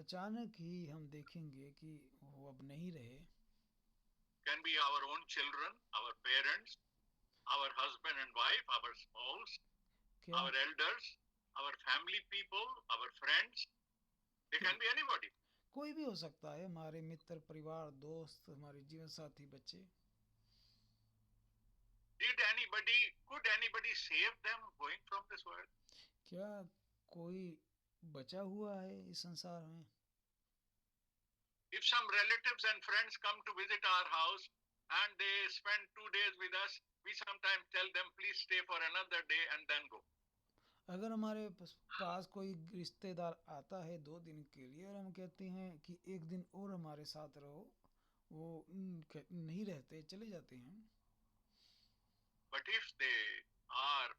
अचानक ही हम देखेंगे कि वो अब नहीं रहे. Can be our own children, our parents, our husband and wife, our spouse, क्या our elders, our family people, our friends. They can be anybody. कोई भी हो सकता है, हमारे मित्र, परिवार, दोस्त, हमारे जीवन साथी, बच्चे. Could anybody save them going from this world? क्या कोई बचा हुआ है इस संसार में? If some relatives and friends come to visit our house and they spend 2 days with us, we sometimes tell them, please stay for another day and then go. अगर हमारे पास कोई रिश्तेदार आता है 2 दिन के लिए और हम कहते हैं कि एक दिन और हमारे साथ रहो, वो नहीं रहते, चले जाते हैं. But if they are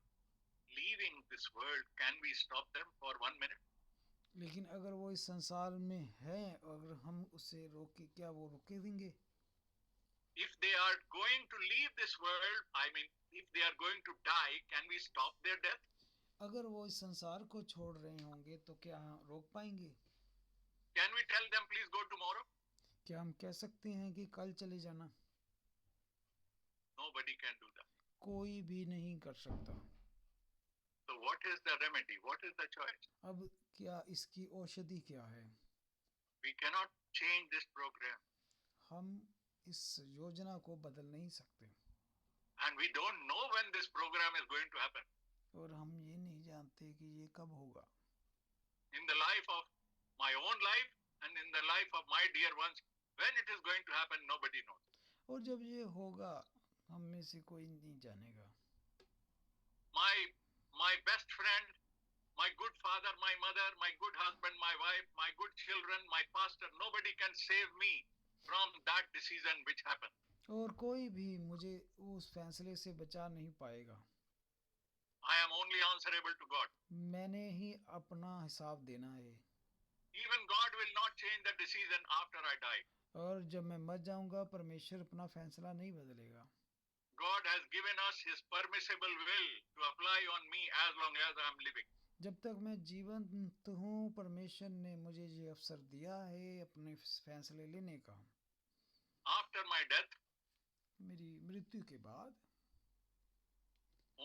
leaving this world, can we stop them for 1 minute? लेकिन अगर वो इस संसार में है, अगर हम उसे रोके, क्या वो रोके देंगे? If they are going to leave this world, if they are going to die, can we stop their death? अगर वो इस संसार को छोड़ रहे होंगे तो क्या रोक पाएंगे? Can we tell them, please go tomorrow? क्या हम कह सकते हैं कि कल चले जाना? Nobody can do that. कोई भी नहीं कर सकता. So what is the remedy? What is the choice? अब क्या इसकी औषधि क्या है? We cannot change this program. हम इस योजना को बदल नहीं सकते. And we don't know when this program is going to happen. और हम ये नहीं जानते कि ये कब होगा. In the life of my own life and in the life of my dear ones, when it is going to happen, nobody knows. और जब ये होगा, हम में से कोई नहीं जानेगा. My best friend, my good father, my mother, my good husband, my wife, my good children, my pastor, nobody can save me from that decision which happened. और कोई भी मुझे उस फैसले से बचा नहीं पाएगा. I am only answerable to God. मैंने ही अपना हिसाब देना है. Even God will not change the decision after I die. और जब मैं मर जाऊंगा, परमेश्वर अपना फैसला नहीं बदलेगा. God has given us His permissible will to apply on me as long as I am living. जब तक मैं जीवंत हूँ, परमेश्वर ने मुझे ये अवसर दिया है अपने फैसले लेने का. After my death, मेरी मृत्यु के बाद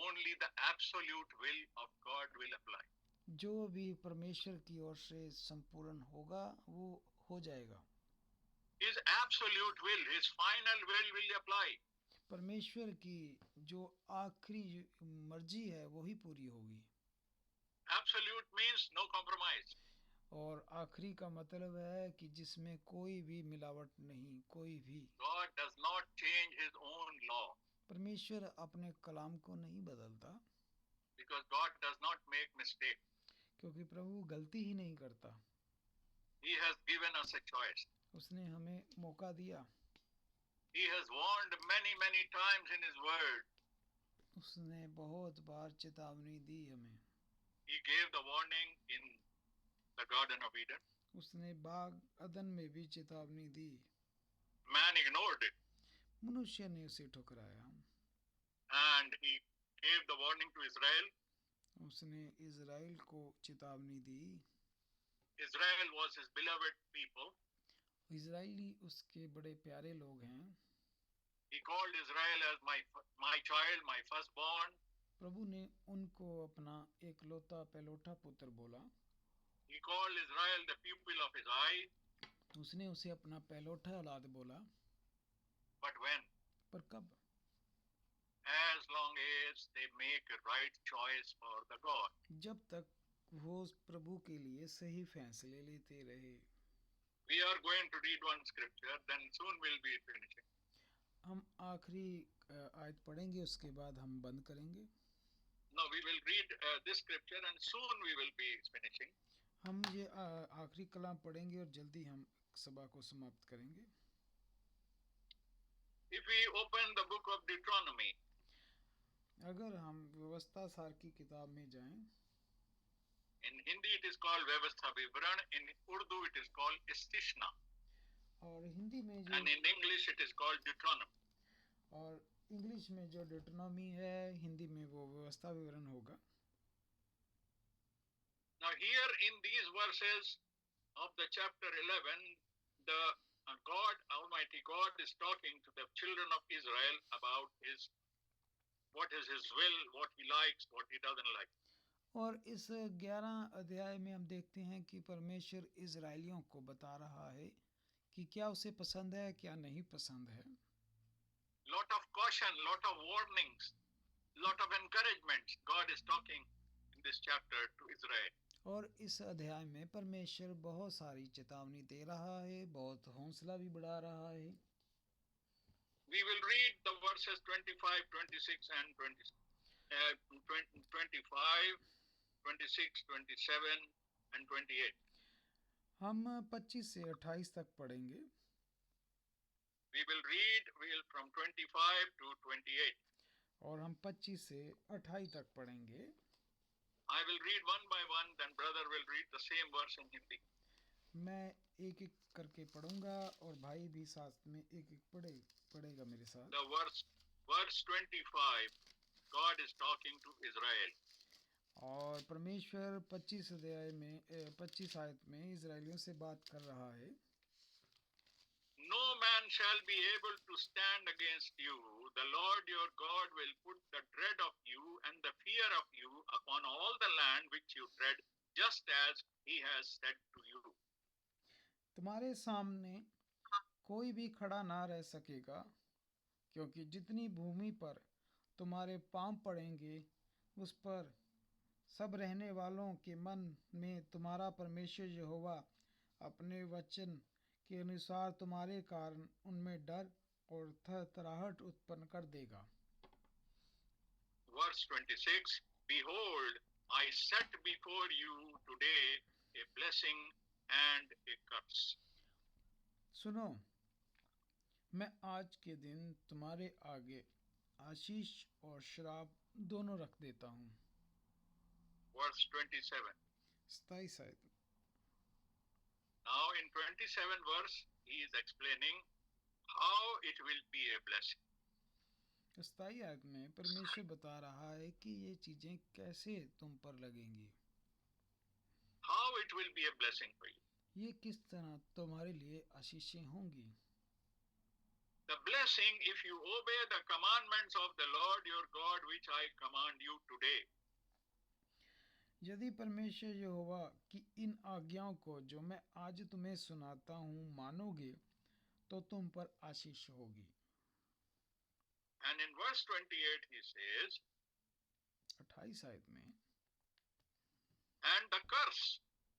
only the absolute will of God will apply. जो भी परमेश्वर की ओर से संपूर्ण होगा, वो हो जाएगा. His absolute will, His final will apply. परमेश्वर की जो आखिरी मर्जी है, वो ही पूरी होगी. Absolute means no compromise. और आखिरी का मतलब है कि जिसमें कोई भी मिलावट नहीं, कोई भी. God does not change His own law. परमेश्वर अपने कलाम को नहीं बदलता. Because God does not make mistake. क्योंकि प्रभु गलती ही नहीं करता. He has given us a choice. उसने हमें मौका दिया. He has warned many times in His word. उसने बहुत बार चेतावनी दी हमें. He gave the warning in the Garden of Eden. उसने बाग अदन में भी चेतावनी दी. Man ignored it. मनुष्य ने उसे ठुकराया. And He gave the warning to Israel. उसने इज़राइल को चेतावनी दी. Israel was His beloved people. Israeli उसके बड़े प्यारे लोग हैं. He called Israel as my child, my firstborn. प्रभु ने उनको अपना एकलौता पहलौठा पुत्र बोला. He called Israel the pupil of His eye. उसने उसे अपना पहलौठा औलाद बोला. But when? पर कब? As long as they make a right choice for the God. जब तक वो प्रभु के लिए सही फैसले लेते रहे. We are going to read one scripture, then soon we'll be finishing. हम आखिरी आयत पढ़ेंगे, उसके बाद हम बंद करेंगे. No, we will read this scripture and soon we will be finishing. हम ये आखिरी कलाम पढ़ेंगे और जल्दी हम सभा को समाप्त करेंगे. If we open the book of Deuteronomy, अगर हम व्यवस्था सार की किताब में जाएं, in Hindi it is called Vyavastha Vivran, in Urdu it is called Istishna. और हिंदी में जो And in English, it is called Deuteronomy. और इंग्लिश में जो डिटोनॉमी है, हिंदी में वो व्यवस्था विवरण होगा। Now, here in these verses of the chapter 11, the God, Almighty God, is talking to the children of Israel about what is His will, what He likes, what He doesn't like. और इस 11 अध्याय में हम देखते हैं कि परमेश्वर इजराइलियों को बता रहा है कि क्या उसे पसंद है, क्या नहीं पसंद है। Lot of caution, lot of warnings, lot of encouragement. God is talking in this chapter to Israel. और इस अध्याय में परमेश्वर बहुत सारी चेतावनी दे रहा है, बहुत हौसला भी बढ़ा रहा है। We will read the verses 25, 26 and 25, 26, 27 and 28. हम 25 से 28 तक पढ़ेंगे। We will read from 25 to 28. और हम 25 से 28 तक पढ़ेंगे। I will read one by one, then brother will read the same verse in Hindi. मैं एक एक करके पढ़ूंगा और भाई भी साथ में एक एक पढ़ेगा मेरे साथ। The verse 25, God is talking to Israel. और परमेश्वर 25 अध्याय में 25 आयत में इजराइलियों से बात कर रहा है। No man shall be able to stand against you. The Lord your God will put the dread of you and the fear of you upon all the land which you tread, just as He has said to you. तुम्हारे सामने कोई भी खड़ा ना रह सकेगा, क्योंकि जितनी भूमि पर तुम्हारे पांव पड़ेंगे, उस पर सब रहने वालों के मन में तुम्हारा परमेश्वर यहोवा अपने वचन के अनुसार तुम्हारे कारण उनमें डर और थरथराहट उत्पन्न कर देगा। Verse 26, Behold, I set before you today a blessing and a curse. सुनो, मैं आज के दिन तुम्हारे आगे आशीष और श्राप दोनों रख देता हूँ। Verse 27. 27 आयत। Now in 27 verse, he is explaining how it will be a blessing. 27 आयत में परमेश्वर बता रहा है कि ये चीजें कैसे तुम पर लगेंगी। How it will be a blessing for you. ये किस तरह तुम्हारे लिए आशीषें होंगी। The blessing if you obey the commandments of the Lord your God which I command you today. यदि परमेश्वर यहोवा की इन आज्ञाओं को जो मैं आज तुम्हें सुनाता हूँ मानोगे, तो तुम पर आशीष होगी। And in verse 28 he says, 28 आयत में, and the curse,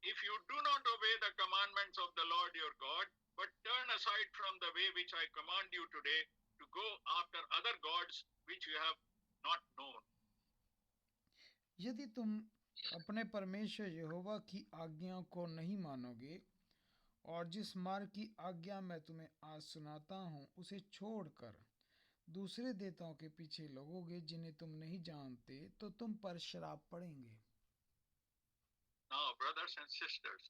if you do not obey the commandments of the Lord your God, but turn aside from the way which I command you today to go after other gods which you have not known. यदि तुम अपने परमेश्वर यहोवा की आज्ञाओं को नहीं मानोगे और जिस मार्ग की आज्ञा मैं तुम्हें आज सुनाता हूँ उसे छोड़कर दूसरे देवताओं के पीछे लगोगे जिन्हें तुम नहीं जानते, तो तुम पर श्राप पड़ेंगे। Now, brothers and sisters,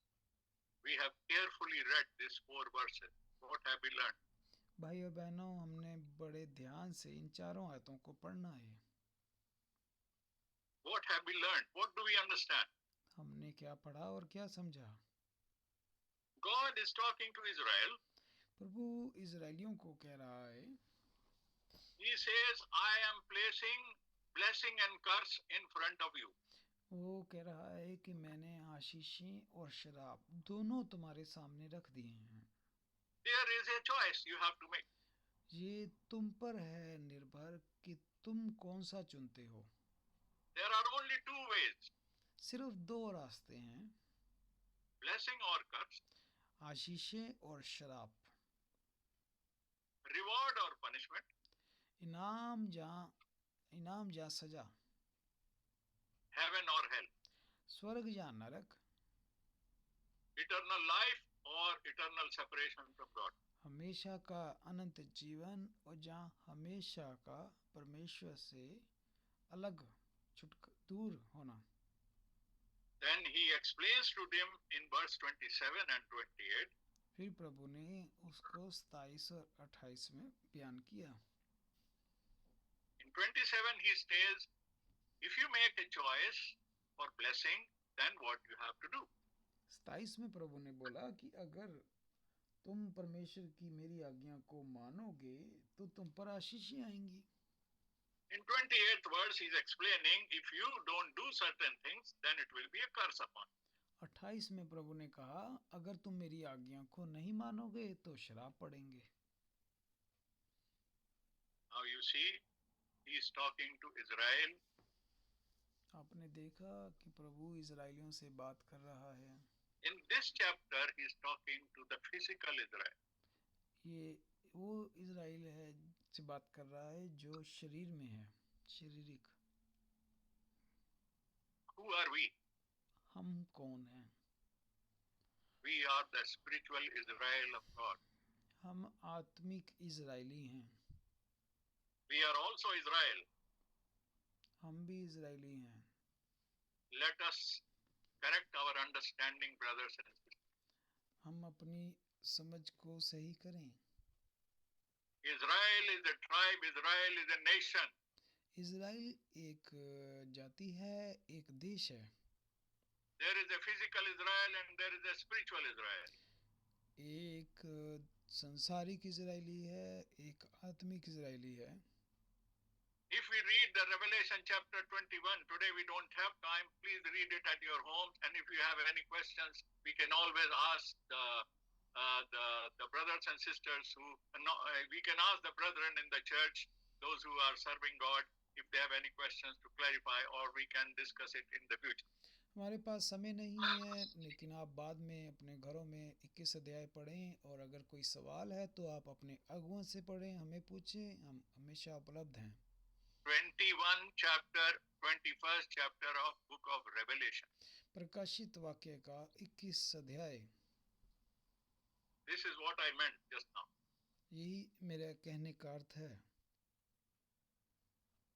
we have carefully read these 4 verses. What have we learned? भाई और बहनों, हमने बड़े ध्यान से इन चारों आयतों को पढ़ना है। What have we learned? What do we understand? हमने क्या पढ़ा और क्या समझा? God is talking to Israel. प्रभु इजराइलियों को कह रहा है, He says, I am placing blessing and curse in front of you. वो कह रहा है कि मैंने आशीषें और श्राप दोनों तुम्हारे सामने रख दिए हैं। There is a choice you have to make. ये तुम पर है निर्भर कि तुम कौन सा चुनते हो। There are only 2 ways, सिर्फ 2 रास्ते हैं, blessing or curse, आशीषें और श्राप, reward or punishment, इनाम या सजा, heaven or hell, स्वर्ग या नरक, eternal life or eternal separation from God. हमेशा का अनंत जीवन और जहाँ हमेशा का परमेश्वर से अलग दूर होना। Then he explains to them in verse 27 and 28. फिर प्रभु ने उसको 27 और 28 में बयान किया। In 27 he says, if you make a choice for blessing, then what you have to do? 27 में प्रभु ने बोला कि अगर तुम परमेश्वर की मेरी आज्ञा को मानोगे तो तुम पर आशीषें आएंगी। In 28th verse he is explaining, if you don't do certain things, then it will be a curse upon you. 28 में प्रभु ने कहा अगर तुम मेरी आज्ञा को नहीं मानोगे तो श्राप पड़ेंगे। Now you see, he is talking to Israel. आपने देखा कि प्रभु इजराइलियों से बात कर रहा है। In this chapter he is talking to the physical Israel. ये वो इजराइल है से बात कर रहा है जो शरीर में है, शारीरिक। Who are we? हम कौन हैं? We are the spiritual Israel of God. हम आत्मिक इजराइली हैं। We are also Israel. हम भी इजराइली हैं। Let us correct our understanding, brothers and sisters. हम अपनी समझ को सही करें। Israel is a tribe, Israel is a nation. Israel एक जाति है, एक देश है। There is a physical Israel and there is a spiritual Israel. एक संसारिक इजराइली है, एक आत्मिक इजराइली है। If we read the Revelation chapter 21, today we don't have time, please read it at your home. And if you have any questions, we can always ask the brothers and sisters who, we can ask the brethren in the church, those who are serving God, if they have any questions to clarify, or we can discuss it in the future. हमारे पास समय नहीं है, लेकिन आप बाद में अपने घरों में 21 अध्याय पढ़ें और अगर कोई सवाल है तो आप अपने अगुओं से पढ़ें, हमें पूछें, हम हमेशा उपलब्ध हैं। 21 chapter, 21st chapter of book of Revelation. प्रकाशित वाक्य का 21 अध्याय। This is what I meant just now. यही मेरा कहने का अर्थ है।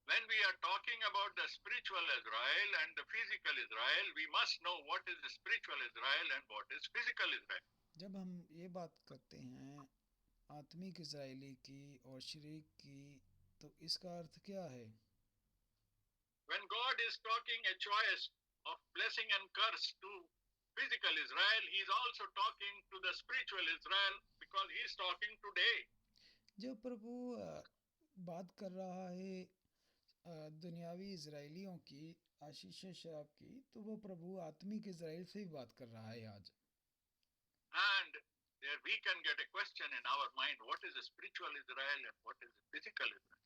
When we are talking about the spiritual Israel and the physical Israel, we must know what is the spiritual Israel and what is physical Israel. जब हम ये बात करते हैं आत्मिक इजराइली की और शरीर की, तो इसका अर्थ क्या है? When God is talking a choice of blessing and curse to physical Israel, he is also talking to the spiritual Israel because he is talking today. जब प्रभु बात कर रहा है दुनियावी इजराइलियों की आशीष शराब की, तो वो प्रभु आत्मिक इजराइल से ही बात कर रहा है आज। And there we can get a question in our mind, what is the spiritual Israel and what is the physical Israel?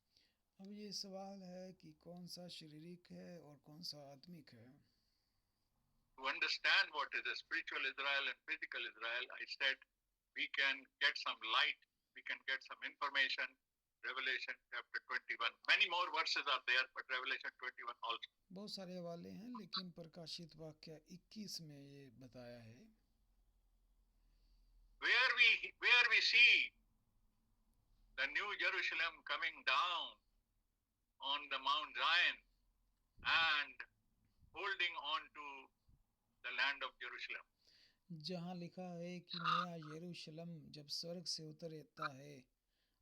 अब ये सवाल है कि कौन सा शारीरिक है और कौन सा आत्मिक है। To understand what is the spiritual Israel and physical Israel, I said we can get some light, we can get some information. Revelation chapter 21. Many more verses are there, but Revelation 21 also. बहुत सारे हवाले हैं, लेकिन प्रकाशित वाक्य 21 में ये बताया है। Where we see the new Jerusalem coming down on the Mount Zion and holding on to the land of Jerusalem. जहाँ लिखा है कि नया यरूशलेम जब स्वर्ग से उतरता है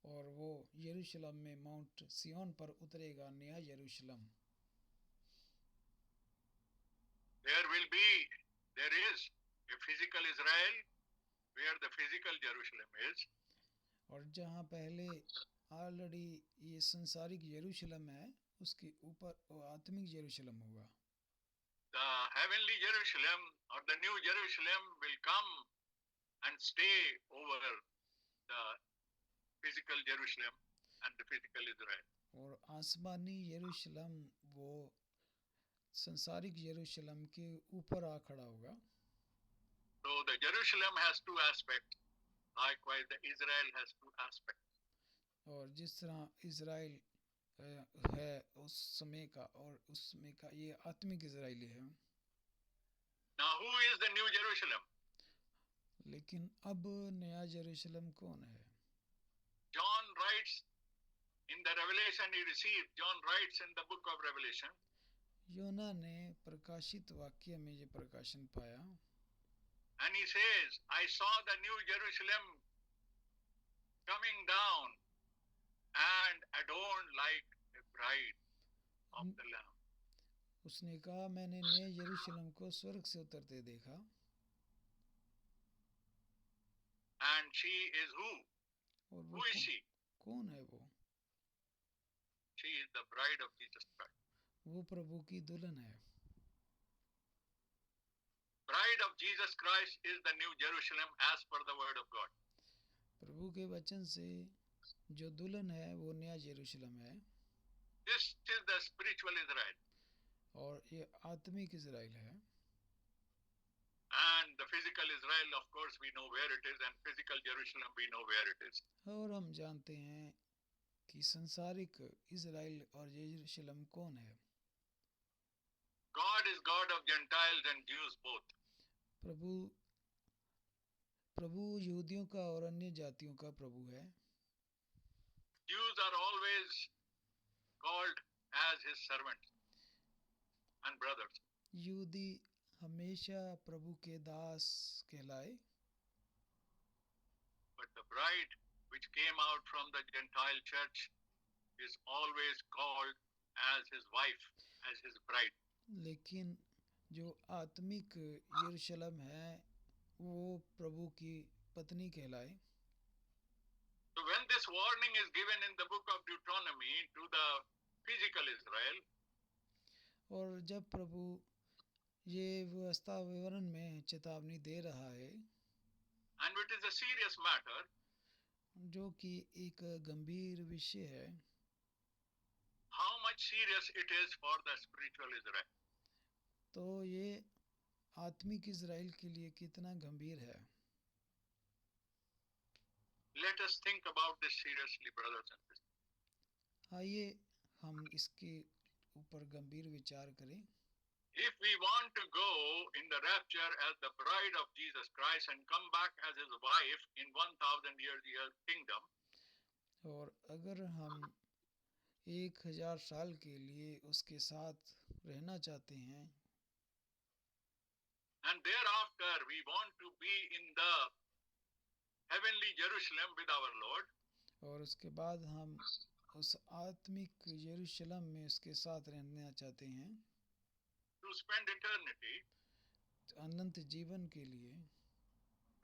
और वो यरूशलेम में माउंट सिय्योन पर उतरेगा, नया यरूशलेम। There is a physical Israel where the physical Jerusalem is. और जहाँ पहले ऑलरेडी ये संसारिक यरूशलेम है, उसके ऊपर वो आत्मिक यरूशलेम होगा। The heavenly Jerusalem or the new Jerusalem will come and stay over the physical Jerusalem and the physical Israel. और आसमानी यरूशलेम वो संसारिक यरूशलेम के ऊपर आ खड़ा होगा। So the Jerusalem has two aspects. Likewise, the Israel has two aspects. और जिस तरह इजराइल है उस समय का और उस समय का, ये आत्मिक इजराइली है। Now, who is the new Jerusalem? लेकिन अब नया यरूशलेम कौन है? John writes in the revelation he received. John writes in the book of Revelation. योना ने प्रकाशित वाक्य में ये प्रकाशन पाया। And he says, I saw the new Jerusalem coming down and adorned like a bride of the Lamb. उसने कहा मैंने नए यरूशलेम को स्वर्ग से उतरते देखा And she is who? और Who is she? कौन है वो? She is the bride of Jesus Christ. वो प्रभु की दुल्हन है। Bride of Jesus Christ is the new Jerusalem as per the word of God. प्रभु के वचन से जो दुल्हन है वो नया यरूशलेम है This is the spiritual Israel. और ये आत्मिक इज़राइल है। And the physical Israel, of course, we know where it is, and physical Jerusalem, we know where it is. और हम जानते हैं कि संसारिक इज़राइल और यरूशलेम कौन है। God is God of Gentiles and Jews both. प्रभु यहूदियों का और अन्य जातियों का प्रभु है। Jews are always called as his servants and brothers. यहूदी हमेशा प्रभु के दास कहलाए। But the bride which came out from the Gentile church is always called as his wife, as his bride. लेकिन जो आत्मिक यरूशलेम है वो प्रभु की पत्नी कहलाए। So when this warning is given in the book of Deuteronomy to the physical Israel, और जब प्रभु ये व्यवस्था विवरण में चेतावनी दे रहा है and it is a serious matter, जो कि एक गंभीर विषय है, how much serious it is for the spiritual Israel. तो ये आत्मिक इज़राइल के लिए कितना गंभीर है। Let us think about this seriously, brothers and sisters. आइए हम इसके ऊपर गंभीर विचार करें। If we want to go in the rapture as the bride of Jesus Christ and come back as his wife in 1000 year kingdom, और अगर हम 1000 साल के लिए उसके साथ रहना चाहते हैं and thereafter we want to be in the heavenly Jerusalem with our Lord, और उसके बाद हम उस आत्मिक यरूशलेम में उसके साथ रहना चाहते हैं to spend eternity, अनंत जीवन के लिए,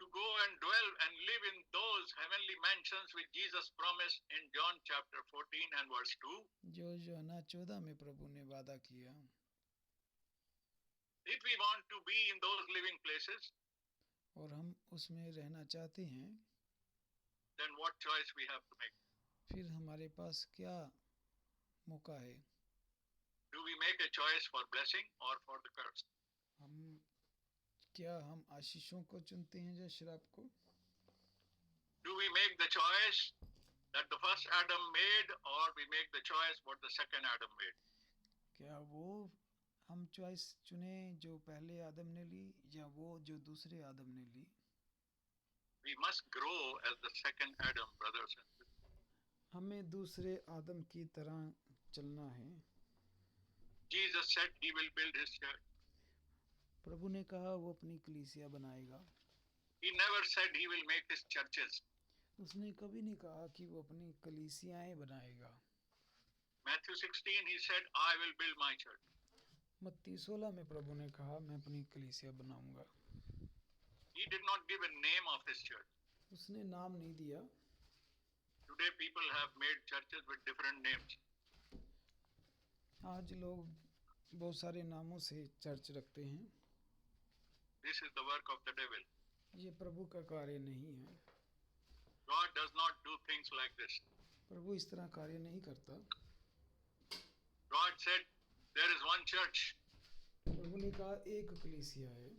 to go and dwell and live in those heavenly mansions which Jesus promised in John chapter 14 and verse 2. जो यूहन्ना 14 में प्रभु ने वादा किया। If we want to be in those living places, और हम उसमें रहना चाहते हैं, then what choice we have to make? फिर हमारे पास क्या मौका है? Do we make a choice for blessing or for the curse? हम आशीषों को चुनते हैं या श्राप को? Do we make the choice that the first Adam made, or we make the choice what the second Adam made? क्या वो हम चॉइस चुने जो पहले आदम ने ली या वो जो दूसरे आदम ने ली? We must grow as the second Adam, brothers and sisters. हमें दूसरे आदम की तरह चलना है। Jesus said he will build his church. प्रभु ने कहा वो अपनी कलीसिया बनाएगा। He never said he will make his churches. उसने कभी नहीं कहा कि वो अपनी कलीसियाएं बनाएगा। Matthew 16 he said I will build my church. मत्ती 16 में प्रभु ने कहा मैं अपनी कलीसिया बनाऊंगा। He did not give a name of his church. उसने नाम नहीं दिया। Today people have made churches with different names. आज लोग बहुत सारे नामों से चर्च रखते हैं। This is the work of the devil. ये प्रभु का कार्य नहीं है। God does not do things like this. प्रभु इस तरह कार्य नहीं करता। God said there is one church. प्रभु ने कहा एक कलीसिया है।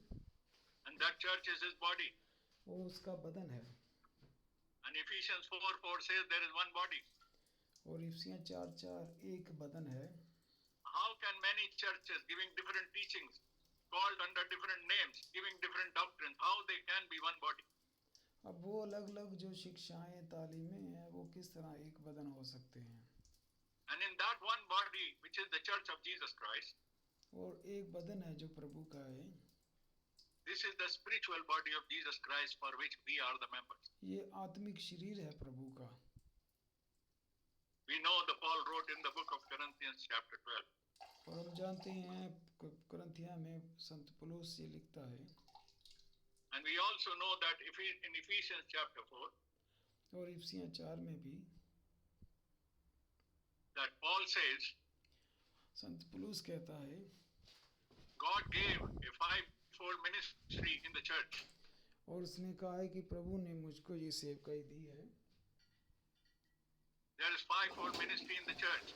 And that church is his body. वो उसका बदन है। And Ephesians 4:4 says there is one body. और इफिसियाँ 4:4 एक बदन है। How can many churches giving different teachings, called under different names, giving different doctrines, how they can be one body? अब वो अलग-अलग जो शिक्षाएं तालीमें हैं वो किस तरह एक बदन हो सकते हैं? And in that one body, which is the church of Jesus Christ, और एक बदन है जो प्रभु का है, This is the spiritual body of Jesus Christ for which we are the members. ये आत्मिक शरीर है प्रभु का। We know the Paul wrote in the book of Corinthians chapter 12. और हम जानते हैं कुरिन्थिया में संत पौलुस ये लिखता है। And we also know that in Ephesians chapter 4, और इफिसियाँ 4 में भी that Paul says, संत पौलुस कहता है, God gave a five-fold ministry in the church. और उसने कहा है कि प्रभु ने मुझको ये सेवकाई दी है। There is five-fold ministry in the church.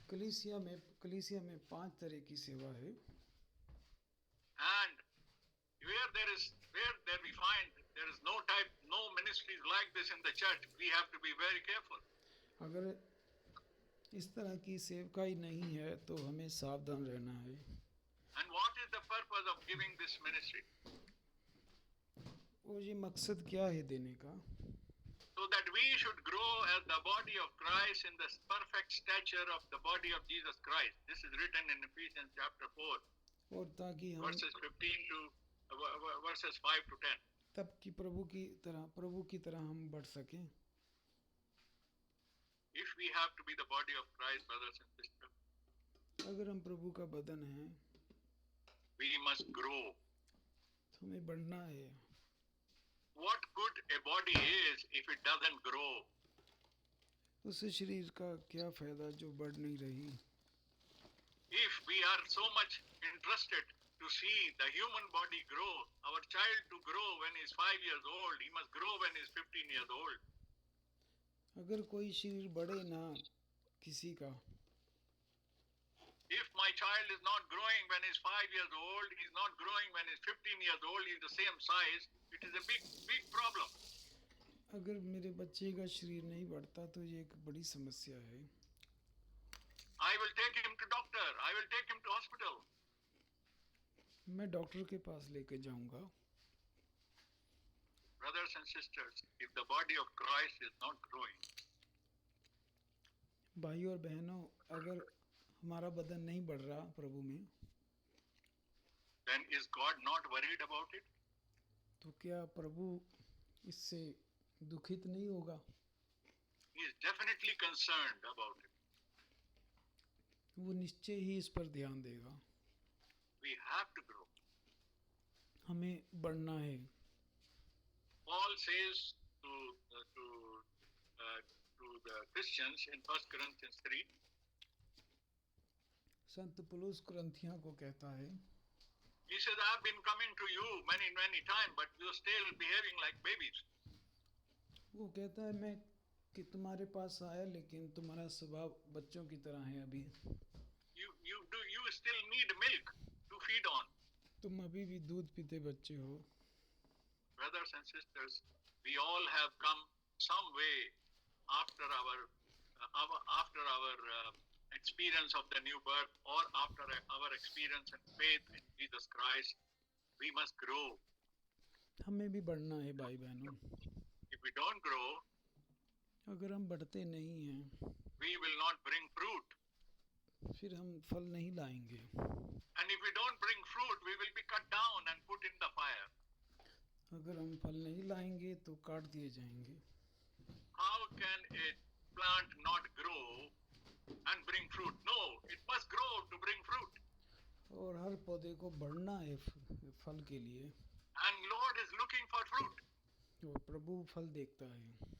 कलीसिया में 5 तरह की सेवा है। And where we find there is no ministries like this in the church, we have to be very careful. अगर इस तरह की सेवकाई नहीं है तो हमें सावधान रहना है। And what is the purpose of giving this ministry? और ये मकसद क्या है देने का? So that we should grow as the body of Christ in the perfect stature of the body of Jesus Christ. This is written in Ephesians chapter 4, और ताकि हम verses 15 to verses 5 to 10. तब कि प्रभु की तरह हम बढ़ सकें। If we have to be the body of Christ, brothers and sisters, अगर हम प्रभु का बदन हैं we must grow. तो हमें बढ़ना है। What good a body is if it doesn't grow? उस शरीर का क्या फायदा जो बढ़ नहीं रही? If we are so much interested to see the human body grow, our child to grow when he is 5 years old, he must grow when he is 15 years old. अगर कोई शरीर बढ़े ना किसी का, If my child is not growing when he is 5 years old, he is not growing when he is 15 years old, he is the same size, it is a big problem. अगर मेरे बच्चे का शरीर नहीं बढ़ता तो ये एक बड़ी समस्या है। I will take him to doctor, I will take him to hospital. मैं डॉक्टर के पास लेके जाऊंगा। Brothers and sisters, if the body of Christ is not growing, भाई और बहनों, अगर हमारा बदन नहीं बढ़ रहा प्रभु में, then is God not worried about it? तो क्या प्रभु इससे दुखित नहीं होगा? He is definitely concerned about it. वो निश्चय ही इस पर ध्यान देगा। We have to grow. हमें बढ़ना है। Paul says to the Christians in 1 Corinthians 3, संत पौलुस कुरिन्थियों को कहता है, he says, I have been coming to you many times, but you are still behaving like babies. वो कहता है मैं कि तुम्हारे पास आया लेकिन तुम्हारा स्वभाव बच्चों की तरह है अभी। You still need milk to feed on. तुम अभी भी दूध पीते बच्चे हो। Brothers and sisters, we all have come some way after our experience of the new birth, or after our experience and faith in Jesus Christ. We must grow. हमें भी बढ़ना है भाई बहनों। If we don't grow, अगर हम बढ़ते नहीं हैं, we will not bring fruit. फिर हम फल नहीं लाएंगे। And if we don't bring fruit, we will be cut down and put in the fire. अगर हम फल नहीं लाएंगे तो काट दिए जाएंगे। How can a plant not grow and bring fruit? No, it must grow to bring fruit. और हर पौधे को बढ़ना है फल के लिए। And Lord is looking for fruit. और प्रभु फल देखता है।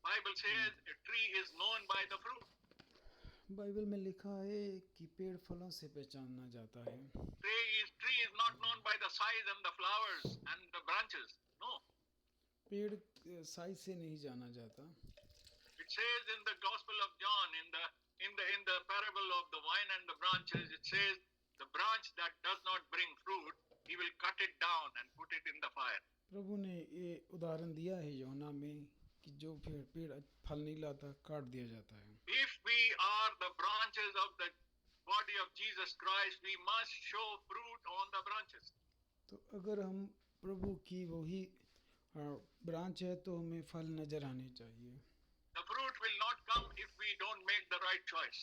Bible says a tree is known by the fruit. Bible में लिखा है कि पेड़ फलों से पहचाना जाता है। Tree is not known by the size and the flowers and the branches. No. पेड़ साइज से नहीं जाना जाता। It says in the Gospel of John, in the parable of the vine and the branches, it says the branch that does not bring fruit, he will cut it down and put it in the fire. प्रभु ने ये उदाहरण दिया है यूहन्ना में कि जो पेड़ फल नहीं लाता काट दिया जाता है। If we are the branches of the body of Jesus Christ, we must show fruit on the branches. तो अगर हम प्रभु की वही ब्रांच है तो हमें फल नजर आने चाहिए। The fruit will not come if we don't make the right choice.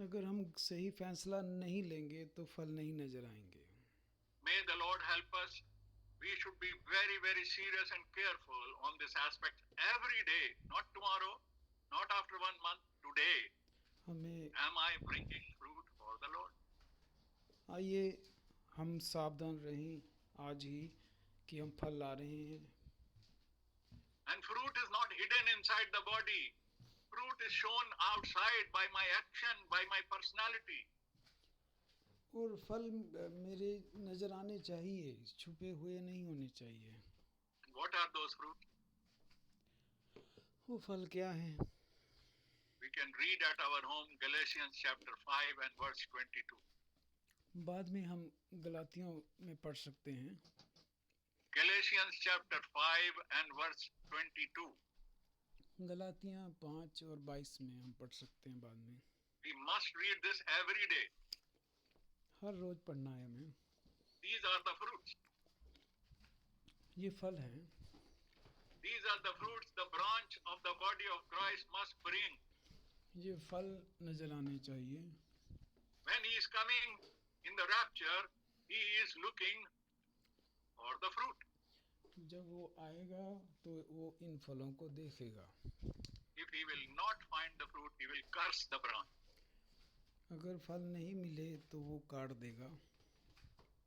अगर हम सही फैसला नहीं लेंगे तो फल नहीं नजर आएंगे। may the Lord help us. We should be very, very serious and careful on this aspect every day, not tomorrow, not after 1 month, today. हमें Am I bringing fruit for the Lord? आइए हम सावधान रहें आज ही कि हम फल ला रहे हैं. And fruit is not hidden inside the body. Fruit is shown outside by my action, by my personality. और फल मेरे नज़र आने चाहिए, छुपे हुए नहीं होने चाहिए. And what are those fruits? वो फल क्या हैं? We can read at our home Galatians chapter 5 and verse 22. बाद में हम गलातियों में पढ़ सकते हैं. Galatians chapter 5 and verse 22. गलातियाँ 5 और 22 में हम पढ़ सकते हैं बाद में. We must read this every day. हर रोज पढ़ना है हमें. These are the fruits. ये फल हैं. These are the fruits the branch of the body of Christ must bring. ये फल नजर आने चाहिए. When he is coming in the rapture, he is looking for the fruit. जब वो आएगा तो वो इन फलों को देखेगा. If he will not find the fruit, he will curse the branch. अगर फल नहीं मिले तो वो काट देगा.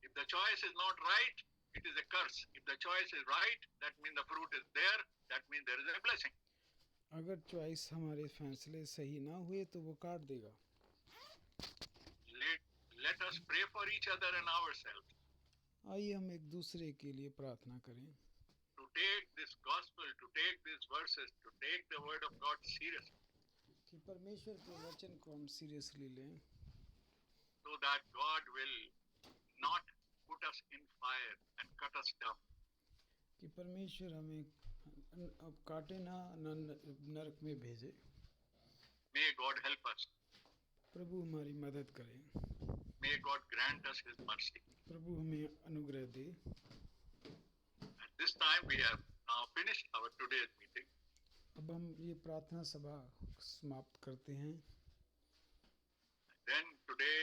If the choice is not right, it is a curse. If the choice is right, that means the fruit is there, that means there is a blessing. अगर चॉइस हमारे फैसले सही ना हुए तो वो काट देगा. Let us pray for each other and ourselves आइए हम एक दूसरे के लिए प्रार्थना करें. to take this gospel, to take these verses, to take the word of God seriously, कि परमेश्वर के वचन को हम सीरियसली लें, so that God will not put us in fire and cut us down. कि परमेश्वर हमें अब काटे ना, नरक में भेजे. May God help us. प्रभु हमारी मदद करें. May God grant us His mercy. प्रभु हमें अनुग्रह दे. At this time, we have now finished our today's meeting. अब हम ये प्रार्थना सभा समाप्त करते हैं. Then today,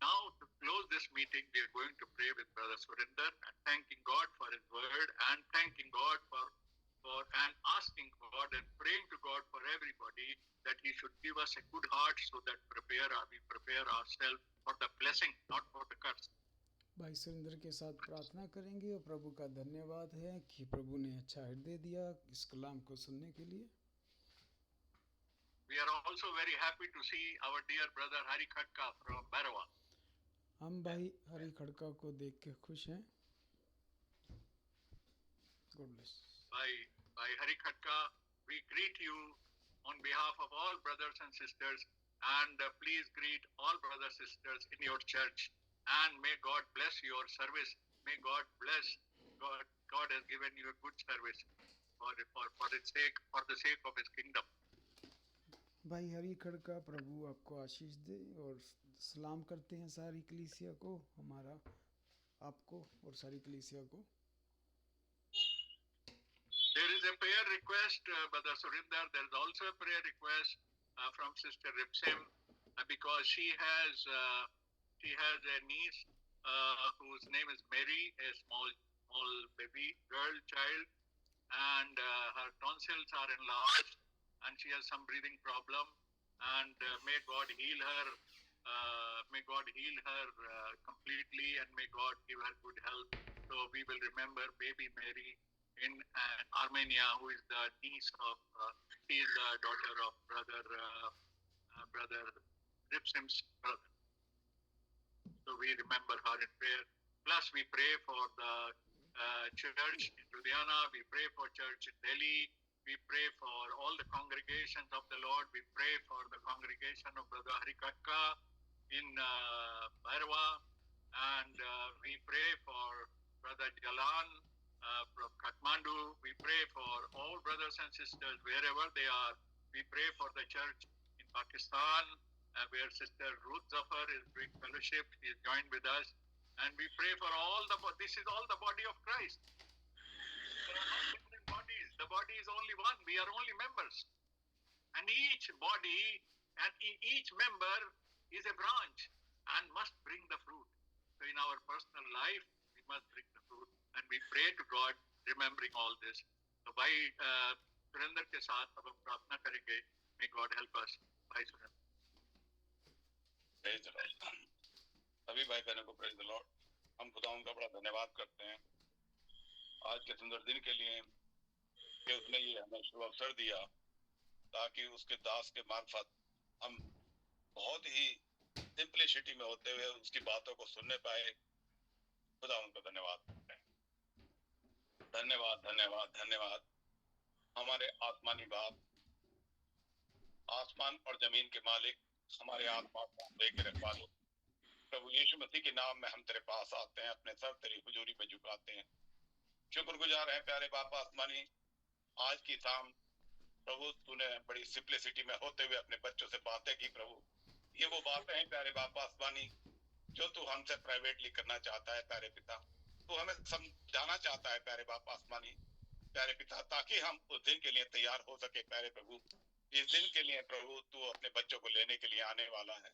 now to close this meeting, we are going to pray with Brother Surinder and thanking God for His word and thanking God for and asking God and praying to God for everybody that He should give us a good heart so that we prepare ourselves for the blessing, not for the curse. भाई सुरेंद्र के साथ प्रार्थना करेंगे और प्रभु का धन्यवाद है कि प्रभु ने अच्छा हृदय दिया इस कलाम को सुनने के लिए. We are also very happy to see our dear brother Hari Khatka from Barawa. हम भाई हरि खड़का को देख के खुश हैं. God bless. By Hari Khatka, we greet you on behalf of all brothers and sisters, and please greet all brothers and sisters in your church, and may God bless your service. May God bless. God has given you a good service for the sake of His kingdom. भाई हरि खड़का, प्रभु आपको आशीष दे और सलाम करते हैं सारी कलीसिया को, हमारा आपको और सारी कलीसिया को. There is a prayer request, Brother Surinder. There is also a prayer request from Sister Ripsim because she has a niece whose name is Mary, a small baby girl child, and her tonsils are enlarged, and she has some breathing problem. And may God heal her. May God heal her completely, and may God give her good health. So we will remember baby Mary in Armenia, who is the niece of, she is the daughter of Brother Ripsim's brother. So we remember her in prayer. Plus we pray for the church in Ludhiana, we pray for church in Delhi, we pray for all the congregations of the Lord, we pray for the congregation of Brother Hari Khatka in Bhairava, and we pray for Brother Jalan from Kathmandu. We pray for all brothers and sisters wherever they are. We pray for the church in Pakistan where Sister Ruth Zafar is doing fellowship. She is joined with us. And we pray for this is all the body of Christ. There are not different bodies. The body is only one. We are only members. And each body and each member is a branch and must bring the fruit. So in our personal life, we must bring the fruit, and we pray to God, remembering all this. So by surrender के साथ अब हम प्रार्थना करेंगे. May God help us by surrender. Praise the Lord. सभी भाई बहनों को प्रेज द लॉर्ड. हम खुदावंद का बड़ा धन्यवाद करते हैं आज के सुंदर दिन के लिए कि उसने ये हमें शुभ अवसर दिया ताकि उसके दास के मार्फत हम बहुत ही सिंपलिसिटी में होते हुए उसकी बातों को सुनने पाए. खुदावंद का धन्यवाद करते हैं. धन्यवाद धन्यवाद धन्यवाद हमारे आसमानी बाप, आसमान और जमीन के मालिक, हमारे आत्मा को लेके रखवा लो. प्रभु यीशु मसीह के नाम में हम तेरे पास आते हैं, अपने सर तेरी हुजूरी में झुकाते हैं. शुक्रगुजार हैं प्यारे बाप आसमानी. आज की शाम प्रभु तूने बड़ी सिंपलिसिटी में होते हुए अपने बच्चों से बातें की. प्रभु ये वो बातें हैं प्यारे बाप आसमानी जो तू हमसे प्राइवेटली करना चाहता है प्यारे पिता. तू हमें समझाना चाहता है प्यारे बाप आसमानी प्यारे पिता, ताकि हम उस दिन के लिए तैयार हो सके प्यारे प्रभु. इस दिन के लिए प्रभु तू अपने बच्चों को लेने के लिए आने वाला है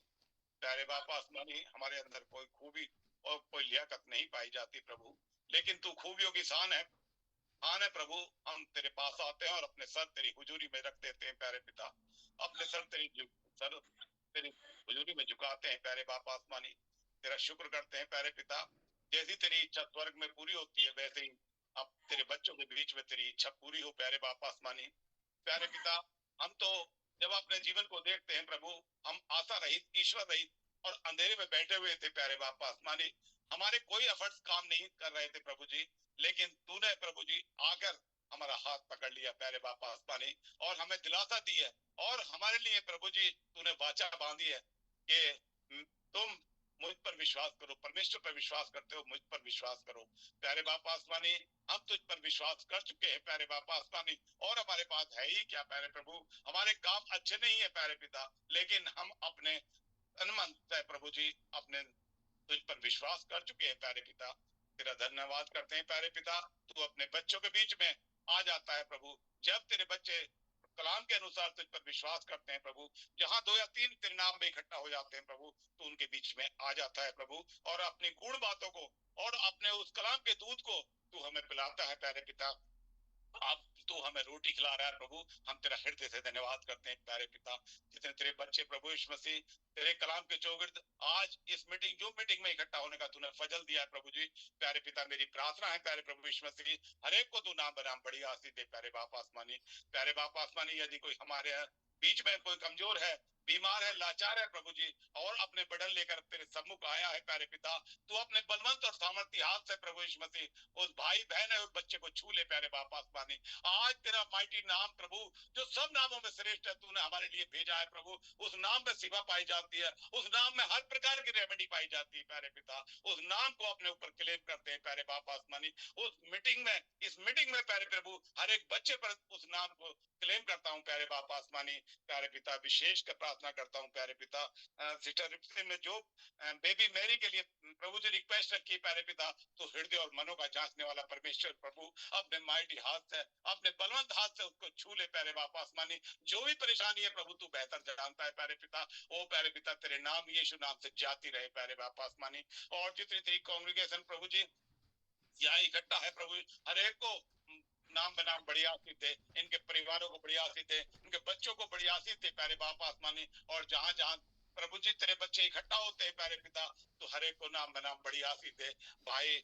प्यारे बाप आसमानी. हमारे अंदर कोई खूबी और कोई लियाकत नहीं पाई जाती प्रभु, लेकिन तू खूबियों की शान है. हाँ प्रभु, हम तेरे पास आते हैं और अपने सर तेरी हुजूरी में रख देते हैं प्यारे पिता. अपने सर तेरी हुजूरी में झुकाते हैं प्यारे बाप आसमानी. तेरा शुक्र करते हैं प्यारे पिता. जैसी तेरी इच्छा स्वर्ग में पूरी होती है वैसे ही अब तेरे बच्चों के बीच में तेरी इच्छा पूरी हो प्यारे बाप आसमानी. प्यारे पिता, हम तो जब अपने जीवन को देखते हैं प्रभु, हम आशा रहित, ईश्वर रहित और अंधेरे में बैठे हुए थे प्यारे बाप आसमानी. हमारे कोई एफर्ट्स काम नहीं कर रहे थे प्रभु जी, लेकिन तूने प्रभु जी आकर हमारा हाथ पकड़ लिया प्यारे बाप आसमानी और हमें दिलासा दी है. और हमारे लिए प्रभु जी तूने वाचा बांधी है कि तुम मुझ पर विश्वास करो. परमेश्वर पर विश्वास करते हो, मुझ पर विश्वास करो प्यारे बाप आसमानी. हम तुझ पर विश्वास कर चुके हैं प्यारे बाप आसमानी और हमारे पास है ही क्या प्यारे प्रभु. हमारे काम अच्छे नहीं है प्यारे पिता, लेकिन हम अपने अनुमान से प्रभु जी अपने तुझ पर विश्वास कर चुके हैं प्यारे पिता. तेरा धन्यवाद करते हैं प्यारे पिता. तू अपने बच्चों के बीच में आ जाता है प्रभु. जब तेरे बच्चे कलाम के अनुसार तुझ पर विश्वास करते हैं प्रभु, जहाँ 2 या 3 तेरे नाम में इकट्ठा हो जाते हैं प्रभु, तू उनके बीच में आ जाता है प्रभु और अपनी गूढ़ बातों को और अपने उस कलाम के दूध को तू हमें पिलाता है प्यारे पिता. अब तू हमें रोटी खिला रहा है प्रभु. हम तेरा हृदय से धन्यवाद करते हैं प्यारे पिता. जितने तेरे बच्चे प्रभु यीशु मसीह तेरे कलाम के चौगिर्द आज इस मीटिंग में इकट्ठा होने का तूने फजल दिया है प्रभु जी. प्यारे पिता, मेरी प्रार्थना है प्यारे प्रभु यीशु मसीह, हर एक को तू नाम बनाम बड़ी आशीष दे प्यारे बाप आसमानी. प्यारे बाप आसमानी, यदि कोई हमारे बीच में कोई कमजोर है, बीमार है, लाचार है प्रभु जी और अपने बर्डन लेकर तेरे सम्मुख आया है प्यारे पिता, तू अपने बलवंत और सामर्थी हाथ से प्रभु यीशु मसीह उस भाई बहन है उस बच्चे को छू ले प्यारे बाप आसमानी. आज तेरा माइटी नाम प्रभु जो सब नामों में श्रेष्ठ है, तूने हमारे लिए भेजा है प्रभु. उस नाम में सेवा पाई जाती है, उस नाम में हर प्रकार की रेमेडी पाई जाती है प्यारे पिता. उस नाम को अपने ऊपर क्लेम करते हैं प्यारे बाप आसमानी. इस मीटिंग में प्यारे प्रभु हर एक बच्चे पर उस नाम को क्लेम करता हूँ प्यारे बाप आसमानी. प्यारे पिता, विशेष कर प्रार्थना करता हूँ प्यारे पिता सिस्टर रिप्सिन में जो बेबी मैरी के लिए प्रभु जी रिक्वेस्ट रखी प्यारे पिता, तो हृदय और मनों का जांचने वाला परमेश्वर प्रभु अपने माइटी हाथ से, अपने बलवंत हाथ से उसको छू ले प्यारे बाप आसमानी. जो भी परेशानी है प्रभु तू बेहतर जानता है प्यारे पिता. ओ प्यारे पिता, तेरे नाम यीशु नाम से जाती रहे प्यारे बाप आसमानी. और जितनी तेरी कांग्रेगेशन प्रभु जी यहाँ इकट्ठा है प्रभु, हर एक को नाम बनाम बड़ी आशीष दे, इनके परिवारों को बड़ी आशीष दे, इनके बच्चों को बड़ी आशीष दे प्यारे बाप आसमानी. और जहाँ जहाँ प्रभु जी तेरे बच्चे इकट्ठा होते हैं प्यारे पिता, तो हर एक को नाम बनाम बड़ी आशीष दे. भाई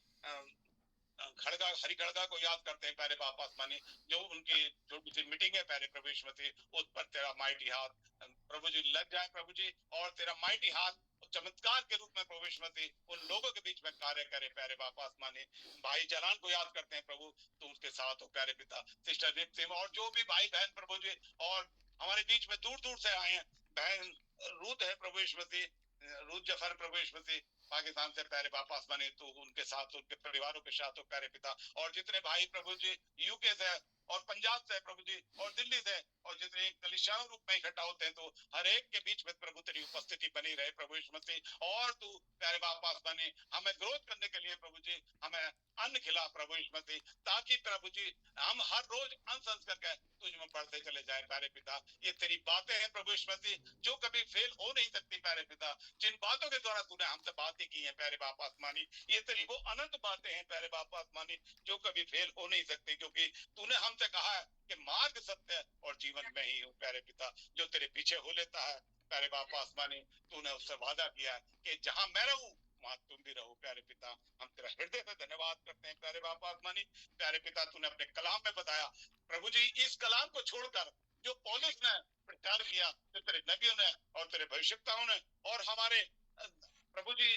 हरि खड़गा को याद करते हैं प्यारे बाप आसमानी, जो उनकी छोटी सी मीटिंग है प्यारे प्रभु यीशु मसीह, उस पर तेरा माइटी हाथ प्रभु जी लग जाए प्रभु जी, और तेरा माइटी हाथ चमत्कार के रूप में प्रभु यीशु मसीह उन लोगों के बीच में कार्य करे प्यारे बाप आसमानी. भाई जलान को याद करते हैं प्रभु, तुम उसके साथ हो प्यारे पिता. सिस्टर रिप्सिम और जो भी भाई बहन प्रभु जी और हमारे बीच में दूर दूर से आए हैं, बहन रूत है प्रभु यीशु मसीह, रूत जफर प्रभु यीशु मसीह पाकिस्तान से प्यारे बाप आसमानी, तो उनके साथ उनके परिवारों के साथ हो प्यारे पिता. और जितने भाई प्रभु जी यूके से और पंजाब से प्रभु जी और दिल्ली से और जितने कलीसियाओं रूप में इकट्ठा होते हैं, तो हर एक के बीच में प्रभु तेरी उपस्थिति बनी रहे प्रभु यीशु मसीह. और तू प्यारे बाप आसमानी हमें ग्रोथ करने के लिए प्रभु जी हमें अन्न खिला प्रभु यीशु मसीह, ताकि प्रभु जी हम हर रोज अनसंस करके तुझ में बढ़ते चले जाए प्यारे पिता. ये तेरी बातें हैं प्रभु यीशु मसीह जो कभी फेल हो नहीं सकती प्यारे पिता. जिन बातों के द्वारा तूने हमसे बात बातें की हैं प्यारे बाप आसमानी, ये तेरी वो अनंत बातें हैं प्यारे बाप आसमानी जो कभी फेल हो नहीं सकती, क्योंकि तूने हमसे कहा है कि मार्ग सत्य और जीवन में ही हूँ प्यारे पिता। जो तेरे पीछे हो लेता है प्यारे बाप आसमानी, तूने उससे वादा किया है कि जहां मैं रहूं वहां तुम भी रहो प्यारे पिता। हम तेरा हृदय से धन्यवाद करते हैं प्यारे बाप आसमानी। प्यारे पिता, तूने अपने कलाम में बताया प्रभु जी, इस कलाम को छोड़कर जो पौलुस ने प्रचार किया, जो तेरे नबियों ने और तेरे भविष्यवक्ताओं ने और हमारे प्रभु जी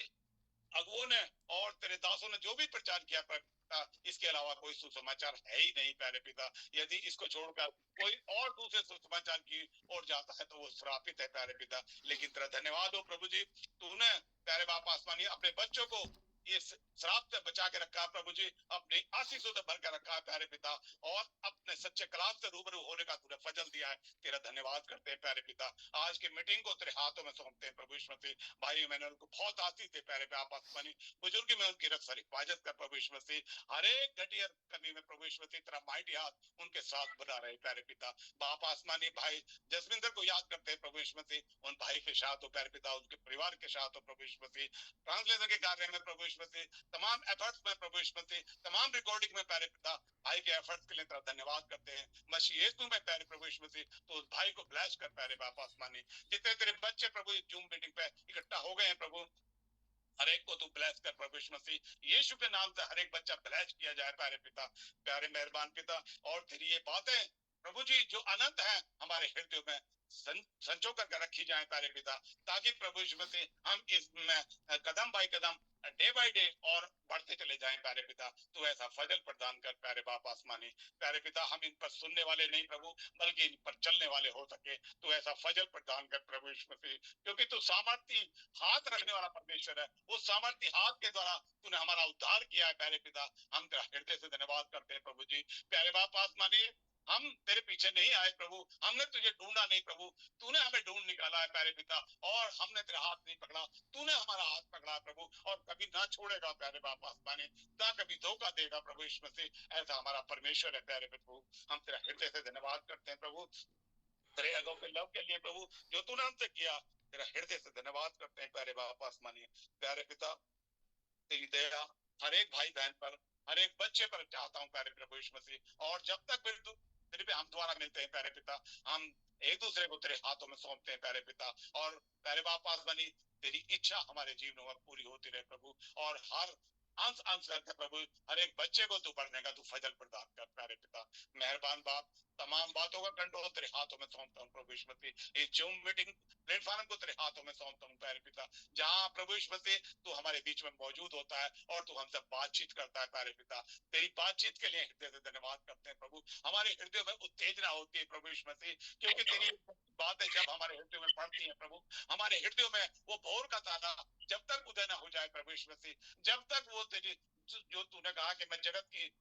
अगुओं ने और तेरे दासों ने जो भी प्रचार किया पिता, इसके अलावा कोई सुसमाचार है ही नहीं प्यारे पिता। यदि इसको छोड़कर कोई और दूसरे सुसमाचार की ओर जाता है तो वो श्रापित है प्यारे पिता। लेकिन तेरा धन्यवाद हो प्रभु जी, तूने प्यारे बाप आसमानी अपने बच्चों को इस श्राप से बचा के रखा प्रभु जी, अपनी आशीषों से भर के रखा है प्यारे पिता, और अपने सच्चे कलाम से रूबरू होने का तूने फजल दिया है। तेरा धन्यवाद करते हैं प्यारे पिता। आज की मीटिंग को तेरे हाथों में सौंपते हैं प्रभु यीशु मसीह। भाई मैंने उनको बहुत आशीष दे प्यारे बाप आसमानी, बुजुर्ग में उनकी रक्षा हिफाजत कर प्रभु यीशु मसीह। हर एक घटिया कमी में प्रभु यीशु मसीह तेरा माइटी हाथ उनके साथ बना रहे प्यारे पिता। बाप आसमानी भाई जसविंदर को याद करते हैं प्रभु यीशु मसीह, उन भाई के साथ हो प्यारे पिता, उनके परिवार के साथ हो प्रभु यीशु मसीह। ट्रांसलेशन के कार्य में प्रभु यीशु मसीह, तमाम एफर्ट्स में प्रभु यीशु मसीह, तमाम रिकॉर्डिंग में प्यारे पिता भाई के एफर्ट्स के लिए तेरा धन्यवाद करते हैं मसीह यीशु में प्यारे प्रभु यीशु मसीह। तो उस भाई को ब्लेस कर प्यारे बाप आसमानी। जितने तेरे बच्चे प्रभु जूम मीटिंग पे इकट्ठा हो गए हैं प्रभु, हर एक को तू ब्लेस कर प्रभु यीशु मसीह। यीशु के नाम से हर एक बच्चा ब्लेस किया जाए प्यारे पिता, प्यारे मेहरबान पिता। और तेरी ये बातें प्रभु जी जो अनंत है हमारे हृदय में संचो कर रखी जाए प्यारे पिता, ताकि प्रभु यीशु मसीह हम इसमें कदम बाय कदम डे बाय डे और बढ़ते चले जाएं प्यारे पिता। तू ऐसा फजल प्रदान कर प्यारे बाप आसमानी। प्यारे पिता, हम इन पर सुनने वाले नहीं प्रभु, बल्कि इन पर चलने वाले हो सके। तू ऐसा फजल प्रदान कर प्रभु यीशु मसीह, क्योंकि तू सामर्थी हाथ रखने वाला परमेश्वर है। उस सामर्थी हाथ के द्वारा तूने हमारा उद्धार किया है प्यारे पिता। हम तेरा हृदय से धन्यवाद करते हैं प्रभु जी। प्यारे बाप आसमानी, हम तेरे पीछे नहीं आए प्रभु, हमने तुझे ढूंढा नहीं प्रभु, तूने हमें ढूंढ निकाला है प्यारे पिता। और हमने तेरा हाथ नहीं पकड़ा, तूने हमारा हाथ पकड़ा प्रभु, और कभी ना छोड़ेगा प्यारे बाप आसमानी, ना कभी धोखा देगा प्रभु यीशु मसीह। ऐसा हमारा परमेश्वर है प्यारे प्रभु। हम तेरा हृदय से धन्यवाद करते हैं प्रभु, तेरे अगो के लव के लिए प्रभु जो तूने हमसे किया। तेरा हृदय से धन्यवाद करते हैं प्यारे बाप आसमानी। प्यारे पिता, तेरी दया हर एक भाई बहन पर, हर एक बच्चे पर चाहता हूँ प्यारे प्रभु यीशु मसीह। और जब तक तेरे पे हम द्वारा मिलते हैं प्यारे पिता, हम एक दूसरे को तेरे हाथों में सौंपते हैं प्यारे पिता। और प्यारे बाप आसमानी, तेरी इच्छा हमारे जीवन में पूरी होती रहे प्रभु। और हर अंश अंश करके प्रभु हर एक बच्चे को तू बढ़ने का तू फजल प्रदान कर प्यारे पिता। मेहरबान बाप, तमाम बातों का कंट्रोल तेरे हाथों में सौंपता हूँ प्रभु यीशु मसीह। इस जूम मीटिंग प्लेटफॉर्म को तेरे हाथों में सौंपता हूँ प्यारे पिता, जहाँ प्रभु यीशु मसीह तू हमारे बीच में मौजूद होता है और तू हमसे बातचीत करता है प्यारे पिता। तेरी बातचीत के लिए हृदय से धन्यवाद करते हैं प्रभु। हमारे हृदय में उत्तेजना होती है प्रभु यीशु मसीह, क्योंकि तेरी बातें जब हमारे हृदय में पड़ती है प्रभु, हमारे हृदय में वो भोर का तारा जब तक उदय न हो जाए प्रभु यीशु मसीह, जब तक वो तेरी जो तूने कहा कि मैं जगत की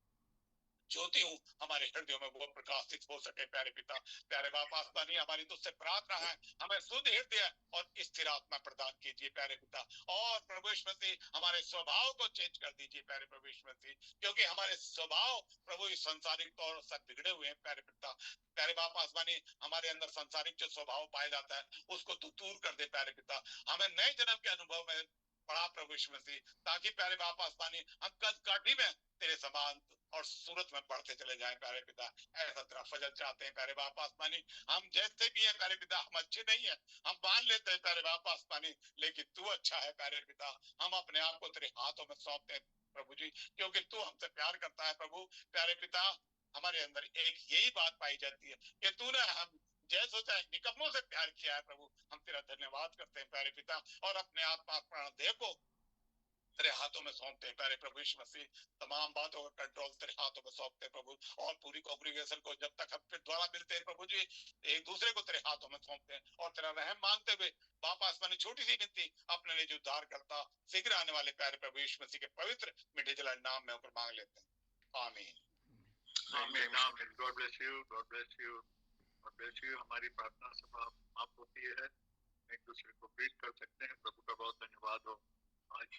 ज्योति हूँ, हमारे हृदय में वो प्रकाशित हो सके प्यारे पिता। प्यारे बाप आसमानी, हमारी तुझसे प्रार्थना है, हमें शुद्ध हृदय और स्थिर आत्मा प्रदान कीजिए प्यारे पिता। और प्रभु यीशु मसीह हमारे स्वभाव को चेंज कर दीजिए प्यारे प्रभु यीशु मसीह, क्योंकि हमारे स्वभाव प्रभु इस संसारिक तौर से बिगड़े हुए हैं प्यारे पिता। प्यारे बाप आसमानी, हमारे अंदर संसारिक जो स्वभाव पाया जाता है उसको तू दूर कर दे प्यारे पिता। हमें नए जन्म के अनुभव में पड़ा प्रभु यीशु मसीह, ताकि प्यारे बाप आसमानी हम कद काठी में तेरे समान और सूरत में बढ़ते चले जाएं प्यारे पिता। ऐसा तेरा फजल चाहते हैं प्यारे बाप आसमानी। हम जैसे भी हैं प्यारे पिता, हम अच्छे नहीं है, हम मान लेते हैं प्यारे बाप आसमानी, लेकिन तू अच्छा है प्यारे पिता। हम अपने आप को तेरे हाथों में सौंपते हैं प्रभु जी, क्योंकि तू हमसे प्यार करता है प्रभु। प्यारे पिता, हमारे अंदर एक यही बात पाई जाती है कि तूने हम जैसे चाहे निकम्मों से प्यार किया है प्रभु। हम तेरा धन्यवाद करते हैं प्यारे पिता, और अपने आत्मा प्राण देह को तेरे हाथों में सौंपते हैं प्यारे प्रभु यीशु मसीह। तमाम बातों का कंट्रोल तेरे हाथों में सौंपते हैं प्रभु, और पूरी कॉन्ग्रेगेशन को जब तक हम फिर द्वारा मिलते हैं प्रभु जी, एक दूसरे को तेरे हाथों में सौंपते हैं और तेरा रहम मांगते हुए बाप आसमानी छोटी सी विनती अपने लिए जो उद्धार करता शीघ्र आने वाले प्यारे प्रभु यीशु मसीह के पवित्र मीठे जलाए नाम में होकर मांग लेते हैं, आमीन। आमीन आमीन। God bless you, God bless you, God bless you. हमारी प्रार्थना सभा समाप्त होती है, एक दूसरे को ग्रीट कर सकते हैं। प्रभु का बहुत धन्यवाद हो। आज